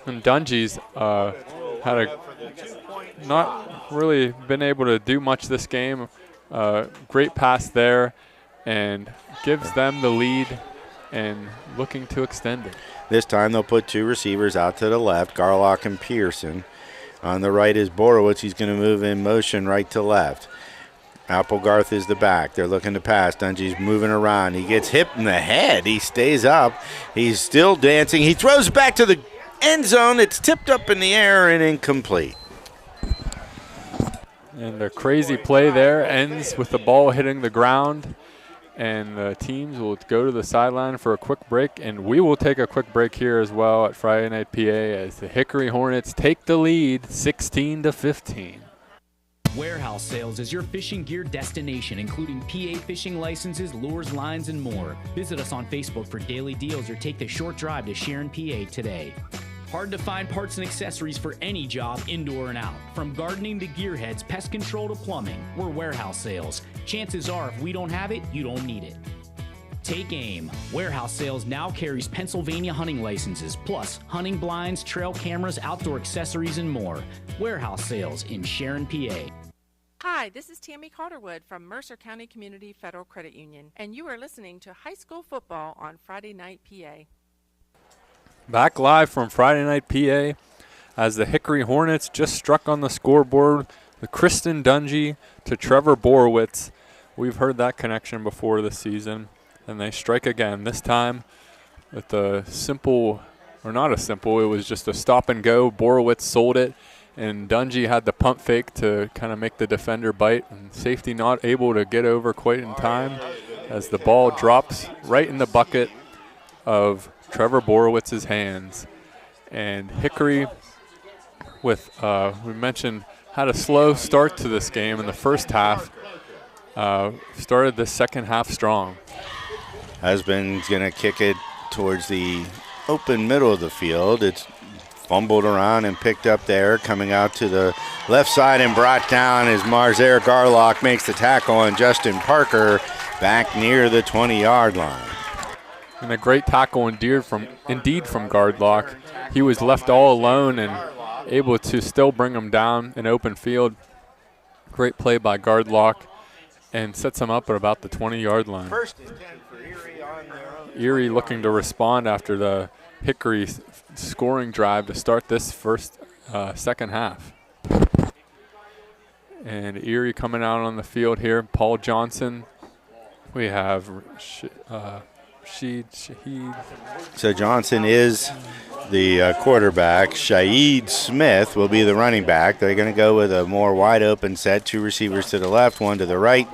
And Dungy's not really been able to do much this game. Great pass there, and gives them the lead and looking to extend it. This time they'll put 2 receivers out to the left, Garlock and Pearson. On the right is Borowitz. He's going to move in motion right to left. Applegarth is the back. They're looking to pass. Dungy's moving around. He gets hit in the head. He stays up. He's still dancing. He throws back to the end zone. It's tipped up in the air and incomplete. And a crazy play there ends with the ball hitting the ground. And the teams will go to the sideline for a quick break. And we will take a quick break here as well at Friday Night PA as the Hickory Hornets take the lead 16-15. Warehouse Sales is your fishing gear destination, including PA fishing licenses, lures, lines, and more. Visit us on Facebook for daily deals or take the short drive to Sharon, PA today. Hard to find parts and accessories for any job, indoor and out. From gardening to gearheads, pest control to plumbing, we're Warehouse Sales. Chances are if we don't have it, you don't need it. Take aim. Warehouse Sales now carries Pennsylvania hunting licenses, plus hunting blinds, trail cameras, outdoor accessories, and more. Warehouse Sales in Sharon, PA. Hi, this is Tammy Calderwood from Mercer County Community Federal Credit Union, and you are listening to High School Football on Friday Night PA. Back live from Friday Night PA as the Hickory Hornets just struck on the scoreboard with Kristen Dungy to Trevor Borowitz. We've heard that connection before this season, and they strike again. This time with a simple, or not a simple, it was just a stop and go. Borowitz sold it, and Dungy had the pump fake to kind of make the defender bite, and safety not able to get over quite in time as the ball drops right in the bucket of Trevor Borowitz's hands. And Hickory, with we mentioned, had a slow start to this game in the first half. Started the second half strong. Husband's going to kick it towards the open middle of the field. It's fumbled around and picked up there, coming out to the left side and brought down as Marzair Garlock makes the tackle on Justin Parker back near the 20-yard line. And a great tackle indeed from Garlock. He was left all alone and able to still bring him down in open field. Great play by Garlock and sets him up at about the 20-yard line. First and 10 for Erie on their own. Erie looking to respond after the Hickory scoring drive to start this second half. And Erie coming out on the field here. Paul Johnson. We have Shaheed. So Johnson is the quarterback. Shaheed Smith will be the running back. They're going to go with a more wide open set. 2 receivers to the left, 1 to the right.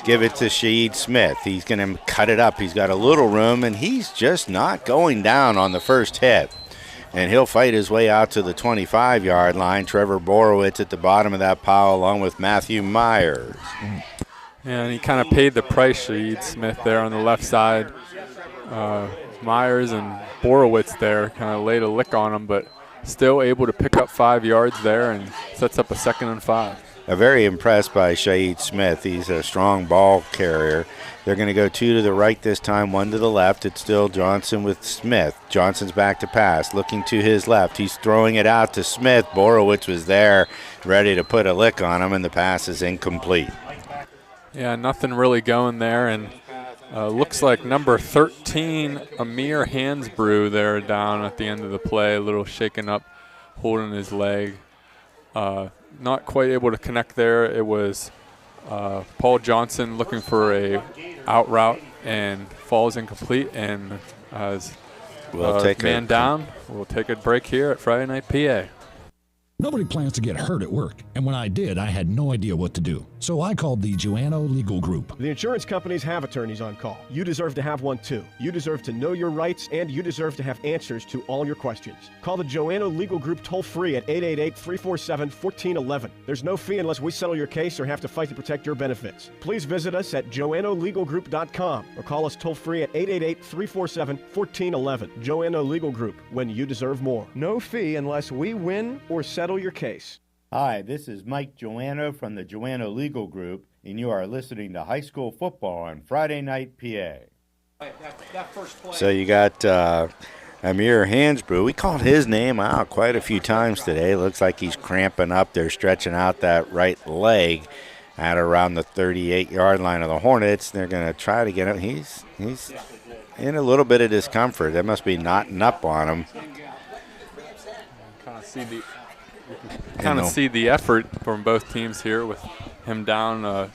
Give it to Shaheed Smith. He's going to cut it up. He's got a little room, and he's just not going down on the first hit. And he'll fight his way out to the 25-yard line. Trevor Borowitz at the bottom of that pile along with Matthew Myers. And he kind of paid the price, Shaheed Smith, there on the left side. Myers and Borowitz there kind of laid a lick on him, but still able to pick up 5 yards there and sets up a 2nd and 5. Very impressed by Shaheed Smith. He's a strong ball carrier. They're going to go 2 to the right this time, 1 to the left. It's still Johnson with Smith. Johnson's back to pass, looking to his left. He's throwing it out to Smith. Borowitz was there, ready to put a lick on him, and the pass is incomplete. Yeah, nothing really going there, and looks like number 13, Amir Hansbrew, there down at the end of the play, a little shaken up, holding his leg. Not quite able to connect there. It was Paul Johnson looking for a out route and falls incomplete, and as we'll take man down, we'll take a break here at Friday Night PA. Nobody plans to get hurt at work, and when I did, I had no idea what to do. So I called the Joanno Legal Group. The insurance companies have attorneys on call. You deserve to have one too. You deserve to know your rights, and you deserve to have answers to all your questions. Call the Joanno Legal Group toll-free at 888-347-1411. There's no fee unless we settle your case or have to fight to protect your benefits. Please visit us at joannolegalgroup.com or call us toll-free at 888-347-1411. Joanno Legal Group, when you deserve more. No fee unless we win or settle your case. Hi, this is Mike Joanno from the Joanno Legal Group, and you are listening to High School Football on Friday Night PA. So you got Amir Hansbrough. We called his name out quite a few times today. Looks like he's cramping up. They're stretching out that right leg at around the 38-yard line of the Hornets. They're going to try to get him. He's in a little bit of discomfort. They must be knotting up on him. Kind of see the effort from both teams here with him down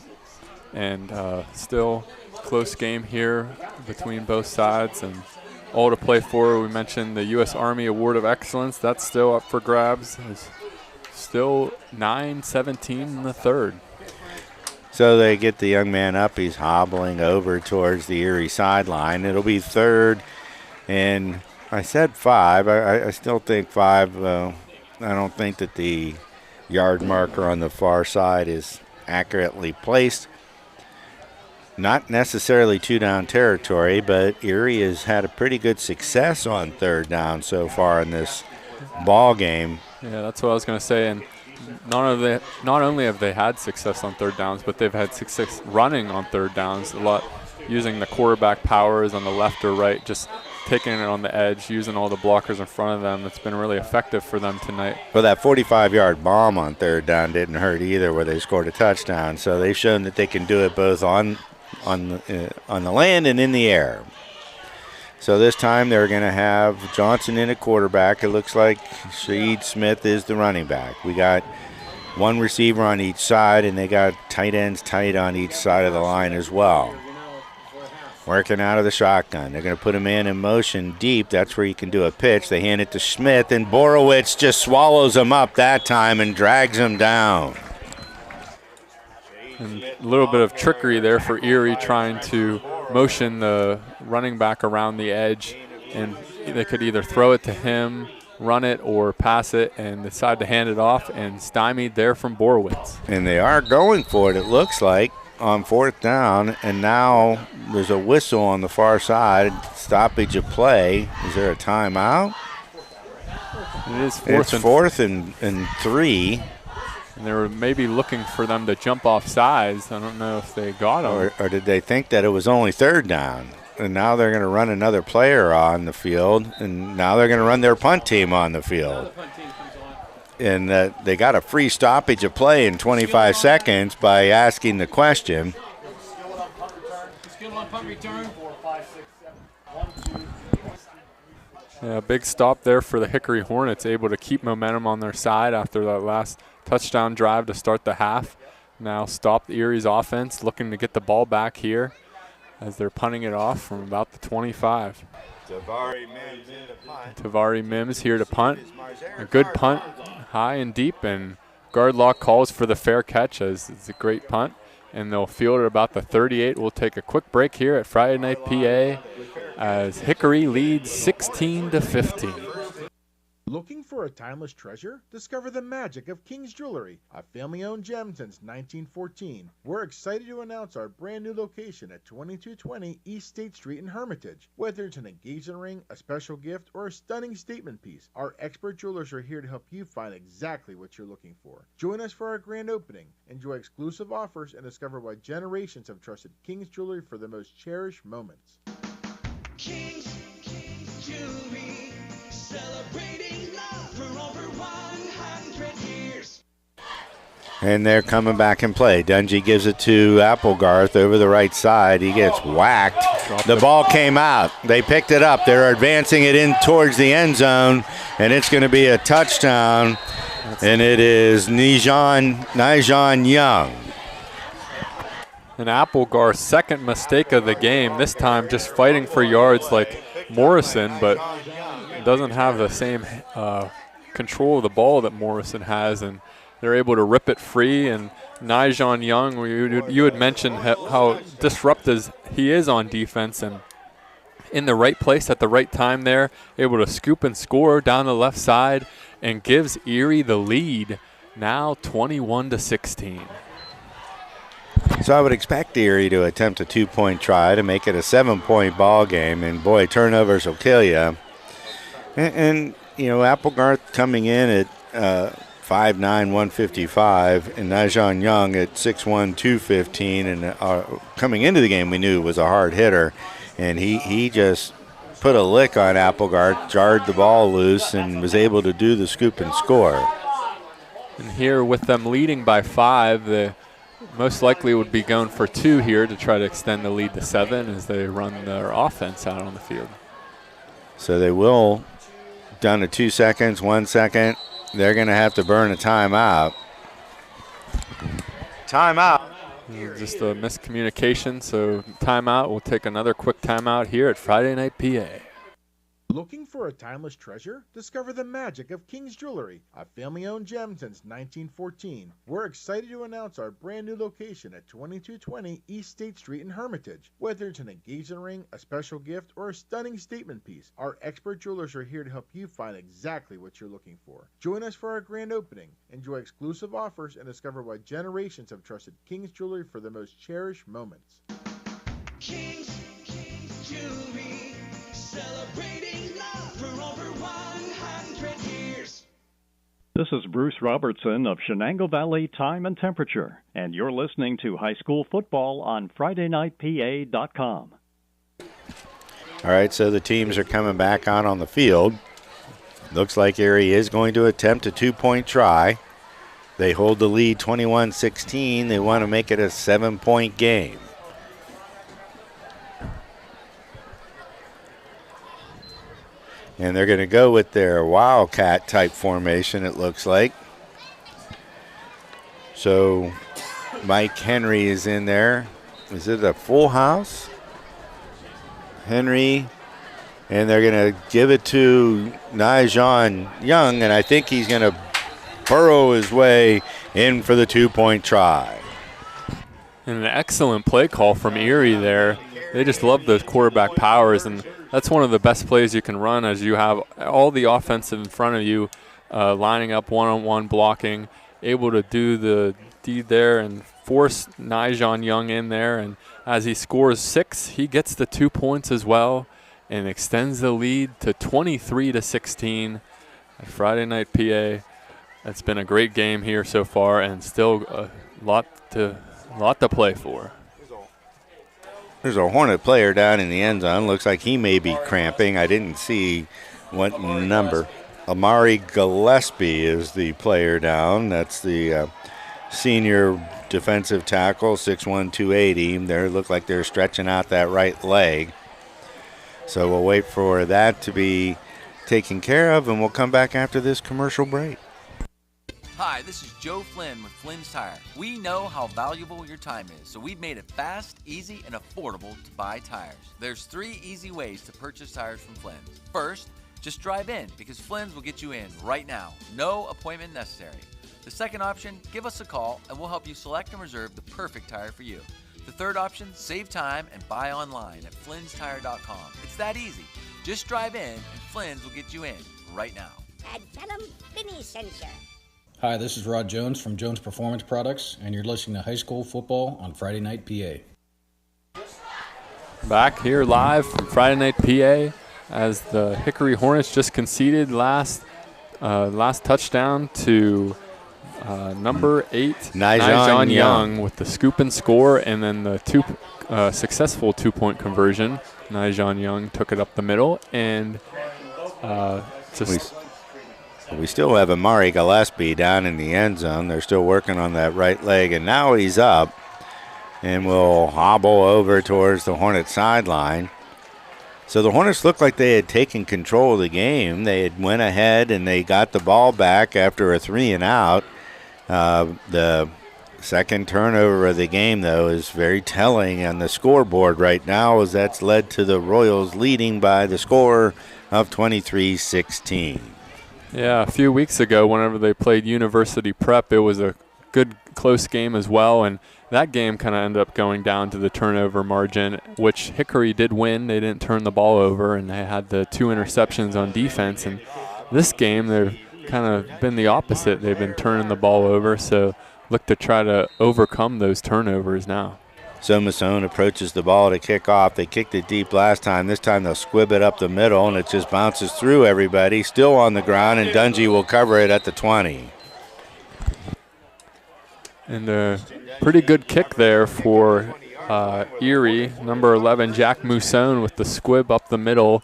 and still close game here between both sides and all to play for. We mentioned the U.S. Army Award of Excellence. That's still up for grabs. It's still 9-17 in the third. So they get the young man up. He's hobbling over towards the Erie sideline. It'll be third, and I said 5. I still think 5. I don't think that the yard marker on the far side is accurately placed. Not necessarily two-down territory, but Erie has had a pretty good success on third down so far in this ball game. Yeah, that's what I was going to say. And not only have they had success on third downs, but they've had success running on third downs a lot, using the quarterback powers on the left or right, just taking it on the edge, using all the blockers in front of them. It's been really effective for them tonight. Well, that 45-yard bomb on third down didn't hurt either, where they scored a touchdown. So they've shown that they can do it both on the land and in the air. So this time they're going to have Johnson in at quarterback. It looks like Shaheed Smith is the running back. We got one receiver on each side, and they got tight ends tight on each side of the line as well. Working out of the shotgun. They're going to put a man in motion deep. That's where you can do a pitch. They hand it to Smith, and Borowitz just swallows him up that time and drags him down. And a little bit of trickery there for Erie, trying to motion the running back around the edge. And they could either throw it to him, run it, or pass it, and decide to hand it off, and stymied there from Borowitz. And they are going for it, it looks like, on fourth down, and now there's a whistle on the far side, stoppage of play. Is there a timeout? It is fourth and 3. And they were maybe looking for them to jump off sides. I don't know if they got them. Or did they think that it was only third down? And now they're going to run another player on the field, and now they're going to run their punt team on the field. And they got a free stoppage of play in 25 seconds by asking the question. Yeah, big stop there for the Hickory Hornets, able to keep momentum on their side after that last touchdown drive to start the half. Now stop Erie's offense, looking to get the ball back here as they're punting it off from about the 25. Tavari Mims here to punt. A good punt, high and deep, and Gardlock calls for the fair catch as it's a great punt. And they'll field it about the 38. We'll take a quick break here at Friday Night PA as Hickory leads 16-15. Looking for a timeless treasure? Discover the magic of King's Jewelry, a family-owned gem since 1914. We're excited to announce our brand new location at 2220 East State Street in Hermitage. Whether it's an engagement ring, a special gift, or a stunning statement piece, our expert jewelers are here to help you find exactly what you're looking for. Join us for our grand opening. Enjoy exclusive offers and discover why generations have trusted King's Jewelry for the most cherished moments. King's Jewelry, celebrating love for over 100 years. And they're coming back in play. Dungy gives it to Applegarth over the right side. He gets whacked. The ball came out. They picked it up. They're advancing it in towards the end zone, and it's going to be a touchdown. And it is Nijon Young. And Applegarth's second mistake of the game, this time just fighting for yards like Morrison, but doesn't have the same control of the ball that Morrison has, and they're able to rip it free. And Nijon Young, you had mentioned how disruptive he is on defense, and in the right place at the right time there, able to scoop and score down the left side and gives Erie the lead, now 21-16. So I would expect Erie to attempt a 2-point try to make it a 7-point ball game, and boy, turnovers will kill you. And Applegarth coming in at 5'9", 155, and Nijon Young at 6'1", 215, and coming into the game we knew was a hard hitter, and he just put a lick on Applegarth, jarred the ball loose, and was able to do the scoop and score. And here with them leading by 5, they most likely would be going for 2 here to try to extend the lead to 7 as they run their offense out on the field. So they will, down to 2 seconds, 1 second. They're going to have to burn a timeout. Timeout. Just a miscommunication, so timeout. We'll take another quick timeout here at Friday Night PA. Looking for a timeless treasure? Discover the magic of King's Jewelry, a family-owned gem since 1914. We're excited to announce our brand new location at 2220 East State Street in Hermitage. Whether it's an engagement ring, a special gift, or a stunning statement piece, our expert jewelers are here to help you find exactly what you're looking for. Join us for our grand opening. Enjoy exclusive offers and discover why generations have trusted King's Jewelry for the most cherished moments. King's Jewelry, celebrating love for over 100 years. This is Bruce Robertson of Shenango Valley Time and Temperature, and you're listening to High School Football on FridayNightPA.com. All right, so the teams are coming back on the field. Looks like Erie is going to attempt a 2-point try. They hold the lead 21-16. They want to make it a 7-point game. And they're going to go with their Wildcat type formation, it looks like. So Mike Henry is in there. Is it a full house? Henry. And they're going to give it to Nijon Young, and I think he's going to burrow his way in for the 2-point try. And an excellent play call from Erie there. They just love the quarterback powers, and that's one of the best plays you can run as you have all the offense in front of you, lining up one-on-one blocking, able to do the deed there and force Nijon Young in there. And as he scores 6, he gets the 2 points as well and extends the lead to 23-16 at Friday Night PA. It's been a great game here so far, and still a lot to play for. There's a Hornet player down in the end zone. Looks like he may be cramping. I didn't see what number. Amari Gillespie is the player down. That's the senior defensive tackle, 6'1", 280. They look like they're stretching out that right leg. So we'll wait for that to be taken care of, and we'll come back after this commercial break. Hi, this is Joe Flynn with Flynn's Tire. We know how valuable your time is, so we've made it fast, easy, and affordable to buy tires. There's 3 easy ways to purchase tires from Flynn's. First, just drive in, because Flynn's will get you in right now. No appointment necessary. The second option, give us a call, and we'll help you select and reserve the perfect tire for you. The third option, save time and buy online at Flynn'sTire.com. It's that easy. Just drive in, and Flynn's will get you in right now. And tell them Vinny sent you. Hi, this is Rod Jones from Jones Performance Products, and you're listening to High School Football on Friday Night PA. Back here live from Friday Night PA as the Hickory Hornets just conceded last touchdown to number 8, Nijon Young with the scoop and score, and then the successful 2-point conversion. Nijon Young took it up the middle, and We still have Amari Gillespie down in the end zone. They're still working on that right leg, and now he's up and will hobble over towards the Hornets sideline. So the Hornets looked like they had taken control of the game. They had went ahead and they got the ball back after a 3-and-out. The second turnover of the game, though, is very telling on the scoreboard right now, as that's led to the Royals leading by the score of 23-16. Yeah, a few weeks ago, whenever they played University Prep, it was a good close game as well, and that game kind of ended up going down to the turnover margin, which Hickory did win. They didn't turn the ball over, and they had the 2 interceptions on defense. And this game, they've kind of been the opposite. They've been turning the ball over, so look to try to overcome those turnovers now. So Masson approaches the ball to kick off. They kicked it deep last time. This time they'll squib it up the middle, and it just bounces through everybody. Still on the ground, and Dungy will cover it at the 20. And a pretty good kick there for Erie. Number 11, Jack Mousson, with the squib up the middle.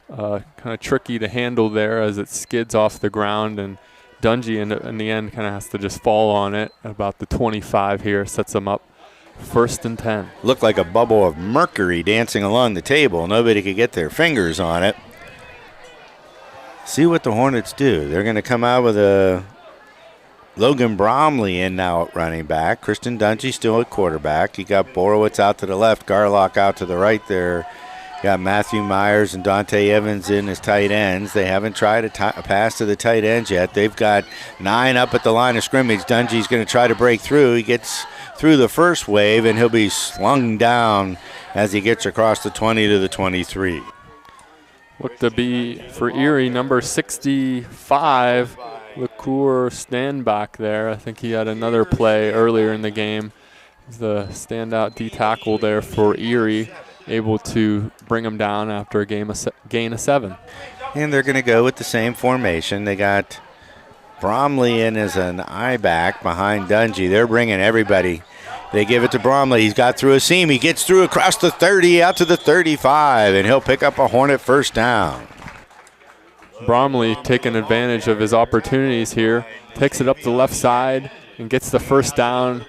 Kind of tricky to handle there as it skids off the ground, and Dungy in the end kind of has to just fall on it. About the 25 here, sets them up 1st and 10. Looked like a bubble of mercury dancing along the table. Nobody could get their fingers on it. See what the Hornets do. They're going to come out with a Logan Bromley in now at running back. Kristen Dungy still at quarterback. You got Borowitz out to the left, Garlock out to the right there. Got Matthew Myers and Dante Evans in as tight ends. They haven't tried a pass to the tight ends yet. They've got 9 up at the line of scrimmage. Dungy's going to try to break through. He gets through the first wave, and he'll be slung down as he gets across the 20 to the 23. Look to be, for Erie, number 65, LaCour stand back there. I think he had another play earlier in the game. The standout D tackle there for Erie, able to bring him down after a gain of 7. And they're going to go with the same formation. They got Bromley in as an I-back behind Dungy. They're bringing everybody. They give it to Bromley. He's got through a seam. He gets through across the 30 out to the 35, and he'll pick up a Hornet first down. Bromley taking advantage of his opportunities here. Takes it up the left side and gets the first down.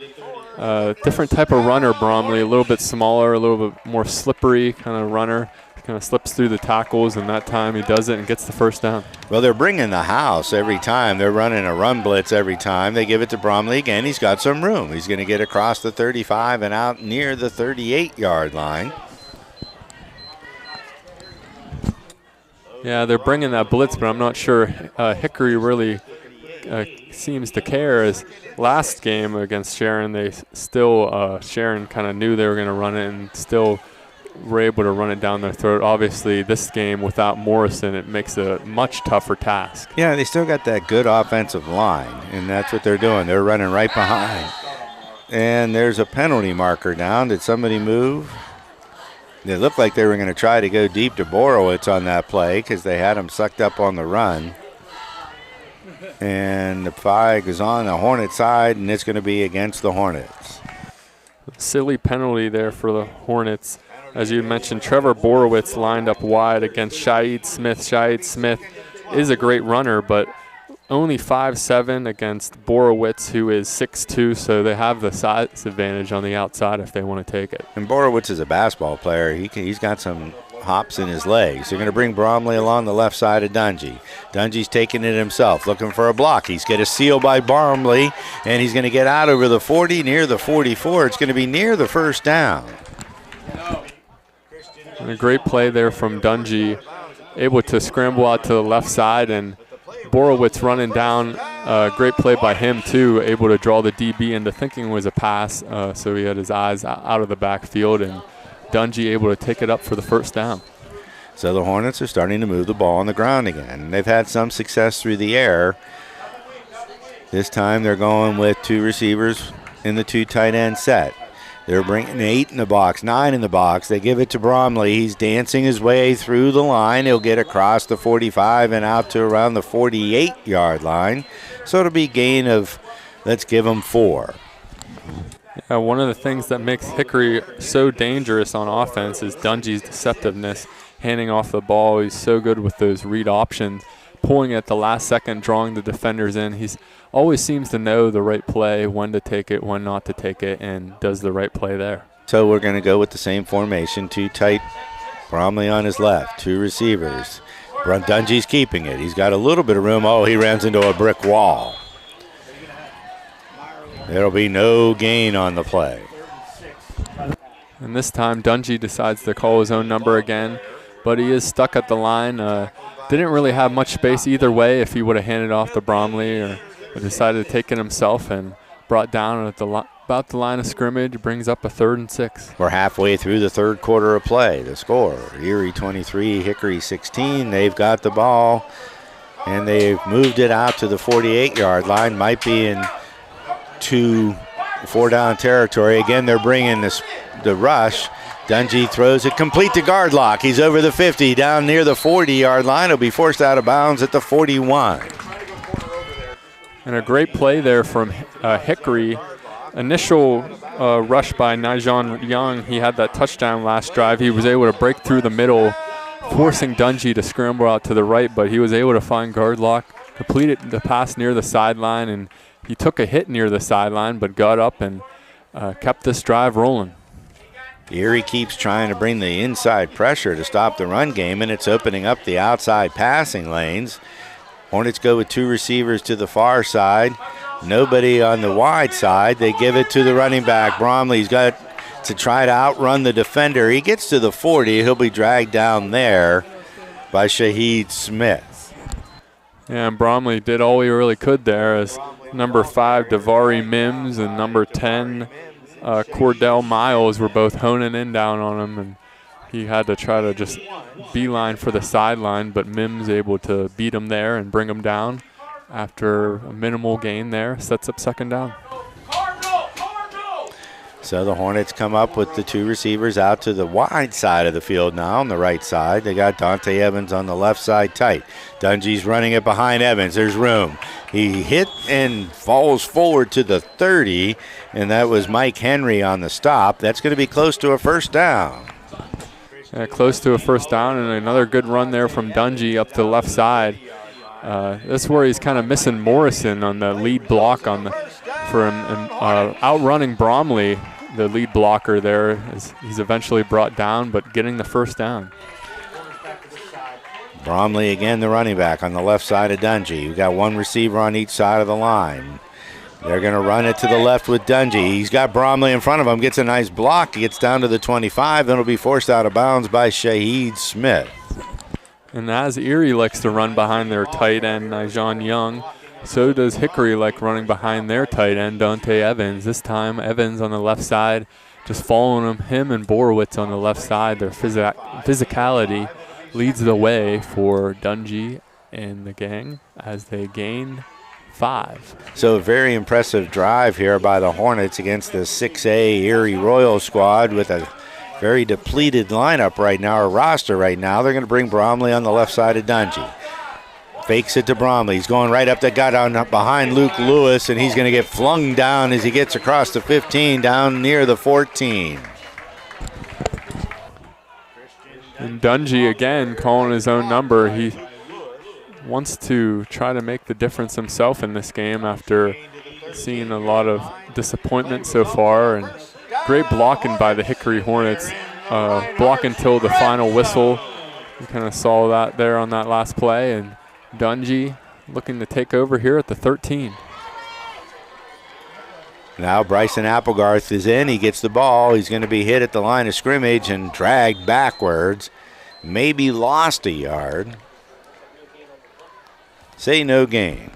Different type of runner, Bromley. A little bit smaller, a little bit more slippery kind of runner. Kind of slips through the tackles, and that time he does it and gets the first down. Well, they're bringing the house every time. They're running a run blitz every time. They give it to Bromley again. He's got some room. He's going to get across the 35 and out near the 38-yard line. Yeah, they're bringing that blitz, but I'm not sure Hickory really seems to care. As last game against Sharon, they still, Sharon kind of knew they were going to run it and still were able to run it down their throat. Obviously, this game without Morrison, it makes a much tougher task. Yeah, they still got that good offensive line, and that's what they're doing. They're running right behind. And there's a penalty marker down. Did somebody move? It looked like they were going to try to go deep to Borowitz on that play because they had him sucked up on the run. And the flag is on the Hornet side, and it's going to be against the Hornets. Silly penalty there for the Hornets. As you mentioned, Trevor Borowitz lined up wide against Shaid Smith. Shaid Smith is a great runner, but only 5'7" against Borowitz, who is 6'2", so they have the size advantage on the outside if they want to take it. And Borowitz is a basketball player. He's got some hops in his legs. They're going to bring Bromley along the left side of Dungy. Dungy's taking it himself, looking for a block. He's got a seal by Bromley, and he's going to get out over the 40, near the 44. It's going to be near the first down. And a great play there from Dungy, able to scramble out to the left side, and Borowitz running down. Great play by him, too, able to draw the DB into thinking it was a pass, so he had his eyes out of the backfield, and Dungy able to take it up for the first down. So the Hornets are starting to move the ball on the ground again. They've had some success through the air. This time they're going with 2 receivers in the 2 tight end set. They're bringing 8 in the box, 9 in the box. They give it to Bromley. He's dancing his way through the line. He'll get across the 45 and out to around the 48-yard line. So it'll be gain of, let's give him 4. Yeah, one of the things that makes Hickory so dangerous on offense is Dungy's deceptiveness, handing off the ball. He's so good with those read options, pulling at the last second, drawing the defenders in. He's always seems to know the right play, when to take it, when not to take it, and does the right play there. So we're going to go with the same formation, 2 tight, Bromley on his left, 2 receivers. Dungy's keeping it. He's got a little bit of room. Oh, he runs into a brick wall. There'll be no gain on the play. And this time Dungy decides to call his own number again, but he is stuck at the line. didn't really have much space either way if he would have handed off to Bromley or decided to take it himself, and brought down at about the line of scrimmage, brings up a 3rd and 6. We're halfway through the third quarter of play. The score, Erie 23, Hickory 16. They've got the ball, and they've moved it out to the 48-yard line. Might be in 4-down territory. Again, they're bringing the rush. Dungy throws it complete to Gardlock. He's over the 50, down near the 40-yard line. He'll be forced out of bounds at the 41. And a great play there from Hickory. Initial rush by Nijon Young. He had that touchdown last drive. He was able to break through the middle, forcing Dungy to scramble out to the right, but he was able to find Gardlock, completed the pass near the sideline, and he took a hit near the sideline, but got up and kept this drive rolling. Erie keeps trying to bring the inside pressure to stop the run game, and it's opening up the outside passing lanes. Hornets go with 2 receivers to the far side. Nobody on the wide side. They give it to the running back. Bromley's got to try to outrun the defender. He gets to the 40. He'll be dragged down there by Shaheed Smith. Yeah, and Bromley did all he really could there as number 5, Davari Mims, and number 10, Cordell Miles were both honing in down on him, and he had to try to just beeline for the sideline, but Mims able to beat him there and bring him down after a minimal gain there. Sets up 2nd down. So the Hornets come up with the 2 receivers out to the wide side of the field now on the right side. They got Dante Evans on the left side tight. Dungy's running it behind Evans. There's room. He hit and falls forward to the 30, and that was Mike Henry on the stop. That's going to be close to a 1st down. Yeah, close to a 1st down, and another good run there from Dungy up to the left side. That's where he's kind of missing Morrison on the lead block for him, outrunning Bromley, the lead blocker there, as he's eventually brought down, but getting the 1st down. Bromley again, the running back on the left side of Dungy. We've got 1 receiver on each side of the line. They're going to run it to the left with Dungy. He's got Bromley in front of him, gets a nice block. He gets down to the 25, then will be forced out of bounds by Shaheed Smith. And as Erie likes to run behind their tight end, Nijon Young, so does Hickory like running behind their tight end, Dante Evans. This time, Evans on the left side, just following him and Borowitz on the left side. Their physicality leads the way for Dungy and the gang as they gain 5. So a very impressive drive here by the Hornets against the 6A Erie Royal squad with a very depleted lineup right now, or roster right now. They're going to bring Bromley on the left side of Dungy. Fakes it to Bromley. He's going right up the gut on behind Luke Lewis, and he's going to get flung down as he gets across the 15 down near the 14. And Dungy again calling his own number. He wants to try to make the difference himself in this game after seeing a lot of disappointment so far. And great blocking by the Hickory Hornets. Block until the final whistle. You kind of saw that there on that last play. And Dungy looking to take over here at the 13. Now Bryson Applegarth is in. He gets the ball. He's going to be hit at the line of scrimmage and dragged backwards. Maybe lost a yard. Say no gain.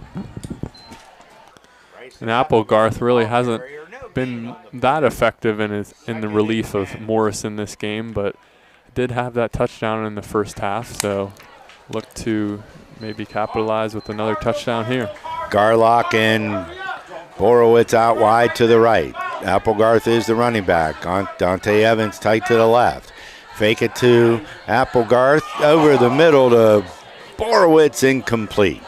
And Applegarth really hasn't been that effective in the relief of Morris in this game, but did have that touchdown in the first half, so look to maybe capitalize with another touchdown here. Garlock and Borowitz out wide to the right. Applegarth is the running back. Dante Evans tight to the left. Fake it to Applegarth over the middle to Borowitz, incomplete.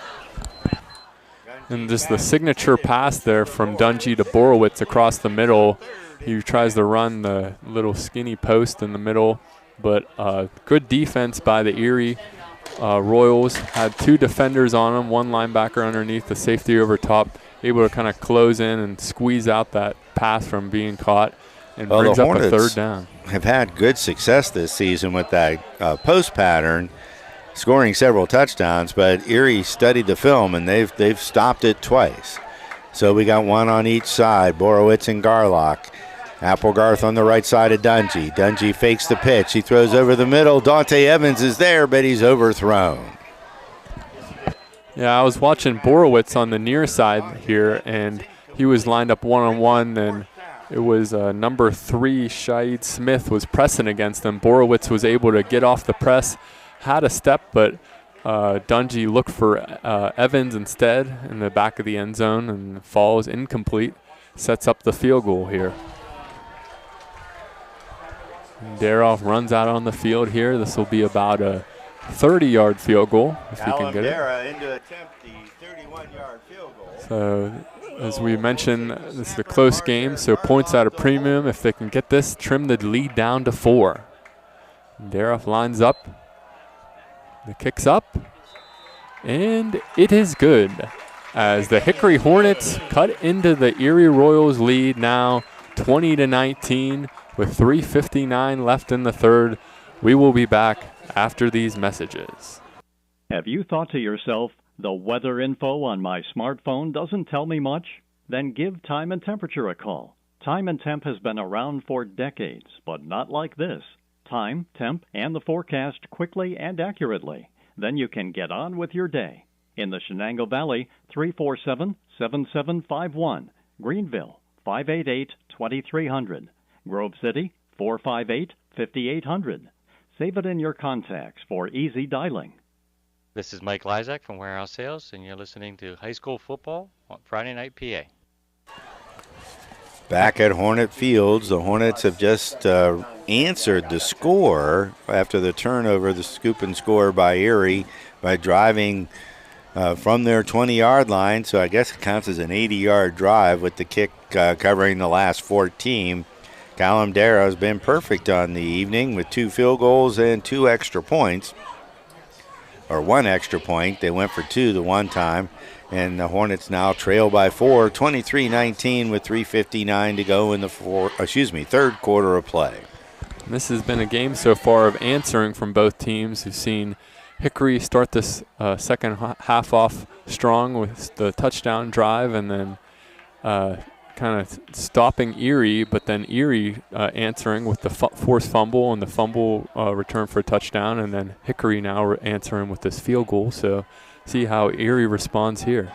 And just the signature pass there from Dungy to Borowitz across the middle. He tries to run the little skinny post in the middle, but good defense by the Erie Royals. Had 2 defenders on him, 1 linebacker underneath, the safety over top, able to kind of close in and squeeze out that pass from being caught, and brings up a 3rd down. Have had good success this season with that post pattern, scoring several touchdowns, but Erie studied the film and they've stopped it twice. So we got 1 on each side, Borowitz and Garlock. Applegarth on the right side of Dungy. Dungy fakes the pitch. He throws over the middle. Dante Evans is there, but he's overthrown. Yeah, I was watching Borowitz on the near side here, and he was lined up one-on-one, and it was number 3, Shaid Smith, was pressing against him. Borowitz was able to get off the press, had a step, but Dungy looked for Evans instead in the back of the end zone, and falls incomplete, sets up the field goal here. Daroff runs out on the field here. This will be about a 30-yard field goal if he can get it. In to attempt the 31-yard field goal. So, as we mentioned, this is a close game, so points at a premium. If they can get this, trim the lead down to 4. Daroff lines up. The kick's up, and it is good as the Hickory Hornets cut into the Erie Royals lead now 20-19 with 3:59 left in the third. We will be back after these messages. Have you thought to yourself, the weather info on my smartphone doesn't tell me much? Then give Time and Temperature a call. Time and Temp has been around for decades, but not like this. Time, temp, and the forecast quickly and accurately. Then you can get on with your day. In the Shenango Valley, 347-7751. Greenville, 588-2300. Grove City, 458-5800. Save it in your contacts for easy dialing. This is Mike Lysak from Warehouse Sales, and you're listening to High School Football on Friday Night PA. Back at Hornet Fields, the Hornets have just answered the score after the turnover, the scoop and score by Erie by driving from their 20-yard line. So I guess it counts as an 80-yard drive with the kick covering the last 14. Callum Darrow has been perfect on the evening with 2 field goals and 2 extra points, or 1 extra point. They went for 2 the one time. And the Hornets now trail by 4, 23-19 with 3:59 to go in the third quarter of play. This has been a game so far of answering from both teams. We've seen Hickory start this second half off strong with the touchdown drive, and then kind of stopping Erie, but then Erie answering with the forced fumble and the fumble return for a touchdown, and then Hickory now answering with this field goal. So see how Erie responds here.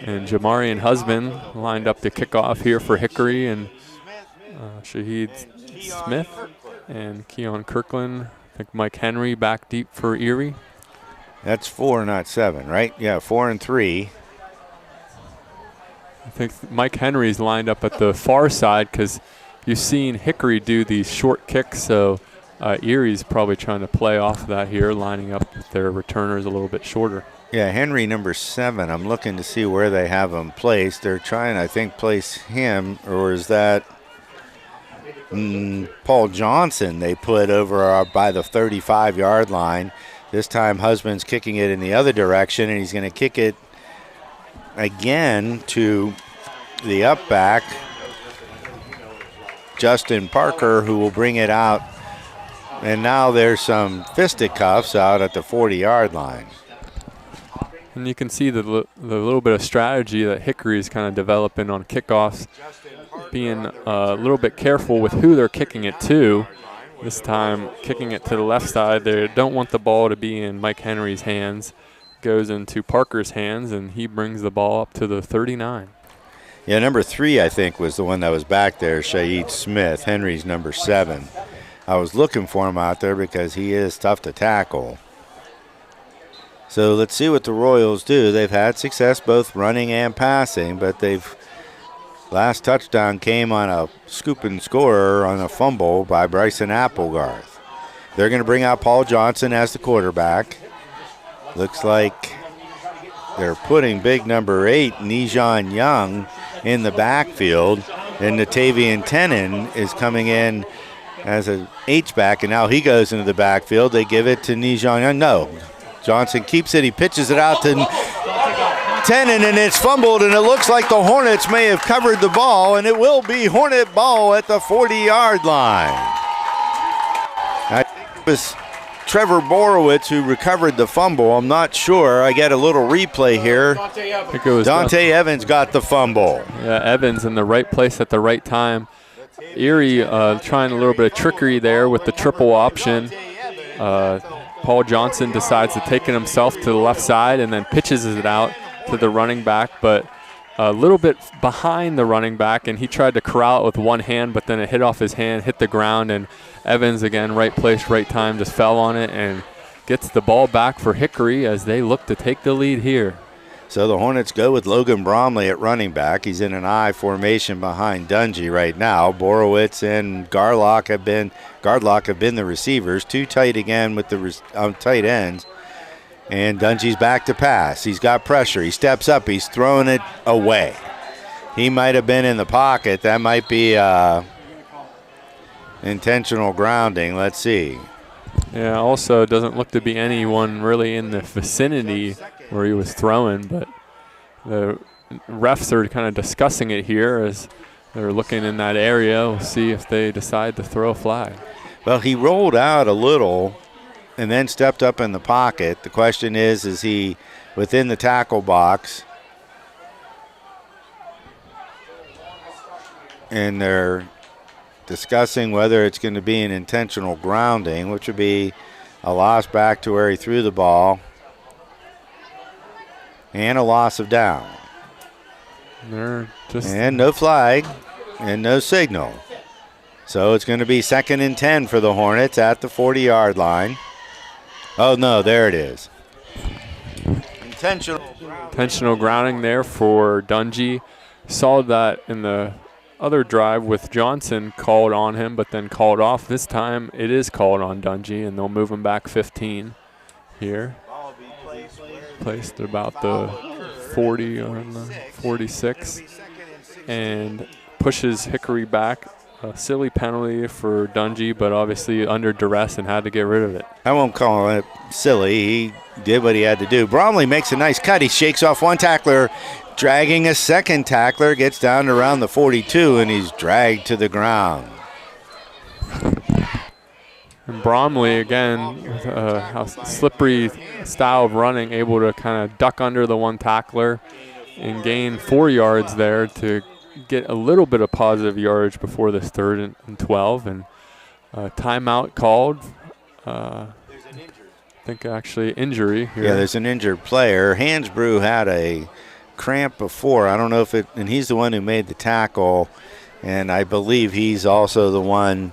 And Jamarian Husband lined up to kick off here for Hickory, and Shaheed Smith and Keon Kirkland. I think Mike Henry back deep for Erie. That's 4, not 7, right? Yeah, 4 and 3. I think Mike Henry's lined up at the far side because you've seen Hickory do these short kicks, so Erie's probably trying to play off of that here, lining up with their returners a little bit shorter. Yeah, Henry number 7. I'm looking to see where they have him placed. They're trying, I think, place him, or is that Paul Johnson they put over by the 35-yard line. This time Husband's kicking it in the other direction, and he's going to kick it again to the up back, Justin Parker, who will bring it out. And now there's some fisticuffs out at the 40-yard line. And you can see the little bit of strategy that Hickory is kind of developing on kickoffs, being a little bit careful with who they're kicking it to. This time kicking it to the left side. They don't want the ball to be in Mike Henry's hands. Goes into Parker's hands, and he brings the ball up to the 39. Yeah, number 3, I think, was the one that was back there, Shaheed Smith. Henry's number 7. I was looking for him out there because he is tough to tackle. So let's see what the Royals do. They've had success both running and passing, but last touchdown came on a scoop and scorer on a fumble by Bryson Applegarth. They're going to bring out Paul Johnson as the quarterback. Looks like they're putting big number 8, Nijon Young, in the backfield, and Natavian Tenen is coming in as an H-back, and now he goes into the backfield. They give it to Nijon Young. No. Johnson keeps it. He pitches it out to Tenen, and it's fumbled, and it looks like the Hornets may have covered the ball, and it will be Hornet ball at the 40-yard line. I think it was Trevor Borowitz who recovered the fumble. I'm not sure. I get a little replay here. Dante Evans got the fumble. Yeah, Evans in the right place at the right time. Erie trying a little bit of trickery there with the triple option. Paul Johnson decides to take it himself to the left side and then pitches it out to the running back, but a little bit behind the running back, and he tried to corral it with one hand, but then it hit off his hand, hit the ground, and Evans, again, right place, right time, just fell on it and gets the ball back for Hickory as they look to take the lead here. So the Hornets go with Logan Bromley at running back. He's in an I formation behind Dungy right now. Borowitz and Gardlock have been the receivers. Too tight again with the tight ends. And Dungy's back to pass. He's got pressure. He steps up. He's throwing it away. He might have been in the pocket. That might be intentional grounding. Let's see. Yeah, also it doesn't look to be anyone really in the vicinity where he was throwing, but the refs are kind of discussing it here as they're looking in that area. We'll see if they decide to throw a flag. Well, he rolled out a little and then stepped up in the pocket. The question is he within the tackle box? And they're discussing whether it's going to be an intentional grounding, which would be a loss back to where he threw the ball, and a loss of down. And no flag and no signal. So it's going to be 2nd and 10 for the Hornets at the 40-yard line. Oh, no, there it is. Intentional grounding there for Dungy. Saw that in the other drive with Johnson called on him, but then called off. This time it is called on Dungy, and they'll move him back 15 here. Placed at about the 40 or the 46, and pushes Hickory back. A silly penalty for Dungy, but obviously under duress and had to get rid of it. I won't call it silly. He did what he had to do. Bromley makes a nice cut. He shakes off one tackler, dragging a second tackler, gets down to around the 42, and he's dragged to the ground. And Bromley, again, with a slippery style of running, able to kind of duck under the one tackler and gain 4 yards there to get a little bit of positive yardage before this 3rd and 12. And timeout called. I think actually injury here. Yeah, there's an injured player. Hansbrough had a cramp before. I don't know if it, and he's the one who made the tackle, and I believe he's also the one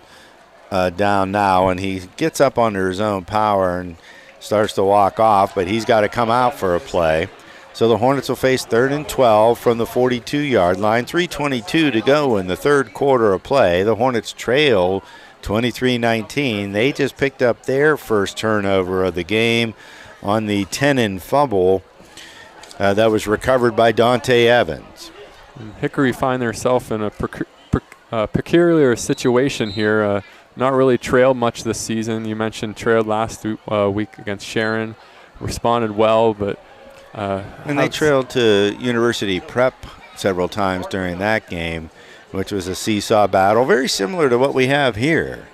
down now, and he gets up under his own power and starts to walk off, but he's got to come out for a play. So the Hornets will face 3rd and 12 from the 42-yard line. 3:22 to go in the third quarter of play. The Hornets trail 23-19. They just picked up their first turnover of the game on the 10-and fumble that was recovered by Dante Evans. And Hickory find themselves in a peculiar situation here. Not really trailed much this season. You mentioned trailed last week against Sharon. Responded well, but and they trailed to University Prep several times during that game, which was a seesaw battle, very similar to what we have here.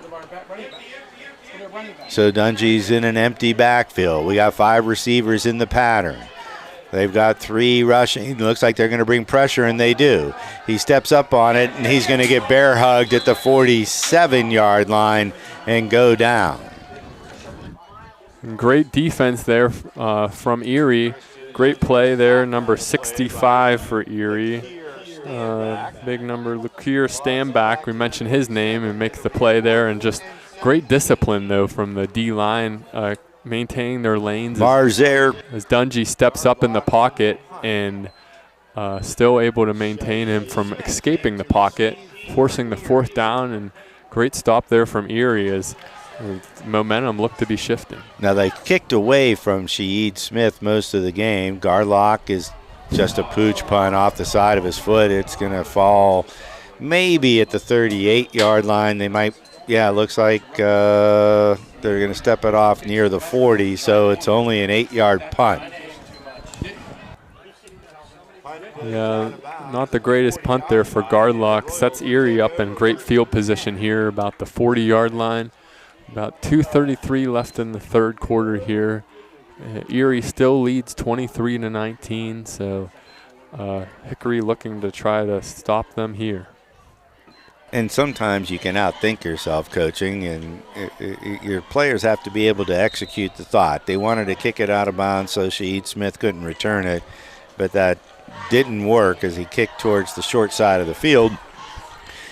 So Dungy's in an empty backfield. We got 5 receivers in the pattern. They've got 3 rushing. It looks like they're going to bring pressure, and they do. He steps up on it, and he's going to get bear hugged at the 47-yard line and go down. Great defense there from Erie. Great play there, number 65 for Erie. Big number, Lukier Stanback. We mentioned his name and makes the play there, and just great discipline, though, from the D-line, maintaining their lanes. Marzer. As Dungy steps up in the pocket and still able to maintain him from escaping the pocket, forcing the 4th down, and great stop there from Erie as momentum looked to be shifting. Now they kicked away from Shaheed Smith most of the game. Garlock is just a pooch punt off the side of his foot. It's going to fall maybe at the 38-yard line. They might, yeah, it looks like they're going to step it off near the 40, so it's only an 8-yard punt. Yeah, not the greatest punt there for Gardlock. Sets Erie up in great field position here, about the 40-yard line. About 2:33 left in the third quarter here. Erie still leads 23-19, so Hickory looking to try to stop them here. And sometimes you can outthink yourself coaching, and your players have to be able to execute the thought. They wanted to kick it out of bounds so Shaheed Smith couldn't return it, but that didn't work as he kicked towards the short side of the field,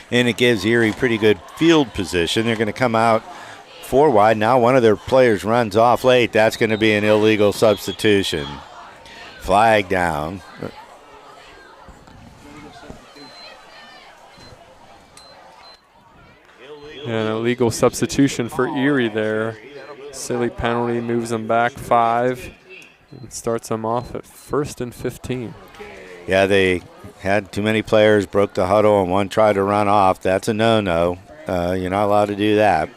and it gives Erie pretty good field position. They're going to come out 4 wide. Now one of their players runs off late. That's going to be an illegal substitution. Flag down. An illegal substitution for Erie there. Silly penalty moves them back 5 and starts them off at 1st and 15. Yeah, they had too many players, broke the huddle, and one tried to run off. That's a no-no. You're not allowed to do that.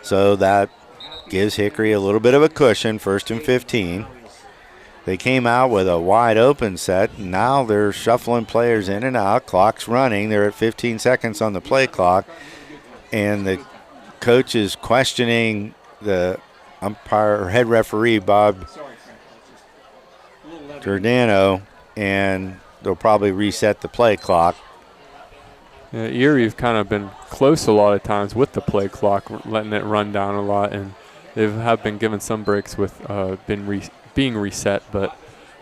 So that gives Hickory a little bit of a cushion, 1st and 15. They came out with a wide open set, and now they're shuffling players in and out. Clock's running. They're at 15 seconds on the play clock. And the coach is questioning the umpire, head referee, Bob Giordano, and they'll probably reset the play clock. Yeah, Erie have kind of been close a lot of times with the play clock, letting it run down a lot, and they have been given some breaks with being reset, but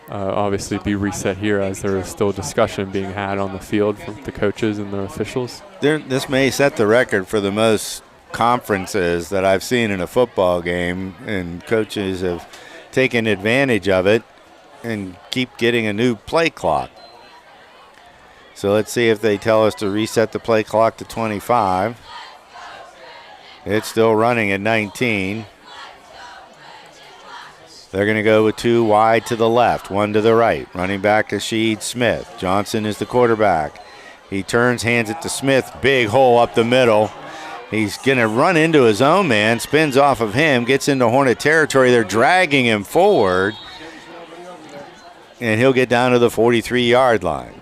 obviously be reset here as there is still discussion being had on the field from the coaches and the officials. This may set the record for the most conferences that I've seen in a football game, and coaches have taken advantage of it and keep getting a new play clock. So let's see if they tell us to reset the play clock to 25. It's still running at 19. They're going to go with 2 wide to the left, 1 to the right. Running back is Shaheed Smith. Johnson is the quarterback. He turns, hands it to Smith. Big hole up the middle. He's going to run into his own man, spins off of him, gets into Hornet territory. They're dragging him forward, and he'll get down to the 43-yard line.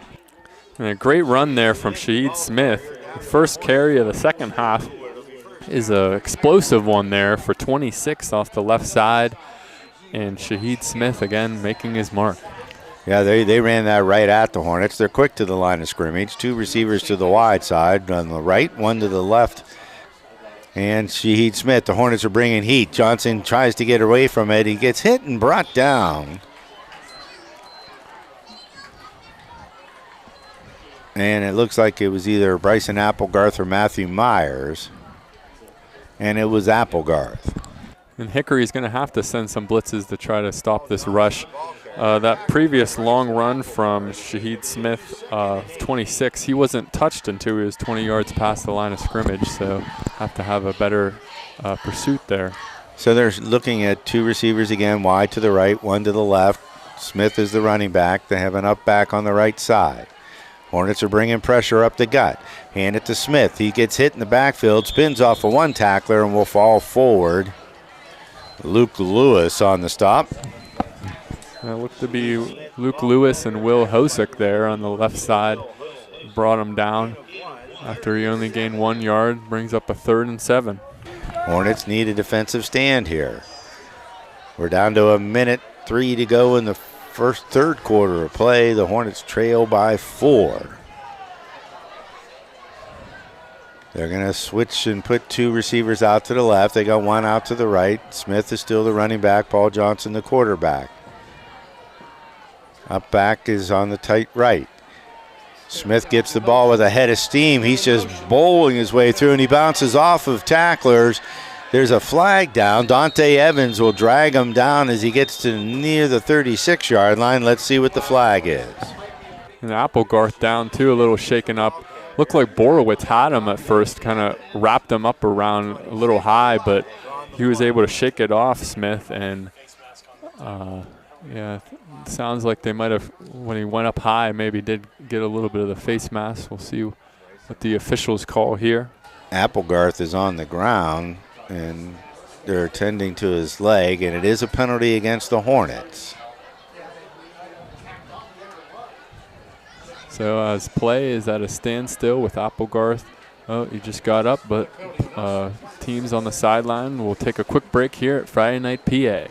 And a great run there from Shaheed Smith. The first carry of the second half is an explosive one there for 26 off the left side. And Shaheed Smith, again, making his mark. Yeah, they ran that right at the Hornets. They're quick to the line of scrimmage. 2 receivers to the wide side on the right, 1 to the left. And Shaheed Smith, the Hornets are bringing heat. Johnson tries to get away from it. He gets hit and brought down. And it looks like it was either Bryson Applegarth or Matthew Myers. And it was Applegarth. And Hickory's going to have to send some blitzes to try to stop this rush. That previous long run from Shaheed Smith, 26, he wasn't touched until he was 20 yards past the line of scrimmage, so have to have a better pursuit there. So they're looking at 2 receivers again, wide to the right, 1 to the left. Smith is the running back. They have an up back on the right side. Hornets are bringing pressure up the gut. Hand it to Smith. He gets hit in the backfield, spins off of 1 tackler, and will fall forward. Luke Lewis on the stop. It looked to be Luke Lewis and Will Hosick there on the left side. Brought him down after he only gained 1 yard. Brings up a 3rd and 7. Hornets need a defensive stand here. We're down to 1:03 to go in the third quarter of play. The Hornets trail by 4. They're going to switch and put 2 receivers out to the left. They got 1 out to the right. Smith is still the running back. Paul Johnson the quarterback. Up back is on the tight right. Smith gets the ball with a head of steam. He's just bowling his way through, and he bounces off of tacklers. There's a flag down. Dante Evans will drag him down as he gets to near the 36-yard line. Let's see what the flag is. And Applegarth down, too, a little shaken up. Looked like Borowitz had him at first, kind of wrapped him up around a little high, but he was able to shake it off, Smith, and yeah, sounds like they might have, when he went up high, maybe did get a little bit of the face mask. We'll see what the officials call here. Applegarth is on the ground, and they're attending to his leg, and it is a penalty against the Hornets. So as play is at a standstill with Applegarth. Oh, he just got up, but teams on the sideline will take a quick break here at Friday Night PA.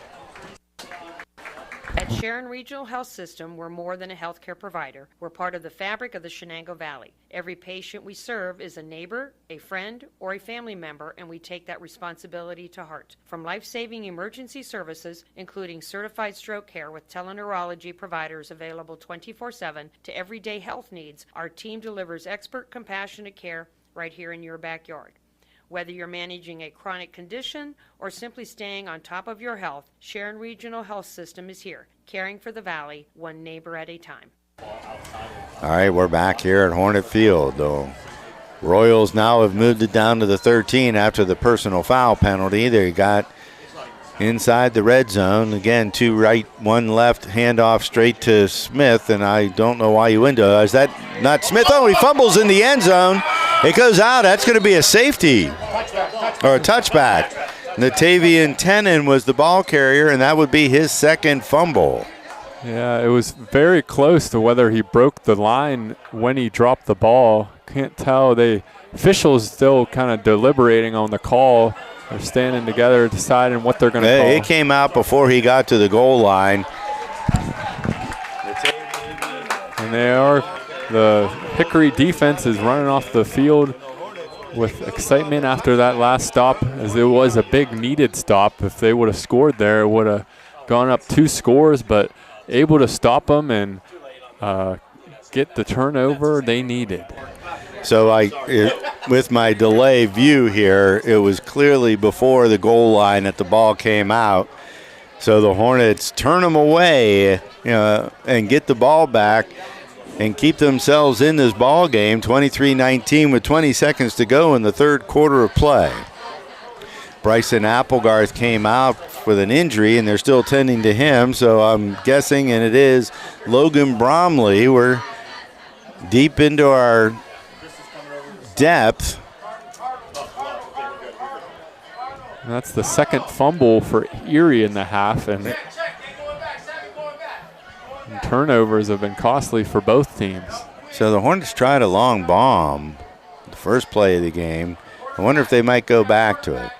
At Sharon Regional Health System, we're more than a healthcare provider. We're part of the fabric of the Shenango Valley. Every patient we serve is a neighbor, a friend, or a family member, and we take that responsibility to heart. From life-saving emergency services, including certified stroke care with teleneurology providers available 24/7, to everyday health needs, our team delivers expert, compassionate care right here in your backyard. Whether you're managing a chronic condition or simply staying on top of your health, Sharon Regional Health System is here, caring for the Valley, one neighbor at a time. All right, we're back here at Hornet Field. The Royals now have moved it down to the 13 after the personal foul penalty. They got inside the red zone. Again, 2 right, 1 left, handoff straight to Smith, and I don't know why you went to. Is that not Smith? Oh, he fumbles in the end zone. It goes out. That's going to be a safety or a touchback. Natavian Tenen was the ball carrier, and that would be his second fumble. Yeah, it was very close to whether he broke the line when he dropped the ball. Can't tell. Officials still kind of deliberating on the call. They're standing together deciding what they're going to call. It came out before he got to the goal line. And the Hickory defense is running off the field with excitement after that last stop, as it was a big needed stop. If they would have scored there, it would have gone up 2 scores, but able to stop them and get the turnover they needed. So with my delay view here, it was clearly before the goal line that the ball came out. So the Hornets turn them away and get the ball back and keep themselves in this ball game, 23-19 with 20 seconds to go in the third quarter of play. Bryson Applegarth came out with an injury, and they're still tending to him, so I'm guessing, and it is Logan Bromley. We're deep into our depth. That's the second fumble for Erie in the half, and turnovers have been costly for both teams. So the Hornets tried a long bomb the first play of the game. I wonder if they might go back to it.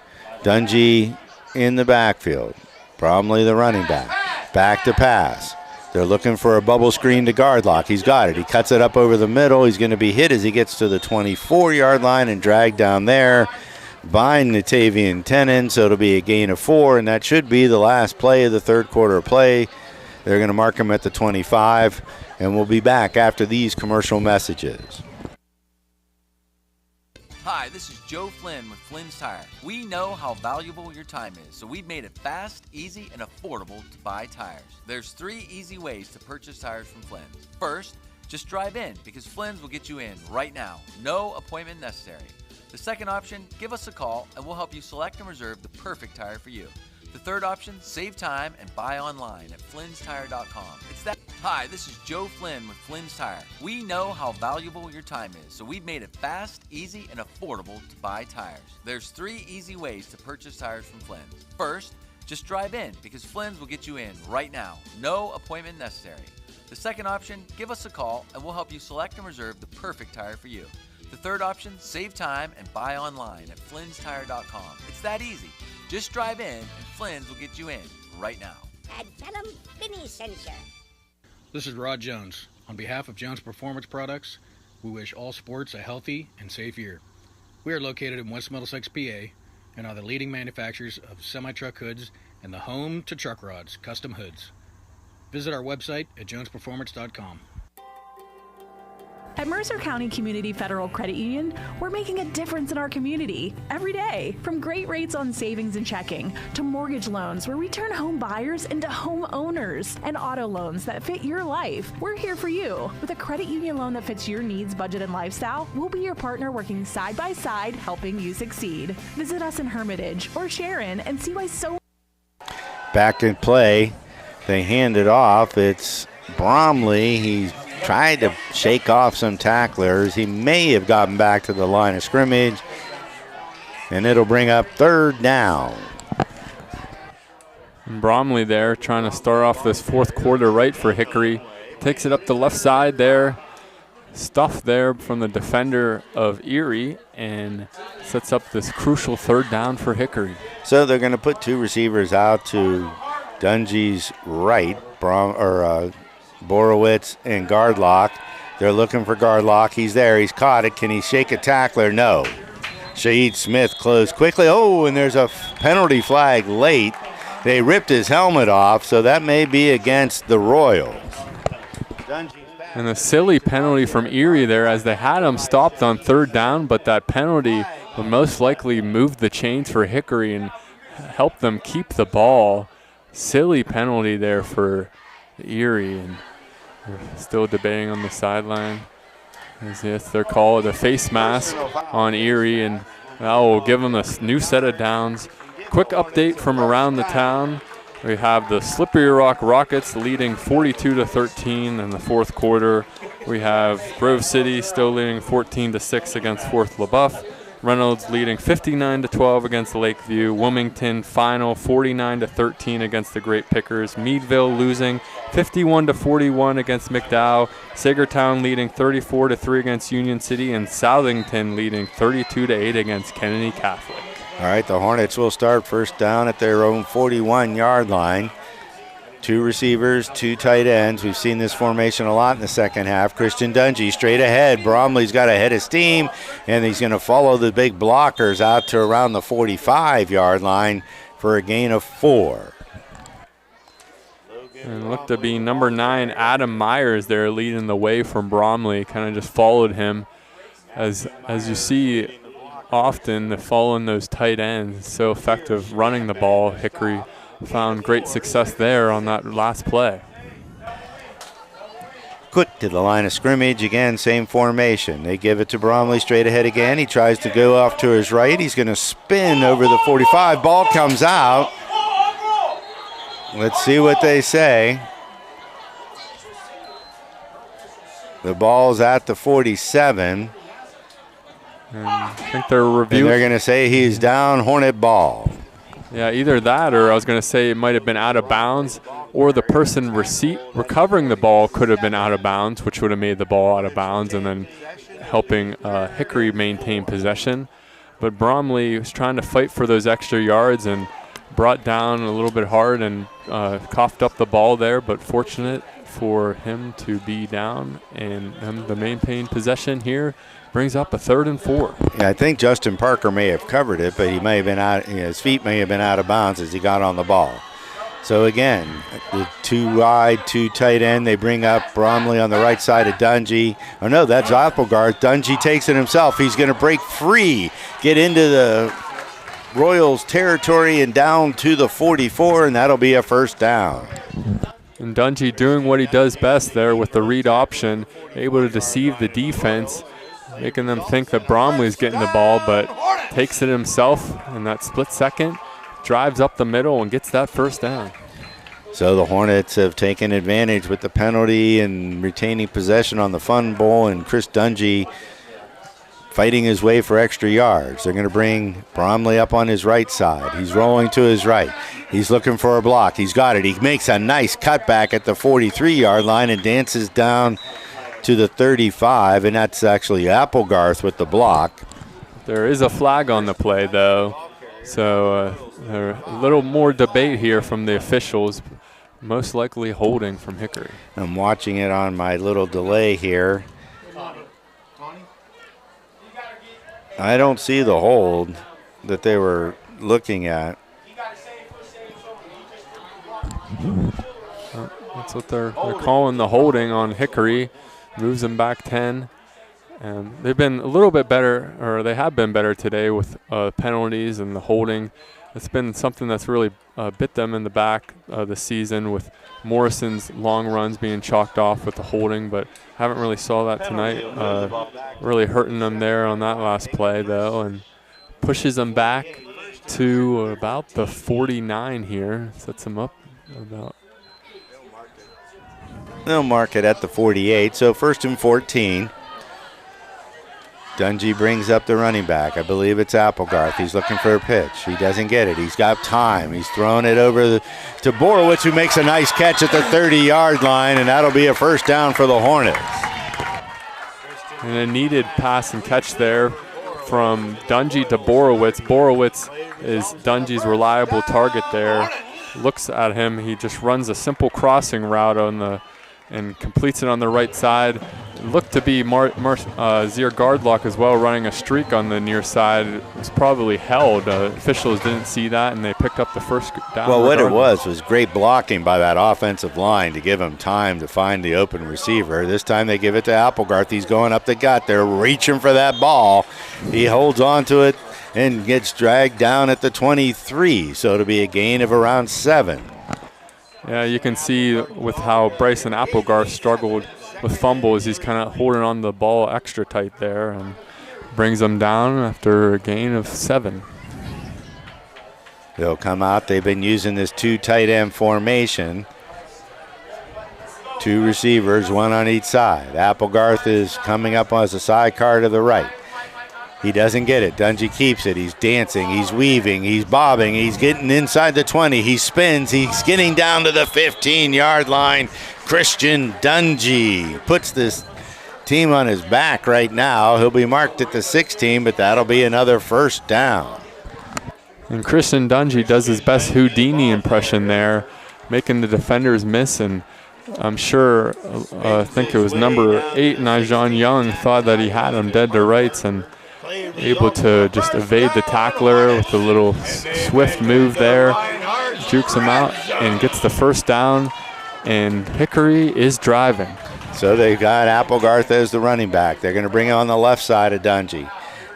Dungy in the backfield. Bromley the running back. Back to pass. They're looking for a bubble screen to guard lock. He's got it. He cuts it up over the middle. He's going to be hit as he gets to the 24-yard line and dragged down there by Natavian Tenen. So it'll be a gain of 4, and that should be the last play of the third quarter play. They're going to mark him at the 25, and we'll be back after these commercial messages. Hi, this is Joe Flynn with Flynn's Tire. We know how valuable your time is, so we've made it fast, easy, and affordable to buy tires. There's 3 easy ways to purchase tires from Flynn's. First, just drive in, because Flynn's will get you in right now. No appointment necessary. The second option, give us a call, and we'll help you select and reserve the perfect tire for you. The third option, save time and buy online at flynnstire.com. Hi, this is Joe Flynn with Flynn's Tire. We know how valuable your time is, so we've made it fast, easy, and affordable to buy tires. There's 3 easy ways to purchase tires from Flynn's. First, just drive in, because Flynn's will get you in right now. No appointment necessary. The second option, give us a call, and we'll help you select and reserve the perfect tire for you. The third option, save time and buy online at flynnstire.com. It's that easy. Just drive in, and Flynn's will get you in right now. And tell them Vinny sent you. This is Rod Jones. On behalf of Jones Performance Products, we wish all sports a healthy and safe year. We are located in West Middlesex, PA, and are the leading manufacturers of semi-truck hoods and the home to truck rods, custom hoods. Visit our website at jonesperformance.com. At Mercer County Community Federal Credit Union, we're making a difference in our community every day. From great rates on savings and checking, to mortgage loans where we turn home buyers into home owners, and auto loans that fit your life. We're here for you. With a credit union loan that fits your needs, budget, and lifestyle, we'll be your partner working side by side, helping you succeed. Visit us in Hermitage or Sharon and see why so. Back in play. They hand it off. It's Bromley. He's tried to shake off some tacklers. He may have gotten back to the line of scrimmage, and it'll bring up third down. And Bromley there trying to start off this fourth quarter right for Hickory. Takes it up the left side there. Stuff there from the defender of Erie, and sets up this crucial third down for Hickory. So they're going to put 2 receivers out to Dungy's right, Borowitz and guard lock. They're looking for guard lock. He's there. He's caught it. Can he shake a tackler? No. Shaheed Smith closed quickly. Oh, and there's a penalty flag late. They ripped his helmet off, so that may be against the Royals. And a silly penalty from Erie there as they had him stopped on 3rd down, but that penalty would most likely move the chains for Hickory and help them keep the ball. Silly penalty there for Erie, and they're still debating on the sideline. Yes, they're called a face mask on Erie, and that will give them a new set of downs. Quick update from around the town. We have the Slippery Rock Rockets leading 42-13 in the 4th quarter. We have Grove City still leading 14-6 against 4th LaBeouf. Reynolds leading 59-12 against Lakeview. Wilmington final 49-13 against the Great Pickers. Meadville losing 51-41 against McDowell. Sagertown leading 34-3 against Union City, and Southington leading 32-8 against Kennedy Catholic. All right, the Hornets will start first down at their own 41-yard line. 2 receivers, 2 tight ends. We've seen this formation a lot in the second half. Christian Dungy straight ahead. Bromley's got a head of steam, and he's going to follow the big blockers out to around the 45-yard line for a gain of 4. And looked to be number 9, Adam Myers there leading the way from Bromley. Kind of just followed him. As you see often, following those tight ends, so effective running the ball. Hickory found great success there on that last play. Quick to the line of scrimmage. Again, same formation. They give it to Bromley straight ahead again. He tries to go off to his right. He's going to spin over the 45. Ball comes out. Let's see what they say. The ball's at the 47. And I think they're reviewing. And they're going to say he's down, Hornet ball. Yeah, either that, or I was going to say it might have been out of bounds, or the person recovering the ball could have been out of bounds, which would have made the ball out of bounds and then helping Hickory maintain possession. But Bromley was trying to fight for those extra yards and brought down a little bit hard and coughed up the ball there, but fortunate for him to be down and them to maintain possession here. Brings up a 3rd and 4. Yeah, I think Justin Parker may have covered it, but he may have been out. His feet may have been out of bounds as he got on the ball. So again, the 2 wide, 2 tight end. They bring up Bromley on the right side of Dungy. Oh no, that's Applegarth. Dungy takes it himself. He's going to break free, get into the Royals territory and down to the 44, and that'll be a first down. And Dungy doing what he does best there with the read option, able to deceive the defense, making them think that Bromley's getting the ball, but takes it himself in that split second, drives up the middle and gets that first down. So the Hornets have taken advantage with the penalty and retaining possession on the fun bowl, and Chris Dungy fighting his way for extra yards. They're going to bring Bromley up on his right side. He's rolling to his right. He's looking for a block. He's got it. He makes a nice cutback at the 43-yard line and dances down to the 35, and that's actually Applegarth with the block. There is a flag on the play, though, so a little more debate here from the officials, most likely holding from Hickory. I'm watching it on my little delay here. I don't see the hold that they were looking at. That's what they're calling the holding on Hickory. Moves them back 10. And they've been a little bit better, or they have been better today with penalties and the holding. It's been something that's really bit them in the back this season, with Morrison's long runs being chalked off with the holding, but haven't really saw that tonight. Really hurting them there on that last play, though, and pushes them back to about the 49 here. Sets them up about. They'll mark it at the 48, so 1st and 14. Dungy brings up the running back. I believe it's Applegarth. He's looking for a pitch. He doesn't get it. He's got time. He's throwing it over to Borowitz, who makes a nice catch at the 30-yard line, and that'll be a first down for the Hornets. And a needed pass and catch there from Dungy to Borowitz. Borowitz is Dungy's reliable target there. looks at him. He just runs a simple crossing route and completes it on the right side. It looked to be Zier Gardlock as well, running a streak on the near side. It was probably held. Officials didn't see that, and they picked up the first down. Well, what it was great blocking by that offensive line to give him time to find the open receiver. This time they give it to Applegarth. He's going up the gut. They're reaching for that ball. He holds on to it and gets dragged down at the 23, so it'll be a gain of around 7. Yeah, you can see with how Bryson Applegarth struggled with fumbles. He's kind of holding on the ball extra tight there and brings them down after a gain of 7. They'll come out. They've been using this 2 tight end formation. 2 receivers, 1 on each side. Applegarth is coming up as a sidecar to the right. He doesn't get it. Dungy keeps it. He's dancing. He's weaving. He's bobbing. He's getting inside the 20. He spins. He's getting down to the 15-yard line. Christian Dungy puts this team on his back right now. He'll be marked at the 16, but that'll be another first down. And Christian Dungy does his best Houdini impression there, making the defenders miss. And I'm sure, I think it was number 8, Najon Young, thought that he had him dead to rights and able to just evade the tackler with a little swift move there, jukes him out and gets the first down, and Hickory is driving. So they've got Applegarth as the running back. They're going to bring it on the left side of Dungy.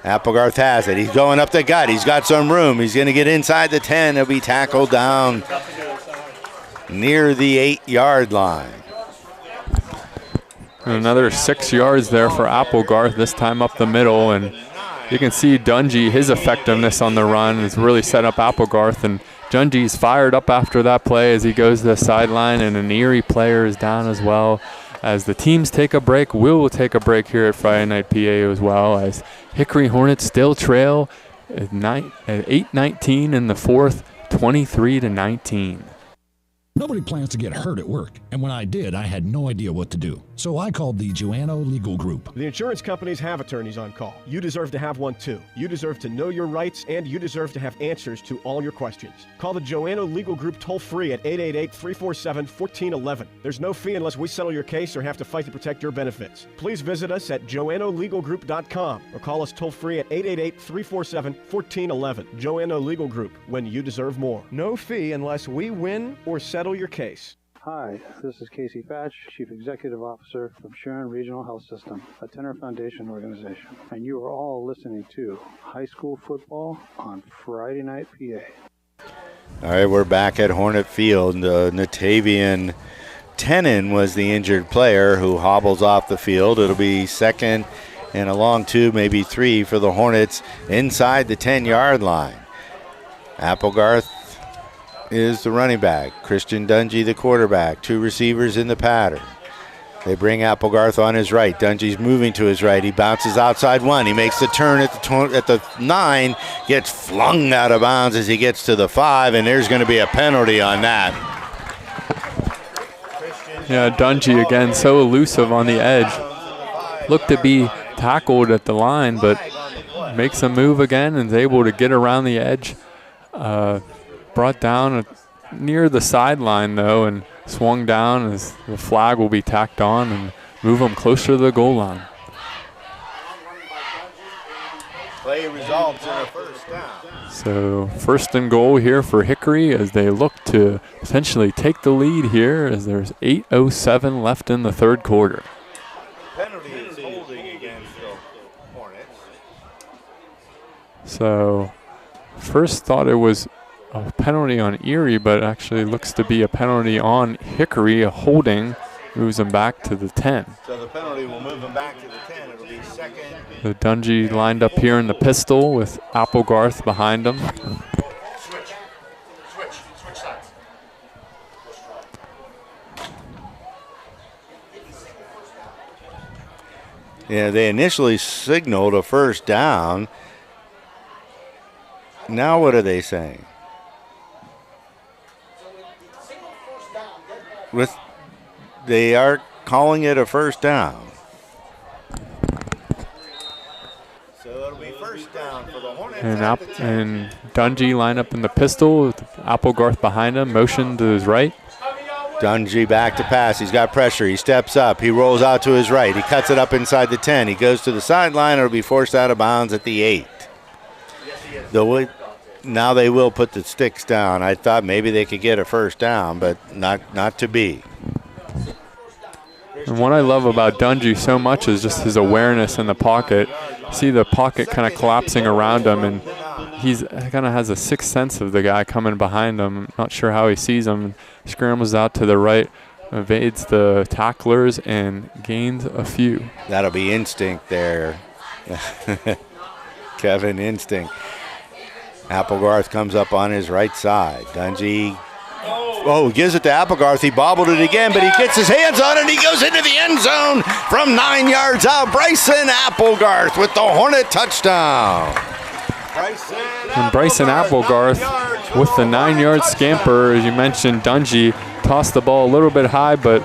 Applegarth has it. He's going up the gut. He's got some room. He's going to get inside the 10. He'll be tackled down near the 8-yard line. And another 6 yards there for Applegarth, this time up the middle, and you can see Dungy, his effectiveness on the run has really set up Applegarth, and Dungy's fired up after that play as he goes to the sideline, and an Erie player is down as well. As the teams take a break, we'll take a break here at Friday Night PA as well, as Hickory Hornets still trail at 8:19 in the fourth, 23-19. Nobody plans to get hurt at work, and when I did, I had no idea what to do. So I called the Joanno Legal Group. The insurance companies have attorneys on call. You deserve to have one too. You deserve to know your rights, and you deserve to have answers to all your questions. Call the Joanno Legal Group toll-free at 888-347-1411. There's no fee unless we settle your case or have to fight to protect your benefits. Please visit us at joannolegalgroup.com or call us toll-free at 888-347-1411. Joanno Legal Group, when you deserve more. No fee unless we win or settle your case. Hi, this is Casey Fatch, Chief Executive Officer from Sharon Regional Health System, a Tenor Foundation organization, and you are all listening to High School Football on Friday Night PA. All right, we're back at Hornet Field. Natavian Tenon was the injured player who hobbles off the field. It'll be second and a long 2, maybe 3 for the Hornets inside the 10-yard line. Applegarth is the running back. Christian Dungy the quarterback. 2 receivers in the pattern. They bring Applegarth on his right. Dungy's moving to his right. He bounces outside 1. He makes the turn at the 9, gets flung out of bounds as he gets to the 5, and there's going to be a penalty on that. Yeah, Dungy again so elusive on the edge. Looked to be tackled at the line, but makes a move again and is able to get around the edge. Brought down near the sideline, though, and swung down as the flag will be tacked on and move them closer to the goal line. Play results in a first down. So first and goal here for Hickory as they look to potentially take the lead here as there's 8:07 left in the third quarter. Penalty is holding against the Hornets. So first thought it was a penalty on Erie, but actually looks to be a penalty on Hickory. A holding moves him back to the 10. So the penalty will move him back to the 10. It'll be second. The Dungy lined up here in the pistol with Applegarth behind him. Switch sides. Yeah, they initially signaled a first down. Now what are they saying? They are calling it a first down. So it'll be first And Dungy line up in the pistol with Applegarth behind him, motion to his right. Dungy back to pass. He's got pressure. He steps up. He rolls out to his right. He cuts it up inside the 10. He goes to the sideline. It'll be forced out of bounds at the 8. Now they will put the sticks down. I thought maybe they could get a first down, but not to be. And what I love about Dungy so much is just his awareness in the pocket. See the pocket kind of collapsing around him, and he's kind of has a sixth sense of the guy coming behind him. Not sure how he sees him. Scrambles out to the right, evades the tacklers, and gains a few. That'll be instinct there. Kevin, instinct. Applegarth comes up on his right side. Dungy, gives it to Applegarth. He bobbled it again, but he gets his hands on it, and he goes into the end zone from 9 yards out. Bryson Applegarth with the Hornet touchdown. And Bryson Applegarth with the 9-yard scamper. As you mentioned, Dungy tossed the ball a little bit high, but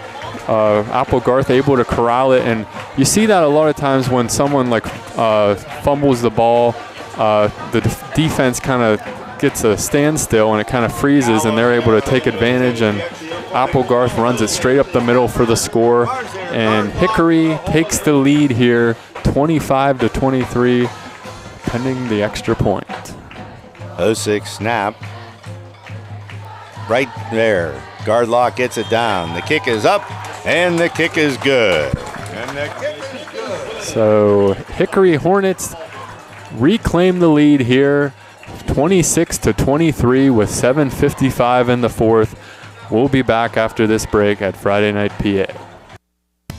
Applegarth able to corral it. And you see that a lot of times when someone fumbles the ball, the defense kind of gets a standstill and it kind of freezes, and they're able to take advantage. And Applegarth runs it straight up the middle for the score. And Hickory takes the lead here, 25-23. Pending the extra point. 0-6 snap. Right there. Gardlock gets it down. The kick is up, and the kick is good. So Hickory Hornets reclaim the lead here, 26-23 with 7:55 in the fourth. We'll be back after this break at Friday Night PA.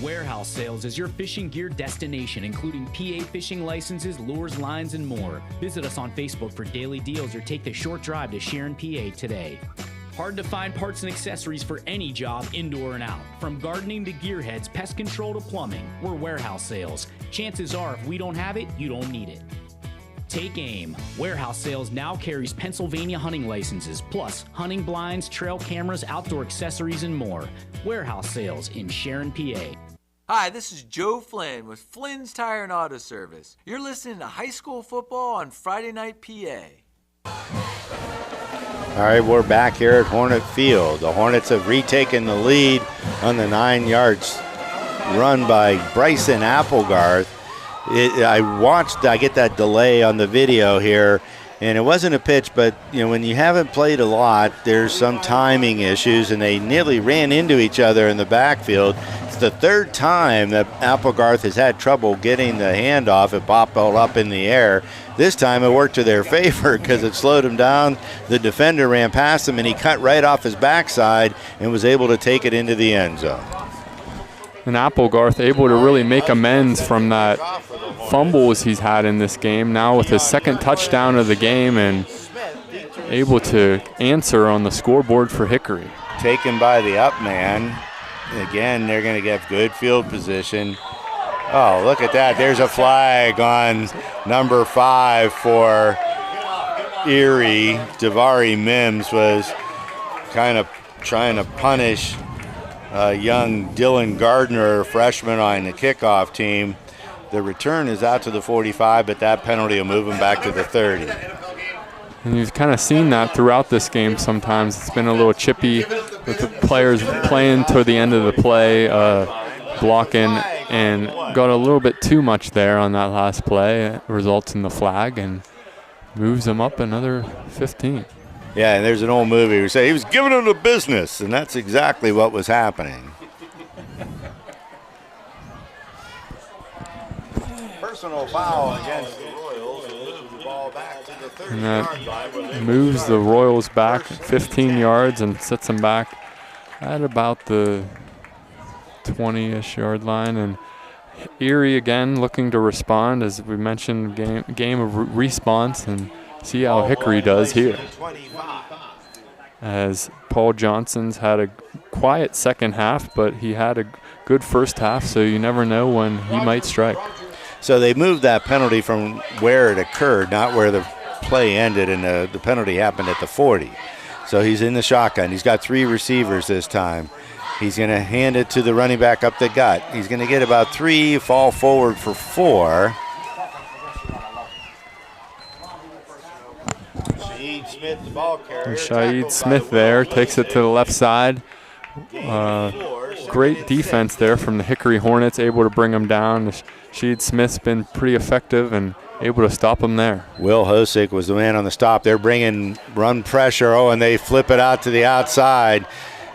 Warehouse Sales is your fishing gear destination, including PA fishing licenses, lures, lines, and more. Visit us on Facebook for daily deals or take the short drive to Sharon, PA today. Hard to find parts and accessories for any job, indoor and out. From gardening to gearheads, pest control to plumbing, we're Warehouse Sales. Chances are if we don't have it, you don't need it. Take aim. Warehouse Sales now carries Pennsylvania hunting licenses, plus hunting blinds, trail cameras, outdoor accessories, and more. Warehouse Sales in Sharon, PA. Hi, this is Joe Flynn with Flynn's Tire and Auto Service. You're listening to high school football on Friday Night PA. All right, we're back here at Hornet Field. The Hornets have retaken the lead on the 9 yards run by Bryson Applegarth. I get that delay on the video here, and it wasn't a pitch, but when you haven't played a lot, there's some timing issues, and they nearly ran into each other in the backfield. It's the third time that Applegarth has had trouble getting the handoff. It popped all up in the air. This time it worked to their favor because it slowed him down. The defender ran past him, and he cut right off his backside and was able to take it into the end zone. And Applegarth able to really make amends from that fumbles he's had in this game, now with his second touchdown of the game, and able to answer on the scoreboard for Hickory. Taken by the up man. Again, they're going to get good field position. Oh, look at that. There's a flag on number 5 for Erie. Davari Mims was kind of trying to punish young Dylan Gardner, freshman on the kickoff team. The return is out to the 45, but that penalty will move him back to the 30. And you've kind of seen that throughout this game sometimes. It's been a little chippy with the players playing toward the end of the play, blocking, and got a little bit too much there on that last play. It results in the flag and moves them up another 15. Yeah, and there's an old movie where say he was giving him the business, and that's exactly what was happening. Personal foul against the Royals, and moves the ball back to the 30 and that moves the Royals back 15 yards and sets them back at about the 20-ish yard line. And Erie again looking to respond, as we mentioned, game of response, and see how Hickory does here. As Paul Johnson's had a quiet second half, but he had a good first half, so you never know when he might strike. So they moved that penalty from where it occurred, not where the play ended, and the penalty happened at the 40. So he's in the shotgun. He's got 3 receivers this time. He's going to hand it to the running back up the gut. He's going to get about 3, fall forward for 4. Shaheed Smith, the ball carrier. And Shaheed Smith there takes it to the left side. Great defense there from the Hickory Hornets, able to bring them down. Shaheed Smith's been pretty effective and able to stop them there. Will Hosick was the man on the stop. They're bringing run pressure. Oh, and they flip it out to the outside.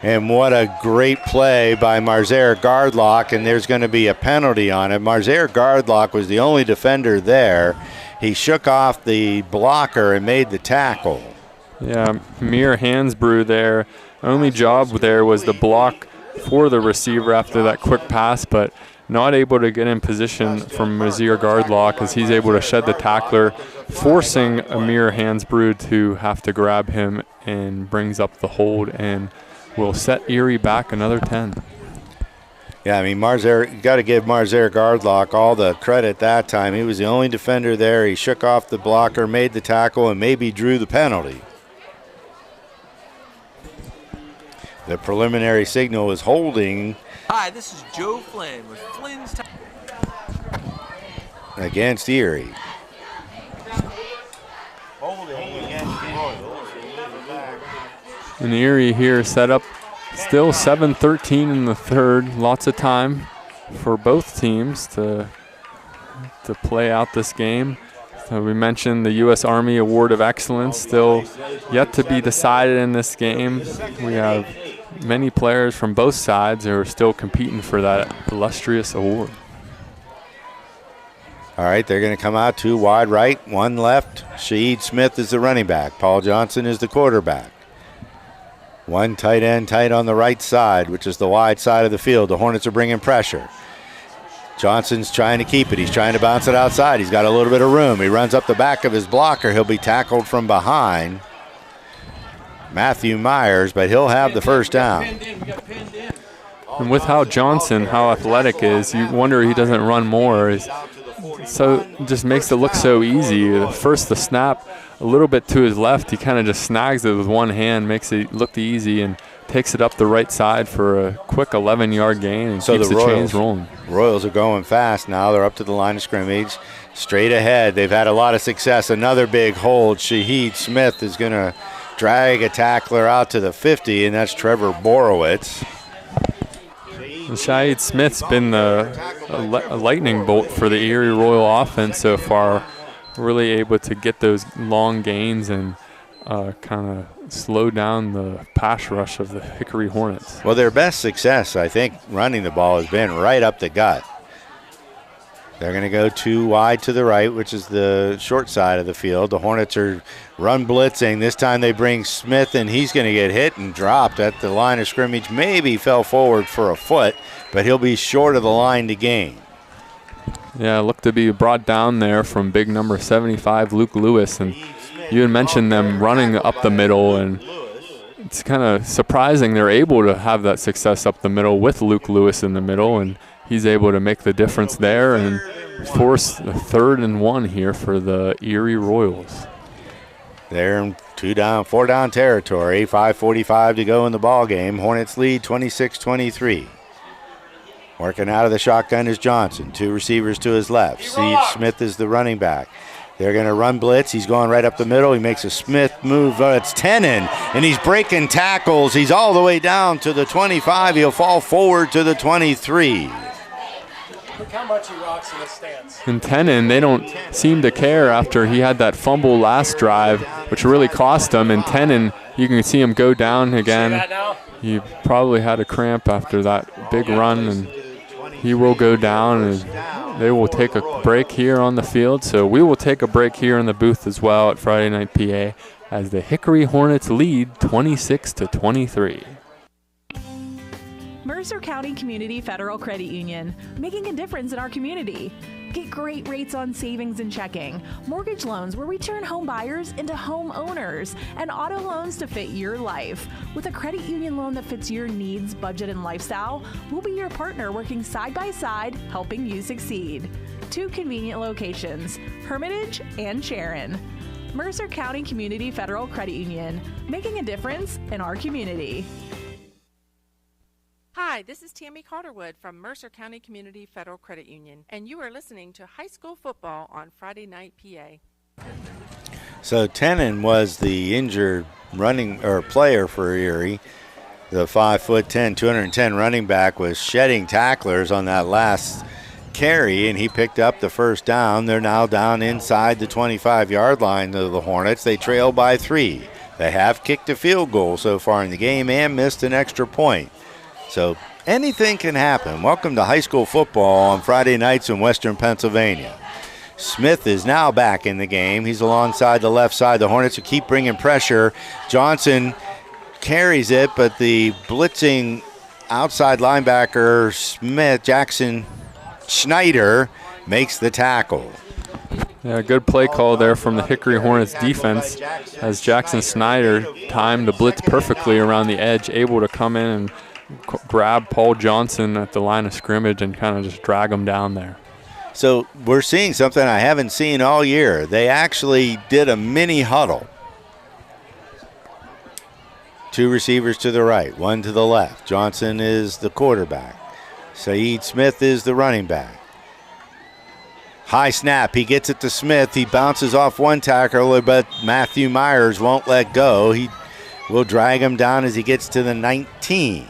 And what a great play by Marzaire Gardlock, and there's going to be a penalty on it. Marzaire Gardlock was the only defender there. He shook off the blocker and made the tackle. Yeah, Amir Hansbrew there. Only job there was the block for the receiver after that quick pass, but not able to get in position from Marzaire Gardlock as he's able to shed the tackler, forcing Amir Hansbrew to have to grab him, and brings up the hold and will set Erie back another 10. Yeah, I mean, you got to give Marzaire Gardlock all the credit that time. He was the only defender there. He shook off the blocker, made the tackle, and maybe drew the penalty. The preliminary signal is holding. Hi, this is Joe Flynn with Flynn's against Erie. Holding against the Royals. And Erie here set up still 7-13 in the third. Lots of time for both teams to play out this game. So we mentioned the U.S. Army Award of Excellence still yet to be decided in this game. We have many players from both sides who are still competing for that illustrious award. All right, they're going to come out 2 wide right, 1 left. Shaheed Smith is the running back. Paul Johnson is the quarterback. 1 tight end tight on the right side, which is the wide side of the field. The Hornets are bringing pressure. Johnson's trying to keep it. He's trying to bounce it outside. He's got a little bit of room. He runs up the back of his blocker. He'll be tackled from behind. Matthew Myers, but he'll have the first down. And with how Johnson, how athletic is, you wonder he doesn't run more. So just makes it look so easy. First the snap, a little bit to his left, he kind of just snags it with one hand, makes it look easy, and takes it up the right side for a quick 11-yard gain and keeps the chains rolling. Royals are going fast now. They're up to the line of scrimmage. Straight ahead. They've had a lot of success. Another big hold. Shaheed Smith is going to drag a tackler out to the 50, and that's Trevor Borowitz. And Shaheed Smith's been a lightning bolt for the Erie Royal offense so far. Really able to get those long gains and kind of slow down the pass rush of the Hickory Hornets. Well, their best success, I think, running the ball has been right up the gut. They're going to go 2 wide to the right, which is the short side of the field. The Hornets are run blitzing. This time they bring Smith, and he's going to get hit and dropped at the line of scrimmage. Maybe fell forward for a foot, but he'll be short of the line to gain. Yeah, looked to be brought down there from big number 75, Luke Lewis. And you had mentioned them running up the middle, and it's kind of surprising they're able to have that success up the middle with Luke Lewis in the middle, and he's able to make the difference there and force the 3rd and 1 here for the Erie Royals. They're in 4 down territory, 5:45 to go in the ball game. Hornets lead 26-23. Working out of the shotgun is Johnson. 2 receivers to his left. Steve Smith is the running back. They're going to run blitz. He's going right up the middle. He makes a Smith move. It's Tenen, and he's breaking tackles. He's all the way down to the 25. He'll fall forward to the 23. Look how much he rocks in the stance. And Tenen, they don't seem to care after he had that fumble last drive, which really cost him. And Tenen, you can see him go down again. He probably had a cramp after that big run, and he will go down, and they will take a break here on the field. So we will take a break here in the booth as well at Friday Night PA as the Hickory Hornets lead 26-23. Mercer County Community Federal Credit Union, making a difference in our community. Get great rates on savings and checking, mortgage loans where we turn home buyers into home owners, and auto loans to fit your life. With a credit union loan that fits your needs, budget, and lifestyle, we'll be your partner working side by side, helping you succeed. 2 convenient locations, Hermitage and Sharon. Mercer County Community Federal Credit Union, making a difference in our community. Hi, this is Tammy Calderwood from Mercer County Community Federal Credit Union, and you are listening to High School Football on Friday Night PA. So Tenen was the injured running or player for Erie. The 5'10", 210 running back was shedding tacklers on that last carry, and he picked up the first down. They're now down inside the 25-yard line of the Hornets. They trail by 3. They have kicked a field goal so far in the game and missed an extra point. So anything can happen. Welcome to high school football on Friday nights in Western Pennsylvania. Smith is now back in the game. He's alongside the left side. The Hornets will keep bringing pressure. Johnson carries it, but the blitzing outside linebacker Jackson Schneider makes the tackle. Yeah, good play call there from the Hickory Hornets defense as Jackson Schneider timed the blitz perfectly around the edge, able to come in and grab Paul Johnson at the line of scrimmage and kind of just drag him down there. So we're seeing something I haven't seen all year. They actually did a mini huddle. 2 receivers to the right, 1 to the left. Johnson is the quarterback. Saeed Smith is the running back. High snap, he gets it to Smith. He bounces off one tackler, but Matthew Myers won't let go. He will drag him down as he gets to the 19.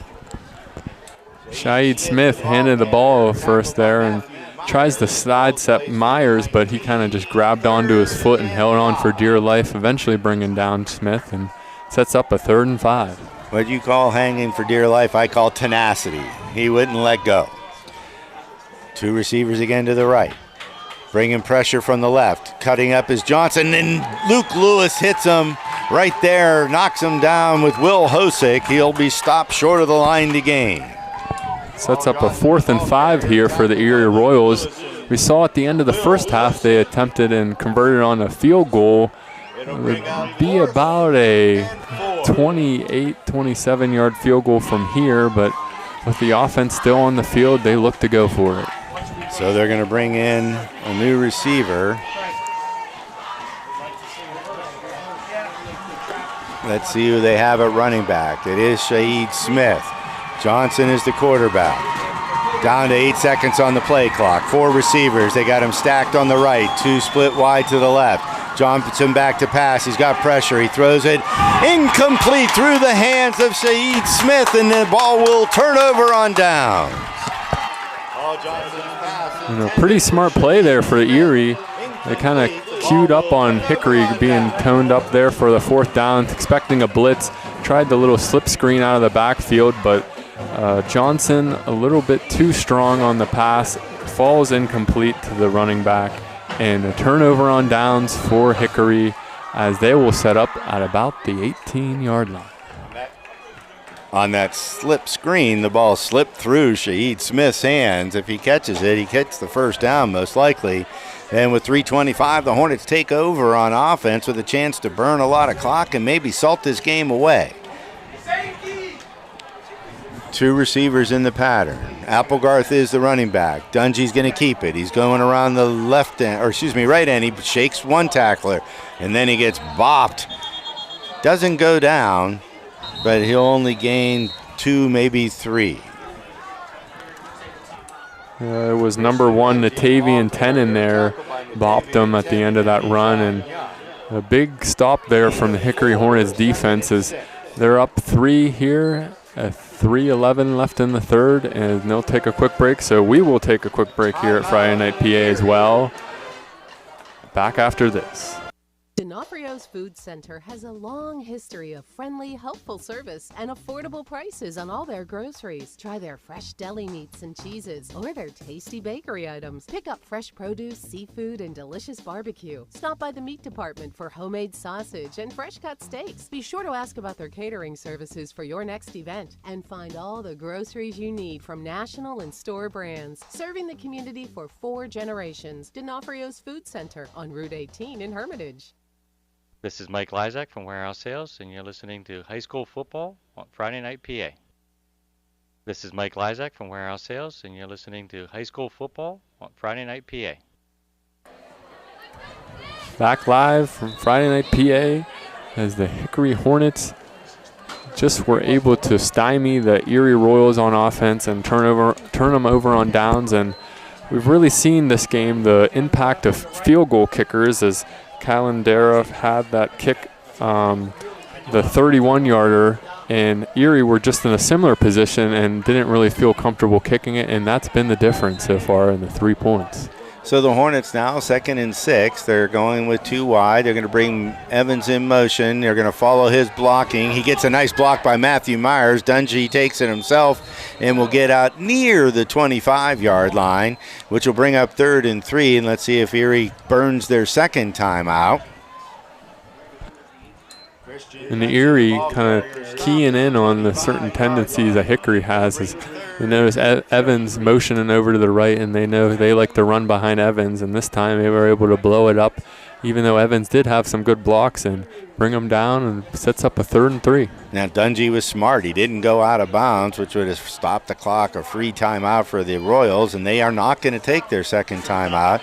Saeed Smith handed the ball first there and tries to sidestep Myers, but he kind of just grabbed onto his foot and held on for dear life, eventually bringing down Smith, and sets up a 3rd and 5. What you call hanging for dear life, I call tenacity. He wouldn't let go. 2 receivers again to the right. Bringing pressure from the left. Cutting up is Johnson, and Luke Lewis hits him right there, knocks him down with Will Hosick. He'll be stopped short of the line to gain. Sets up a 4th and 5 here for the Erie Royals. We saw at the end of the first half they attempted and converted on a field goal. It would be about a 28, 27-yard field goal from here, but with the offense still on the field, they look to go for it. So they're going to bring in a new receiver. Let's see who they have at running back. It is Saeed Smith. Johnson is the quarterback. Down to 8 seconds on the play clock. 4 receivers. They got him stacked on the right. 2 split wide to the left. Johnson back to pass. He's got pressure. He throws it incomplete through the hands of Saeed Smith, and the ball will turn over on down. Pretty smart play there for Erie. They kind of queued up on Hickory being toned up there for the 4th down, expecting a blitz. Tried the little slip screen out of the backfield, but Johnson a little bit too strong on the pass, falls incomplete to the running back, and a turnover on downs for Hickory as they will set up at about the 18-yard line. On that slip screen, the ball slipped through Saeed Smith's hands. If he catches it, he gets the first down most likely. And with 3:25, the Hornets take over on offense with a chance to burn a lot of clock and maybe salt this game away. 2 receivers in the pattern. Applegarth is the running back. Dungy's going to keep it. He's going around the right end. He shakes one tackler, and then he gets bopped. Doesn't go down, but he'll only gain 2, maybe 3. It was number 1, Natavian Tenen there, bopped him at the end of that run, and a big stop there from the Hickory Hornets defense as they're up 3 here, 3:11 left in the 3rd, and they'll take a quick break. So we will take a quick break here at Friday Night PA as well. Back after this. D'Onofrio's Food Center has a long history of friendly, helpful service and affordable prices on all their groceries. Try their fresh deli meats and cheeses or their tasty bakery items. Pick up fresh produce, seafood, and delicious barbecue. Stop by the meat department for homemade sausage and fresh-cut steaks. Be sure to ask about their catering services for your next event. And find all the groceries you need from national and store brands. Serving the community for 4 generations. D'Onofrio's Food Center on Route 18 in Hermitage. This is Mike Lysak from Warehouse Sales, and you're listening to High School Football on Friday Night PA. This is Mike Lysak from Warehouse Sales, and you're listening to High School Football on Friday Night PA. Back live from Friday Night PA as the Hickory Hornets just were able to stymie the Erie Royals on offense and turn them over on downs. And we've really seen this game the impact of field goal kickers as Calendera had that kick, the 31-yarder, and Erie were just in a similar position and didn't really feel comfortable kicking it, and that's been the difference so far in the 3 points. So the Hornets now 2nd and 6. They're going with 2 wide. They're going to bring Evans in motion. They're going to follow his blocking. He gets a nice block by Matthew Myers. Dungy takes it himself and will get out near the 25-yard line, which will bring up 3rd and 3. And let's see if Erie burns their second timeout. And the Erie kind of keying in on the certain tendencies that Hickory has is you notice Evans motioning over to the right, and they know they like to run behind Evans, and this time they were able to blow it up, even though Evans did have some good blocks, and bring him down and sets up a 3rd and 3. Now Dungy was smart. He didn't go out of bounds, which would have stopped the clock, a free timeout for the Royals, and they are not going to take their second timeout.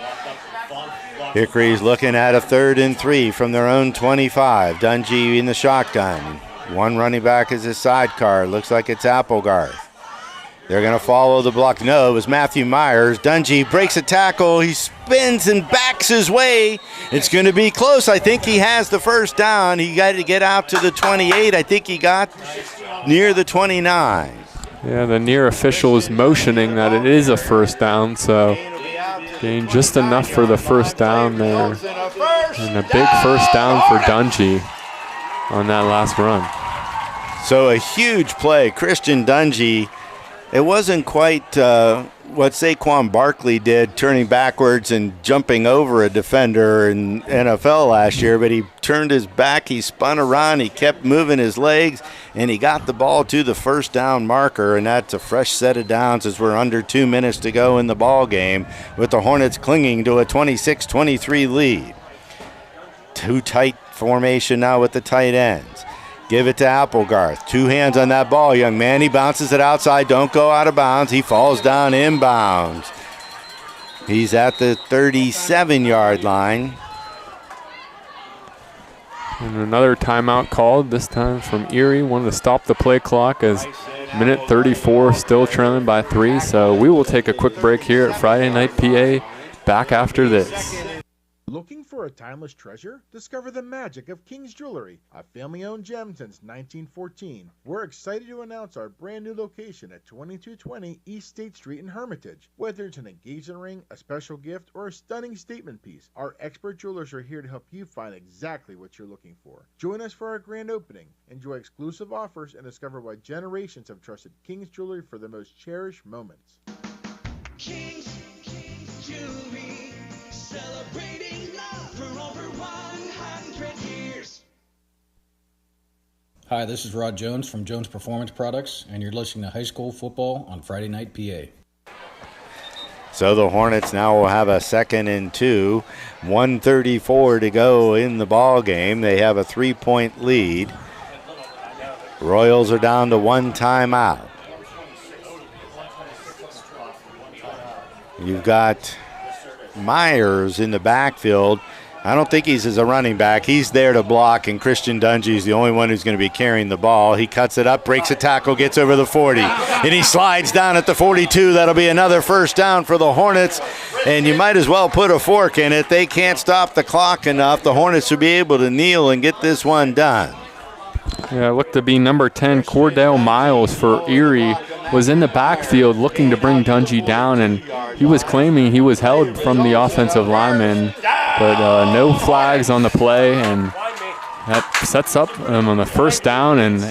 Hickory's looking at a 3rd and 3 from their own 25. Dungy in the shotgun. One running back is his sidecar. Looks like it's Applegarth. They're going to follow the block. No, it was Matthew Myers. Dungy breaks a tackle. He spins and backs his way. It's going to be close. I think he has the first down. He got to get out to the 28. I think he got near the 29. Yeah, the near official is motioning that it is a first down, so gained just enough for the first down there. And a big first down for Dungy on that last run. So a huge play. Christian Dungy. It wasn't quite what Saquon Barkley did, turning backwards and jumping over a defender in NFL last year, but he turned his back, he spun around, he kept moving his legs, and he got the ball to the first down marker, and that's a fresh set of downs as we're under 2 minutes to go in the ball game, with the Hornets clinging to a 26-23 lead. Too tight formation now with the tight ends. Give it to Applegarth. 2 hands on that ball, young man. He bounces it outside. Don't go out of bounds. He falls down inbounds. He's at the 37-yard line. And another timeout called, this time from Erie. Wanted to stop the play clock as minute 34 still trailing by 3. So we will take a quick break here at Friday Night PA. Back after this. Looking for a timeless treasure? Discover the magic of King's Jewelry, a family-owned gem since 1914. We're excited to announce our brand new location at 2220 East State Street in Hermitage. Whether it's an engagement ring, a special gift, or a stunning statement piece, our expert jewelers are here to help you find exactly what you're looking for. Join us for our grand opening. Enjoy exclusive offers and discover why generations have trusted King's Jewelry for the most cherished moments. King's Jewelry, celebrating love for over 100 years. Hi, this is Rod Jones from Jones Performance Products, and you're listening to High School Football on Friday Night PA. So the Hornets now will have a 2nd and 2, 1:34 to go in the ball game. They have a 3-point lead. Royals are down to 1 timeout. You've got Myers in the backfield. I don't think he's as a running back. He's there to block, and Christian Dungy is the only one who's going to be carrying the ball. He cuts it up, breaks a tackle, gets over the 40, and he slides down at the 42. That'll be another first down for the Hornets, and you might as well put a fork in it. They can't stop the clock enough. The Hornets should be able to kneel and get this one done. Yeah, it looked to be number 10, Cordell Miles for Erie, was in the backfield looking to bring Dungy down, and he was claiming he was held from the offensive lineman, but no flags on the play, and that sets up on the first down, and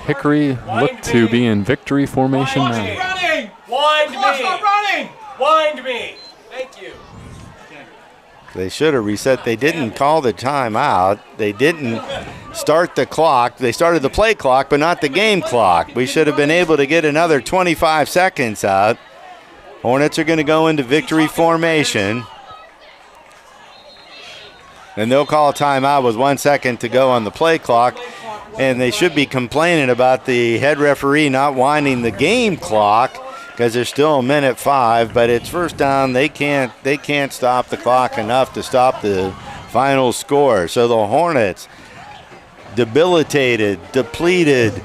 Hickory looked to be in victory formation now. Wind me. Thank you. They should have reset. They didn't call the timeout. They didn't start the clock. They started the play clock, but not the game clock. We should have been able to get another 25 seconds out. Hornets are going to go into victory formation. And they'll call a timeout with 1 second to go on the play clock. And they should be complaining about the head referee not winding the game clock, because there's still a minute 5, but it's first down. They can't stop the clock enough to stop the final score. So the Hornets, debilitated, depleted,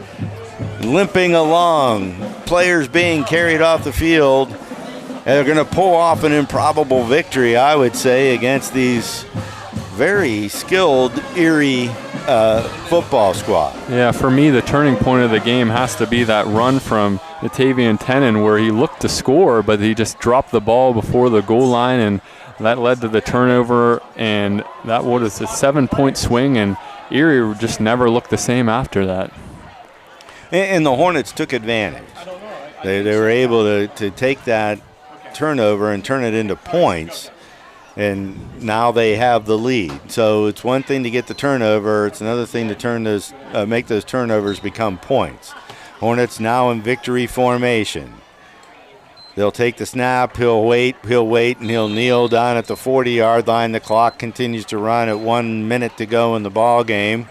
limping along, players being carried off the field, and they're going to pull off an improbable victory, I would say, against these very skilled Erie football squad. Yeah, for me, the turning point of the game has to be that run from Natavian Tenen where he looked to score, but he just dropped the ball before the goal line, and that led to the turnover, and that was a 7-point swing, and Erie just never looked the same after that. And the Hornets took advantage. They were able to take that turnover and turn it into points, and now they have the lead. So it's one thing to get the turnover, it's another thing to make those turnovers become points. Hornets now in victory formation. They'll take the snap, he'll wait, and he'll kneel down at the 40-yard line. The clock continues to run at 1 minute to go in the ball game.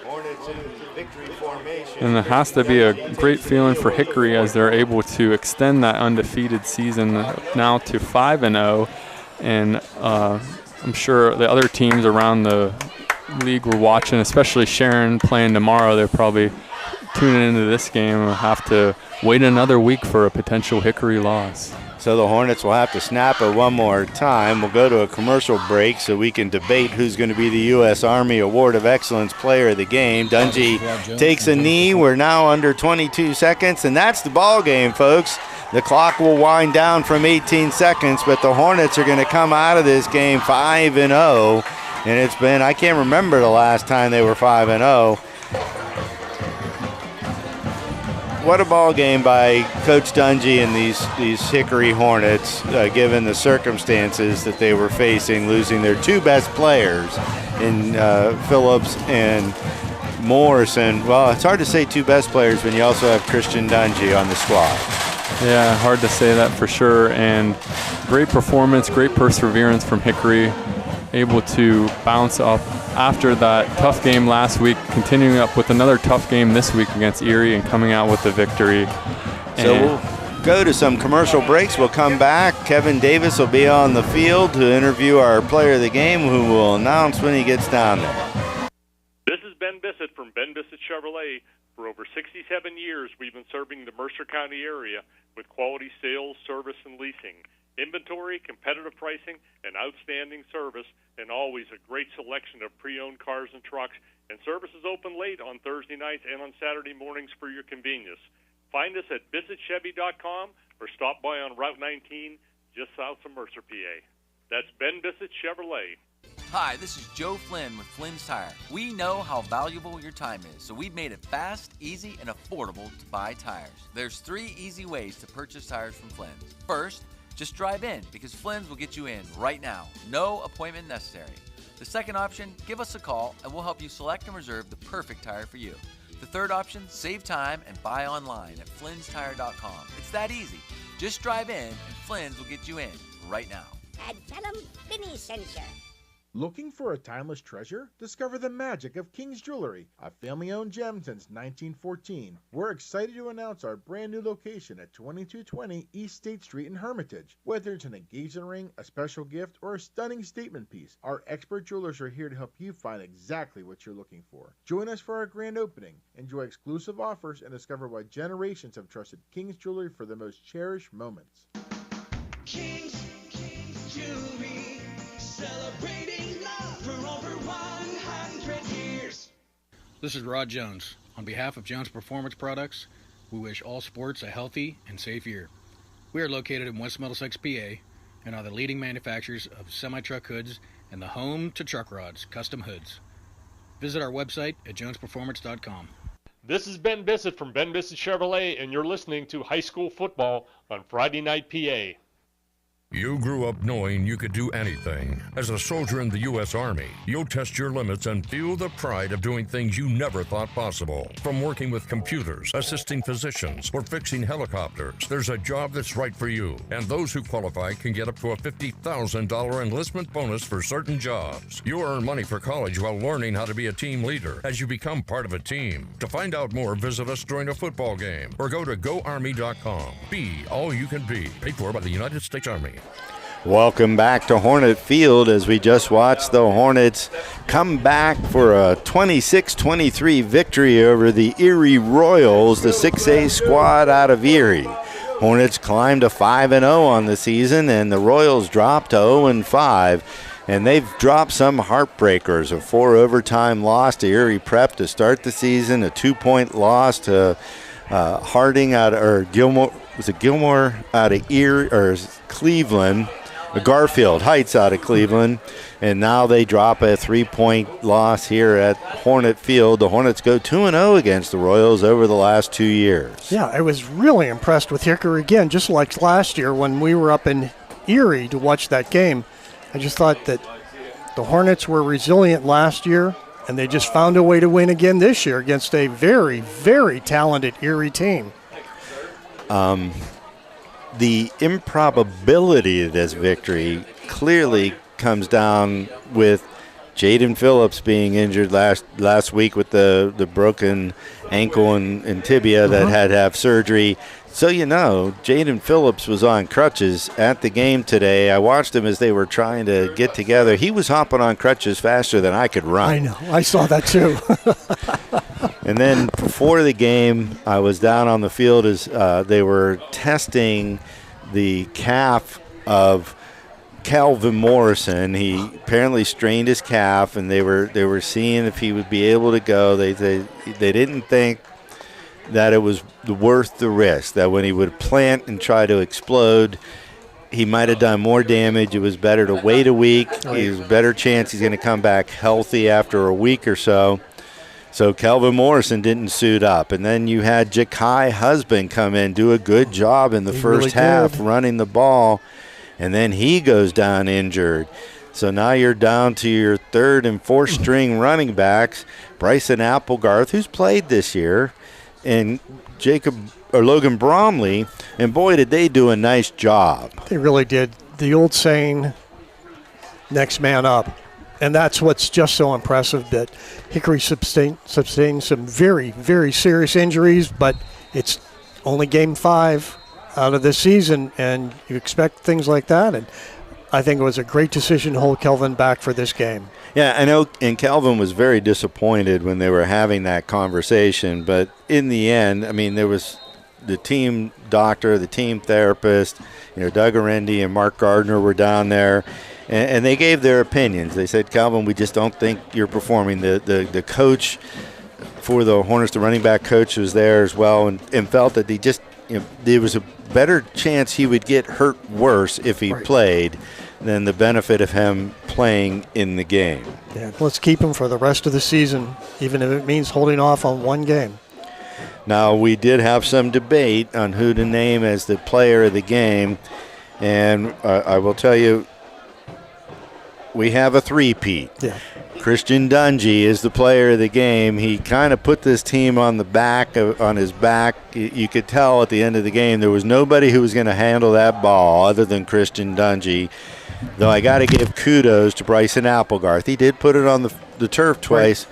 Hornets in victory formation. And it has to be a great feeling for Hickory as they're able to extend that undefeated season now to 5-0. And I'm sure the other teams around the league were watching, especially Sharon playing tomorrow. They're probably tuning into this game and will have to wait another week for a potential Hickory loss. So the Hornets will have to snap it one more time. We'll go to a commercial break so we can debate who's going to be the U.S. Army Award of Excellence Player of the Game. Dungy takes a knee. We're now under 22 seconds, and that's the ball game, folks. The clock will wind down from 18 seconds, but the Hornets are going to come out of this game 5-0. And it's been, I can't remember the last time they were 5-0. What a ball game by Coach Dungy and these Hickory Hornets, given the circumstances that they were facing, losing their two best players in Phillips and Morrison. Well, it's hard to say two best players when you also have Christian Dungy on the squad. Yeah, hard to say that for sure. And great performance, great perseverance from Hickory, able to bounce up after that tough game last week, continuing up with another tough game this week against Erie and coming out with the victory. So we'll go to some commercial breaks. We'll come back. Kevin Davis will be on the field to interview our player of the game, who will announce when he gets down there. This is Ben Bissett from Ben Bissett Chevrolet. For over 67 years, we've been serving the Mercer County area with quality sales, service, and leasing. Inventory, competitive pricing, and outstanding service, and always a great selection of pre-owned cars and trucks. And service is open late on Thursday nights and on Saturday mornings for your convenience. Find us at visitchevy.com or stop by on Route 19 just south of Mercer, PA. That's Ben Bissett Chevrolet. Hi, this is Joe Flynn with Flynn's Tire. We know how valuable your time is, so we've made it fast, easy, and affordable to buy tires. There's 3 easy ways to purchase tires from Flynn's. First, just drive in, because Flynn's will get you in right now. No appointment necessary. The second option, give us a call and we'll help you select and reserve the perfect tire for you. The third option, save time and buy online at flynnstire.com. It's that easy. Just drive in and Flynn's will get you in right now. And tell them Vinny sent you. Looking for a timeless treasure? Discover the magic of King's Jewelry, a family-owned gem since 1914. We're excited to announce our brand new location at 2220 East State Street in Hermitage. Whether it's an engagement ring, a special gift, or a stunning statement piece, our expert jewelers are here to help you find exactly what you're looking for. Join us for our grand opening. Enjoy exclusive offers and discover why generations have trusted King's Jewelry for the most cherished moments. King's Jewelry, celebrating love for over 100 years. This is Rod Jones. On behalf of Jones Performance Products, we wish all sports a healthy and safe year. We are located in West Middlesex, PA, and are the leading manufacturers of semi-truck hoods and the home to truck rods, custom hoods. Visit our website at jonesperformance.com. This is Ben Bissett from Ben Bissett Chevrolet, and you're listening to High School Football on Friday Night PA. You grew up knowing you could do anything. As a soldier in the U.S. Army, you'll test your limits and feel the pride of doing things you never thought possible. From working with computers, assisting physicians, or fixing helicopters, there's a job that's right for you. And those who qualify can get up to a $50,000 enlistment bonus for certain jobs. You earn money for college while learning how to be a team leader as you become part of a team. To find out more, visit us during a football game or go to goarmy.com. Be all you can be. Paid for by the United States Army. Welcome back to Hornet Field as we just watched the Hornets come back for a 26-23 victory over the Erie Royals, the 6A squad out of Erie. Hornets climbed to 5-0 on the season, and the Royals dropped to 0-5. And they've dropped some heartbreakers. A 4 overtime loss to Erie Prep to start the season, a 2-point loss to Harding Gilmore out of Erie or Cleveland, Garfield Heights out of Cleveland, and now they drop a 3-point loss here at Hornet Field. The Hornets go 2-0 against the Royals over the last 2 years. Yeah, I was really impressed with Hickory again, just like last year when we were up in Erie to watch that game. I just thought that the Hornets were resilient last year, and they just found a way to win again this year against a very, very talented Erie team. The improbability of this victory clearly comes down with Jaden Phillips being injured last week with the broken ankle and tibia that had to have surgery. So Jaden Phillips was on crutches at the game today. I watched him as they were trying to get together. He was hopping on crutches faster than I could run. I know. I saw that too. And then before the game, I was down on the field as they were testing the calf of Calvin Morrison. He apparently strained his calf, and they were seeing if he would be able to go. They didn't think that it was worth the risk, that when he would plant and try to explode, he might have done more damage. It was better to wait a week. There's a better chance he's going to come back healthy after a week or so. So Calvin Morrison didn't suit up. And then you had Ja'Kai Husband come in, do a good job in the first half running the ball, and then he goes down injured. So now you're down to your third and fourth string running backs, Bryson Applegarth, who's played this year, and Logan Bromley, and boy, did they do a nice job. They really did. The old saying, next man up. And that's what's just so impressive, that Hickory sustained some very, very serious injuries, but it's only game 5 out of this season, and you expect things like that. And I think it was a great decision to hold Kelvin back for this game. Yeah, I know, and Calvin was very disappointed when they were having that conversation, but in the end, I mean, there was the team doctor, the team therapist, Doug Arendi and Mark Gardner were down there, and they gave their opinions. They said, Calvin, we just don't think you're performing. The coach for the Hornets, the running back coach, was there as well, and felt that there was a better chance he would get hurt worse if he played than the benefit of him playing in the game. Yeah, let's keep him for the rest of the season, even if it means holding off on one game. Now, we did have some debate on who to name as the player of the game, and I will tell you, we have a three-peat. Yeah. Christian Dungy is the player of the game. He kind of put this team on his back. You could tell at the end of the game there was nobody who was going to handle that ball other than Christian Dungy. Though I got to give kudos to Bryson Applegarth. He did put it on the turf twice,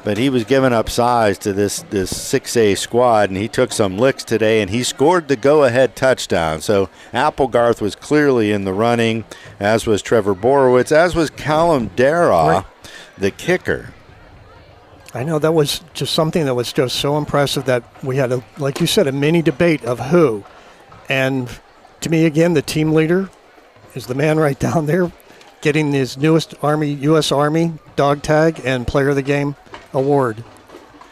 but he was giving up size to this 6A squad, and he took some licks today, and he scored the go-ahead touchdown. So Applegarth was clearly in the running, as was Trevor Borowitz, as was Callum Dara, the kicker. I know that was just something that was just so impressive that we had, like you said, a mini debate of who. And to me, again, the team leader is the man right down there getting his newest U.S. Army dog tag and player of the game award.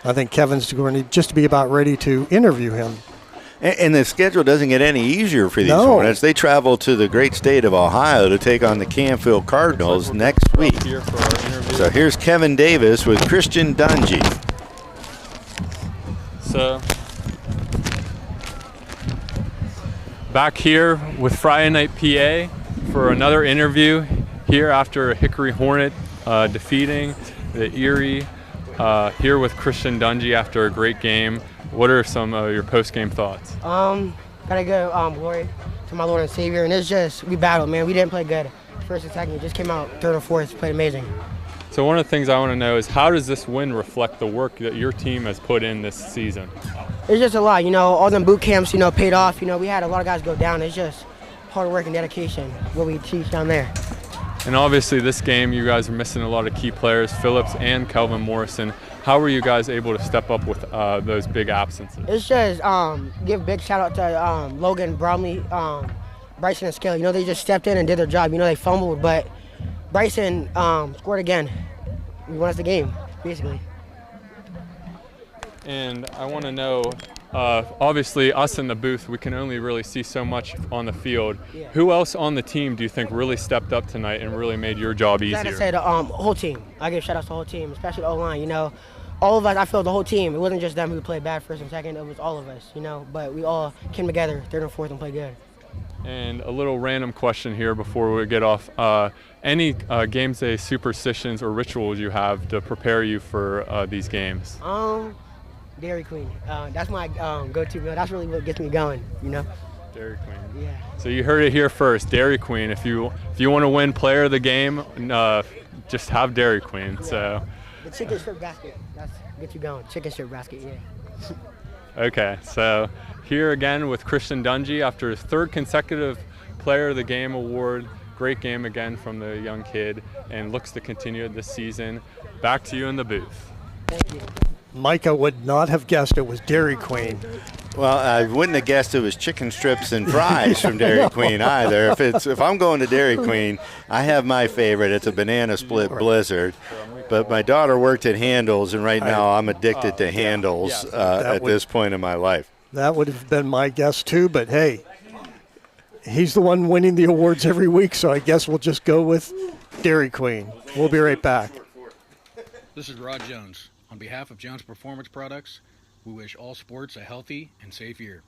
I think Kevin's going to just be about ready to interview him. And the schedule doesn't get any easier for these Hornets. They travel to the great state of Ohio to take on the Canfield Cardinals next week. So here's Kevin Davis with Christian Dungy. So back here with Friday Night PA for another interview here after a Hickory Hornet defeating the Erie, here with Christian Dungy after a great game. What are some of your post-game thoughts? Gotta give glory to my Lord and Savior, and it's just, we battled, man. We didn't play good first and second. We just came out third and fourth, played amazing. So one of the things I want to know is, how does this win reflect the work that your team has put in this season? It's just a lot, all them boot camps, paid off. We had a lot of guys go down. It's just hard work and dedication, what we teach down there. And obviously this game, you guys are missing a lot of key players, Phillips and Kelvin Morrison. How were you guys able to step up with those big absences? It's just give a big shout out to Logan, Bromley, Bryson, and Scaly. You know, they just stepped in and did their job. You know, they fumbled, but Bryson scored again. We won us the game, basically. And I want to know, obviously us in the booth, we can only really see so much on the field. Yeah. Who else on the team do you think really stepped up tonight and really made your job easier? I gotta say the whole team. I give shout outs to the whole team, especially the O-line. You know, all of us, I feel the whole team. It wasn't just them who played bad first and second. It was all of us, you know. But we all came together, third and fourth, and played good. And a little random question here before we get off. Any games day superstitions or rituals you have to prepare you for these games? Dairy Queen. That's my go-to meal. That's really what gets me going, you know. Dairy Queen. Yeah. So you heard it here first, Dairy Queen. If you want to win player of the game, just have Dairy Queen. Yeah. So. The chicken strip basket. That's gets you going. Chicken strip basket. Yeah. Okay. So here again with Christian Dungy after his third consecutive player of the game award. Great game again from the young kid, and looks to continue it this season. Back to you in the booth. Thank you. Micah would not have guessed it was Dairy Queen. Well, I wouldn't have guessed it was chicken strips and fries from Dairy Queen either. If I'm going to Dairy Queen, I have my favorite. It's a banana split blizzard. But my daughter worked at Handles, and right now I'm addicted to Handles at this point in my life. That would have been my guess too, but hey, he's the one winning the awards every week, so I guess we'll just go with Dairy Queen. We'll be right back. This is Rod Jones. On behalf of Jones Performance Products, we wish all sports a healthy and safe year.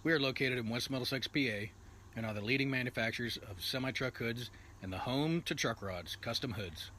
We are located in West Middlesex, PA, and are the leading manufacturers of semi-truck hoods and the home to truck rods, custom hoods.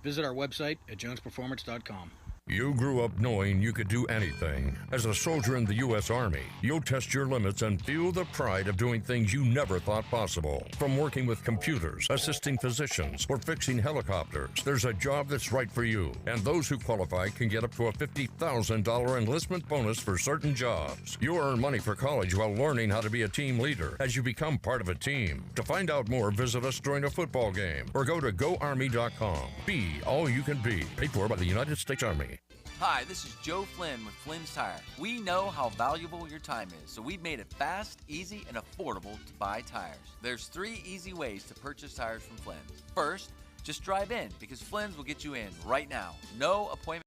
Visit our website at jonesperformance.com. You grew up knowing you could do anything. As a soldier in the U.S. Army, you'll test your limits and feel the pride of doing things you never thought possible. From working with computers, assisting physicians, or fixing helicopters, there's a job that's right for you. And those who qualify can get up to a $50,000 enlistment bonus for certain jobs. You'll earn money for college while learning how to be a team leader as you become part of a team. To find out more, visit us during a football game or go to GoArmy.com. Be all you can be. Paid for by the United States Army. Hi, this is Joe Flynn with Flynn's Tire. We know how valuable your time is, so we've made it fast, easy, and affordable to buy tires. There's 3 easy ways to purchase tires from Flynn's. First, just drive in, because Flynn's will get you in right now. No appointment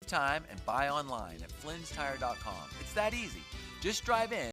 time, and buy online at flynnstire.com. It's that easy. Just drive in.